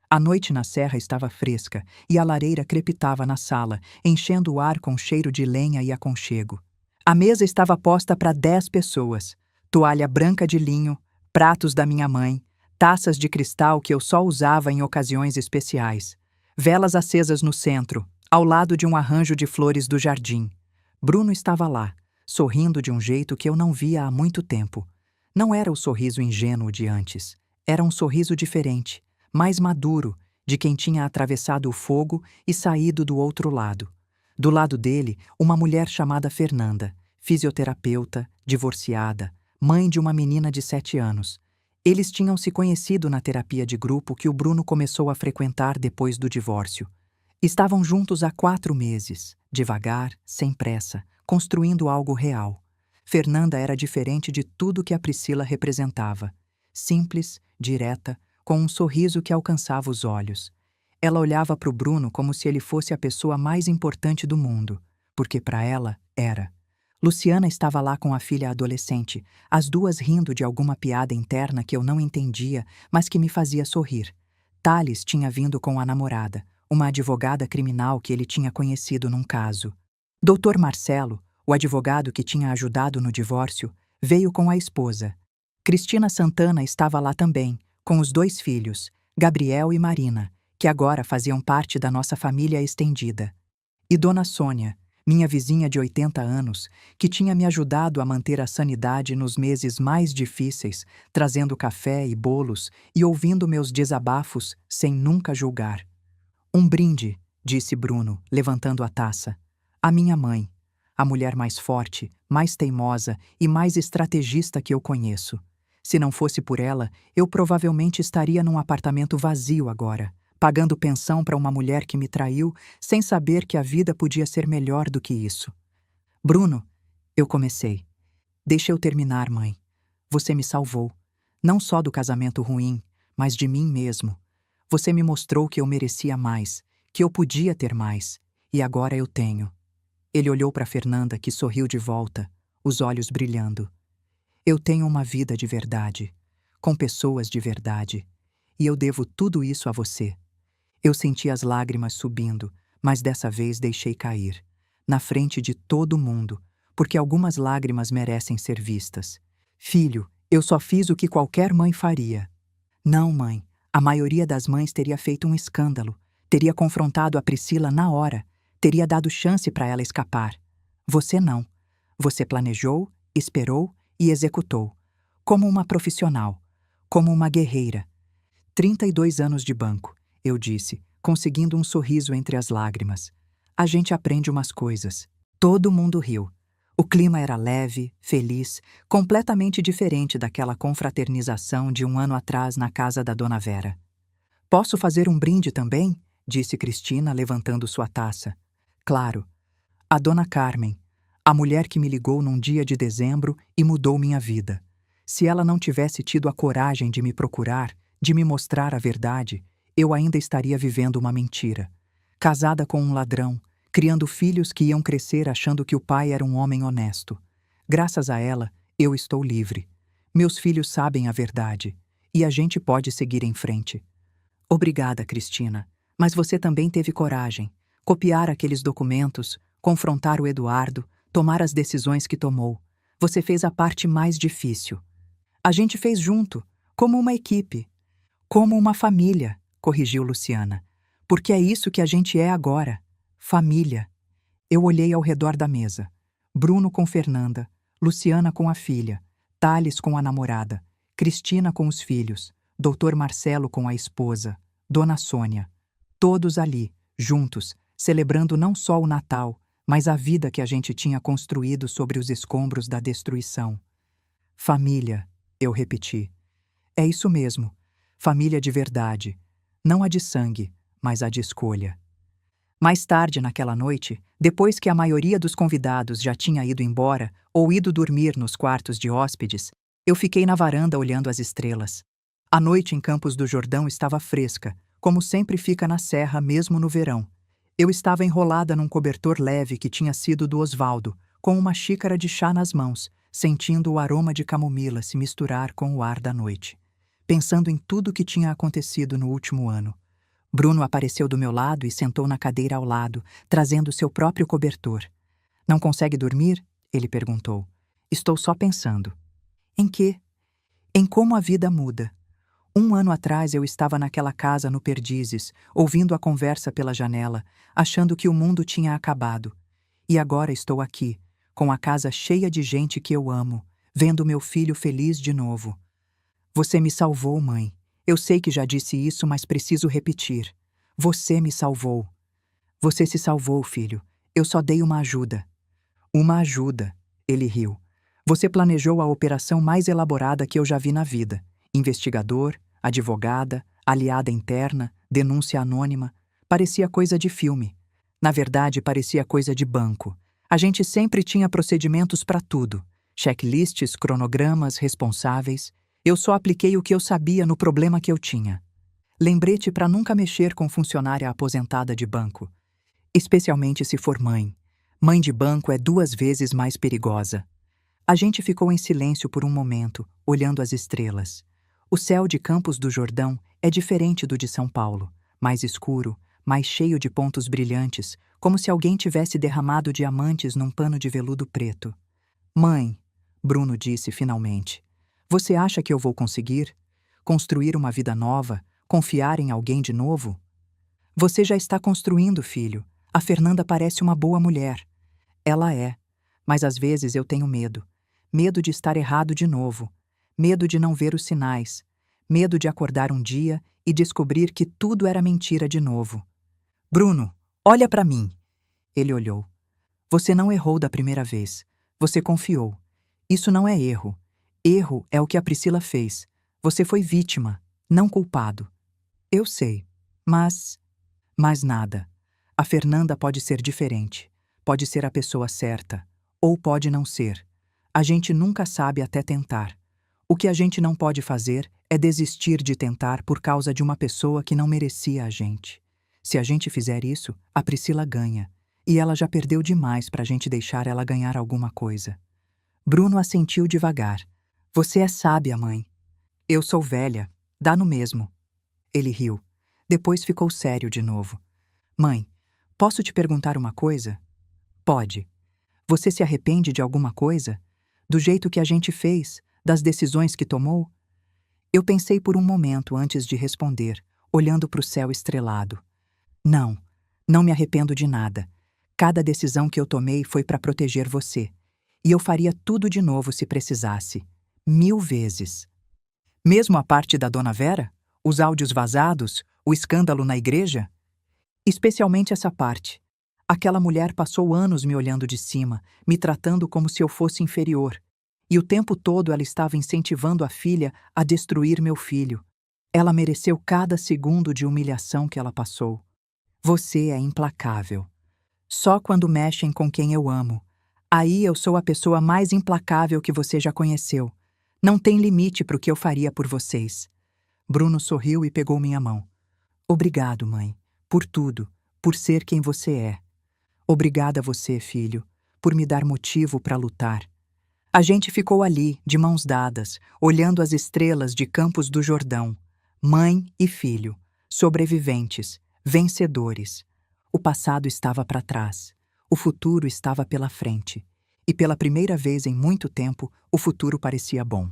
A noite na serra estava fresca e a lareira crepitava na sala, enchendo o ar com cheiro de lenha e aconchego. A mesa estava posta para 10 pessoas. Toalha branca de linho, pratos da minha mãe, taças de cristal que eu só usava em ocasiões especiais. Velas acesas no centro, ao lado de um arranjo de flores do jardim. Bruno estava lá, sorrindo de um jeito que eu não via há muito tempo. Não era o sorriso ingênuo de antes. Era um sorriso diferente, mais maduro, de quem tinha atravessado o fogo e saído do outro lado. Do lado dele, uma mulher chamada Fernanda, fisioterapeuta, divorciada, mãe de uma menina de 7 anos. Eles tinham se conhecido na terapia de grupo que o Bruno começou a frequentar depois do divórcio. Estavam juntos há 4 meses, devagar, sem pressa, construindo algo real. Fernanda era diferente de tudo que a Priscila representava. Simples, direta, com um sorriso que alcançava os olhos. Ela olhava para o Bruno como se ele fosse a pessoa mais importante do mundo, porque para ela era. Luciana estava lá com a filha adolescente, as duas rindo de alguma piada interna que eu não entendia, mas que me fazia sorrir. Thales tinha vindo com a namorada, uma advogada criminal que ele tinha conhecido num caso. Dr. Marcelo, o advogado que tinha ajudado no divórcio, veio com a esposa. Cristina Santana estava lá também, com os 2 filhos, Gabriel e Marina, que agora faziam parte da nossa família estendida. E Dona Sônia, minha vizinha de 80 anos, que tinha me ajudado a manter a sanidade nos meses mais difíceis, trazendo café e bolos e ouvindo meus desabafos sem nunca julgar. Um brinde, disse Bruno, levantando a taça. A minha mãe, a mulher mais forte, mais teimosa e mais estrategista que eu conheço. Se não fosse por ela, eu provavelmente estaria num apartamento vazio agora, pagando pensão para uma mulher que me traiu, sem saber que a vida podia ser melhor do que isso. Bruno, eu comecei. Deixa eu terminar, mãe. Você me salvou. Não só do casamento ruim, mas de mim mesmo. Você me mostrou que eu merecia mais, que eu podia ter mais, e agora eu tenho. Ele olhou para Fernanda, que sorriu de volta, os olhos brilhando. Eu tenho uma vida de verdade, com pessoas de verdade, e eu devo tudo isso a você. Eu senti as lágrimas subindo, mas dessa vez deixei cair, na frente de todo mundo, porque algumas lágrimas merecem ser vistas. Filho, eu só fiz o que qualquer mãe faria. Não, mãe, a maioria das mães teria feito um escândalo, teria confrontado a Priscila na hora, teria dado chance para ela escapar. Você não. Você planejou, esperou e executou, como uma profissional, como uma guerreira. 32 anos de banco, eu disse, conseguindo um sorriso entre as lágrimas. A gente aprende umas coisas. Todo mundo riu. O clima era leve, feliz, completamente diferente daquela confraternização de um ano atrás na casa da Dona Vera. Posso fazer um brinde também? Disse Cristina, levantando sua taça. Claro. A Dona Carmen, a mulher que me ligou num dia de dezembro e mudou minha vida. Se ela não tivesse tido a coragem de me procurar, de me mostrar a verdade, eu ainda estaria vivendo uma mentira. Casada com um ladrão, criando filhos que iam crescer achando que o pai era um homem honesto. Graças a ela, eu estou livre. Meus filhos sabem a verdade, e a gente pode seguir em frente. Obrigada, Cristina, mas você também teve coragem. Copiar aqueles documentos, confrontar o Eduardo, tomar as decisões que tomou. Você fez a parte mais difícil. A gente fez junto, como uma equipe. Como uma família, corrigiu Luciana. Porque é isso que a gente é agora. Família. Eu olhei ao redor da mesa. Bruno com Fernanda, Luciana com a filha, Thales com a namorada, Cristina com os filhos, Dr. Marcelo com a esposa, Dona Sônia. Todos ali, juntos, celebrando não só o Natal, mas a vida que a gente tinha construído sobre os escombros da destruição. Família, eu repeti. É isso mesmo, família de verdade, não a de sangue, mas a de escolha. Mais tarde naquela noite, depois que a maioria dos convidados já tinha ido embora ou ido dormir nos quartos de hóspedes, eu fiquei na varanda olhando as estrelas. A noite em Campos do Jordão estava fresca, como sempre fica na serra mesmo no verão. Eu estava enrolada num cobertor leve que tinha sido do Osvaldo, com uma xícara de chá nas mãos, sentindo o aroma de camomila se misturar com o ar da noite. Pensando em tudo o que tinha acontecido no último ano. Bruno apareceu do meu lado e sentou na cadeira ao lado, trazendo seu próprio cobertor. Não consegue dormir? Ele perguntou. Estou só pensando. Em quê? Em como a vida muda. 1 ano atrás eu estava naquela casa no Perdizes, ouvindo a conversa pela janela, achando que o mundo tinha acabado. E agora estou aqui, com a casa cheia de gente que eu amo, vendo meu filho feliz de novo. Você me salvou, mãe. Eu sei que já disse isso, mas preciso repetir. Você me salvou. Você se salvou, filho. Eu só dei uma ajuda. Uma ajuda, ele riu. Você planejou a operação mais elaborada que eu já vi na vida. Investigador, advogada, aliada interna, denúncia anônima. Parecia coisa de filme. Na verdade, parecia coisa de banco. A gente sempre tinha procedimentos para tudo. Checklists, cronogramas, responsáveis. Eu só apliquei o que eu sabia no problema que eu tinha. Lembrete para nunca mexer com funcionária aposentada de banco. Especialmente se for mãe. Mãe de banco é 2 vezes mais perigosa. A gente ficou em silêncio por um momento, olhando as estrelas. O céu de Campos do Jordão é diferente do de São Paulo. Mais escuro, mais cheio de pontos brilhantes, como se alguém tivesse derramado diamantes num pano de veludo preto. Mãe, Bruno disse finalmente. Você acha que eu vou conseguir? Construir uma vida nova? Confiar em alguém de novo? Você já está construindo, filho. A Fernanda parece uma boa mulher. Ela é. Mas às vezes eu tenho medo. Medo de estar errado de novo. Medo de não ver os sinais. Medo de acordar um dia e descobrir que tudo era mentira de novo. Bruno, olha para mim. Ele olhou. Você não errou da primeira vez. Você confiou. Isso não é erro. Erro é o que a Priscila fez. Você foi vítima, não culpado. Eu sei, mas nada. A Fernanda pode ser diferente. Pode ser a pessoa certa. Ou pode não ser. A gente nunca sabe até tentar. O que a gente não pode fazer é desistir de tentar por causa de uma pessoa que não merecia a gente. Se a gente fizer isso, a Priscila ganha. E ela já perdeu demais para a gente deixar ela ganhar alguma coisa. Bruno assentiu devagar. Você é sábia, mãe. Eu sou velha. Dá no mesmo. Ele riu. Depois ficou sério de novo. Mãe, posso te perguntar uma coisa? Pode. Você se arrepende de alguma coisa? Do jeito que a gente fez? Das decisões que tomou? Eu pensei por um momento antes de responder, olhando para o céu estrelado. Não, não me arrependo de nada. Cada decisão que eu tomei foi para proteger você. E eu faria tudo de novo se precisasse. 1000 vezes. Mesmo a parte da Dona Vera? Os áudios vazados? O escândalo na igreja? Especialmente essa parte. Aquela mulher passou anos me olhando de cima, me tratando como se eu fosse inferior. E o tempo todo ela estava incentivando a filha a destruir meu filho. Ela mereceu cada segundo de humilhação que ela passou. Você é implacável. Só quando mexem com quem eu amo. Aí eu sou a pessoa mais implacável que você já conheceu. Não tem limite para o que eu faria por vocês. Bruno sorriu e pegou minha mão. Obrigado, mãe, por tudo, por ser quem você é. Obrigada a você, filho, por me dar motivo para lutar. A gente ficou ali, de mãos dadas, olhando as estrelas de Campos do Jordão. Mãe e filho, sobreviventes, vencedores. O passado estava para trás. O futuro estava pela frente. E pela primeira vez em muito tempo, o futuro parecia bom.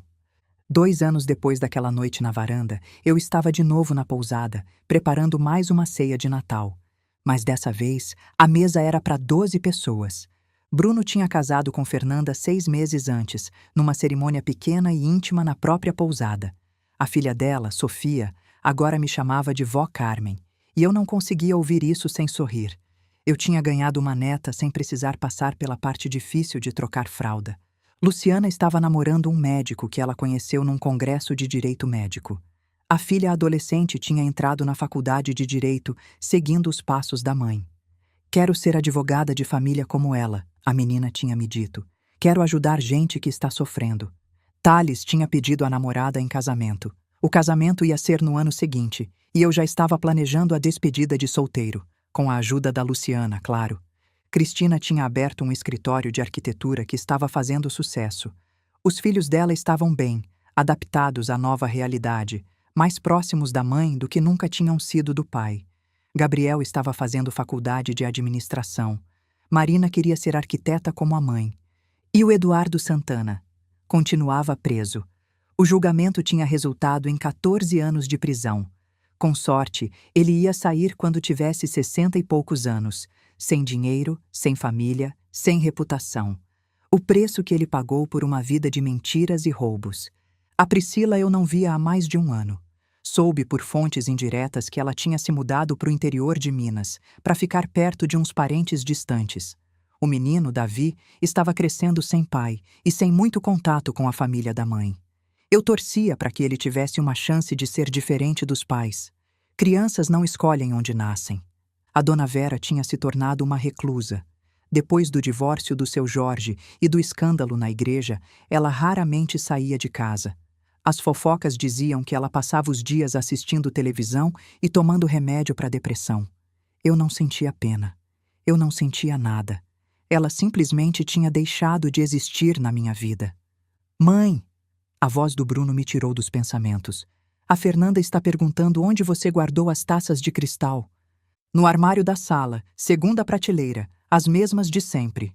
2 anos depois daquela noite na varanda, eu estava de novo na pousada, preparando mais uma ceia de Natal. Mas dessa vez, a mesa era para 12 pessoas. Bruno tinha casado com Fernanda 6 meses antes, numa cerimônia pequena e íntima na própria pousada. A filha dela, Sofia, agora me chamava de Vó Carmen, e eu não conseguia ouvir isso sem sorrir. Eu tinha ganhado uma neta sem precisar passar pela parte difícil de trocar fralda. Luciana estava namorando um médico que ela conheceu num congresso de direito médico. A filha adolescente tinha entrado na faculdade de direito, seguindo os passos da mãe. Quero ser advogada de família como ela, a menina tinha me dito. Quero ajudar gente que está sofrendo. Thales tinha pedido a namorada em casamento. O casamento ia ser no ano seguinte, e eu já estava planejando a despedida de solteiro, com a ajuda da Luciana, claro. Cristina tinha aberto um escritório de arquitetura que estava fazendo sucesso. Os filhos dela estavam bem, adaptados à nova realidade, mais próximos da mãe do que nunca tinham sido do pai. Gabriel estava fazendo faculdade de administração. Marina queria ser arquiteta como a mãe. E o Eduardo Santana continuava preso. O julgamento tinha resultado em 14 anos de prisão. Com sorte, ele ia sair quando tivesse 60 e poucos anos, sem dinheiro, sem família, sem reputação. O preço que ele pagou por uma vida de mentiras e roubos. A Priscila eu não via há mais de um ano. Soube por fontes indiretas que ela tinha se mudado para o interior de Minas, para ficar perto de uns parentes distantes. O menino, Davi, estava crescendo sem pai e sem muito contato com a família da mãe. Eu torcia para que ele tivesse uma chance de ser diferente dos pais. Crianças não escolhem onde nascem. A dona Vera tinha se tornado uma reclusa. Depois do divórcio do seu Jorge e do escândalo na igreja, ela raramente saía de casa. As fofocas diziam que ela passava os dias assistindo televisão e tomando remédio para depressão. Eu não sentia pena. Eu não sentia nada. Ela simplesmente tinha deixado de existir na minha vida. Mãe! A voz do Bruno me tirou dos pensamentos. A Fernanda está perguntando onde você guardou as taças de cristal. No armário da sala, segunda prateleira, as mesmas de sempre.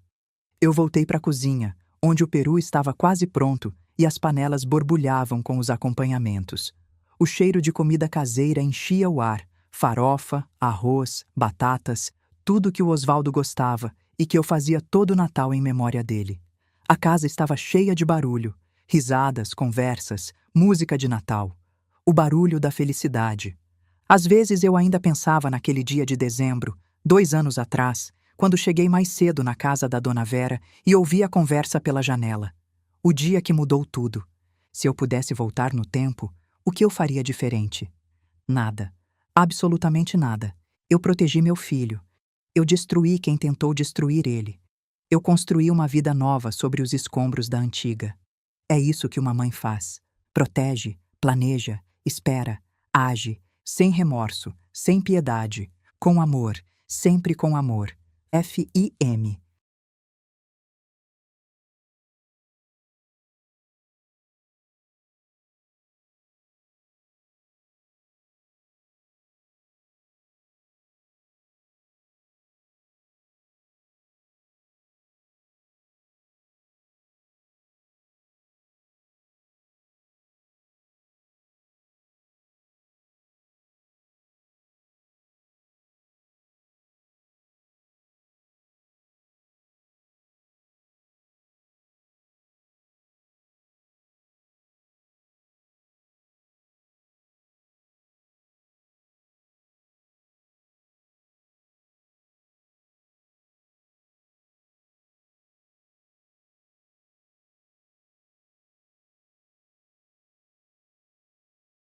Eu voltei para a cozinha, onde o peru estava quase pronto e as panelas borbulhavam com os acompanhamentos. O cheiro de comida caseira enchia o ar, farofa, arroz, batatas, tudo que o Osvaldo gostava e que eu fazia todo o Natal em memória dele. A casa estava cheia de barulho, risadas, conversas, música de Natal. O barulho da felicidade. Às vezes eu ainda pensava naquele dia de dezembro, 2 anos atrás, quando cheguei mais cedo na casa da Dona Vera e ouvi a conversa pela janela. O dia que mudou tudo. Se eu pudesse voltar no tempo, o que eu faria diferente? Nada. Absolutamente nada. Eu protegi meu filho. Eu destruí quem tentou destruir ele. Eu construí uma vida nova sobre os escombros da antiga. É isso que uma mãe faz. Protege, planeja, espera, age, sem remorso, sem piedade, com amor, sempre com amor. FIM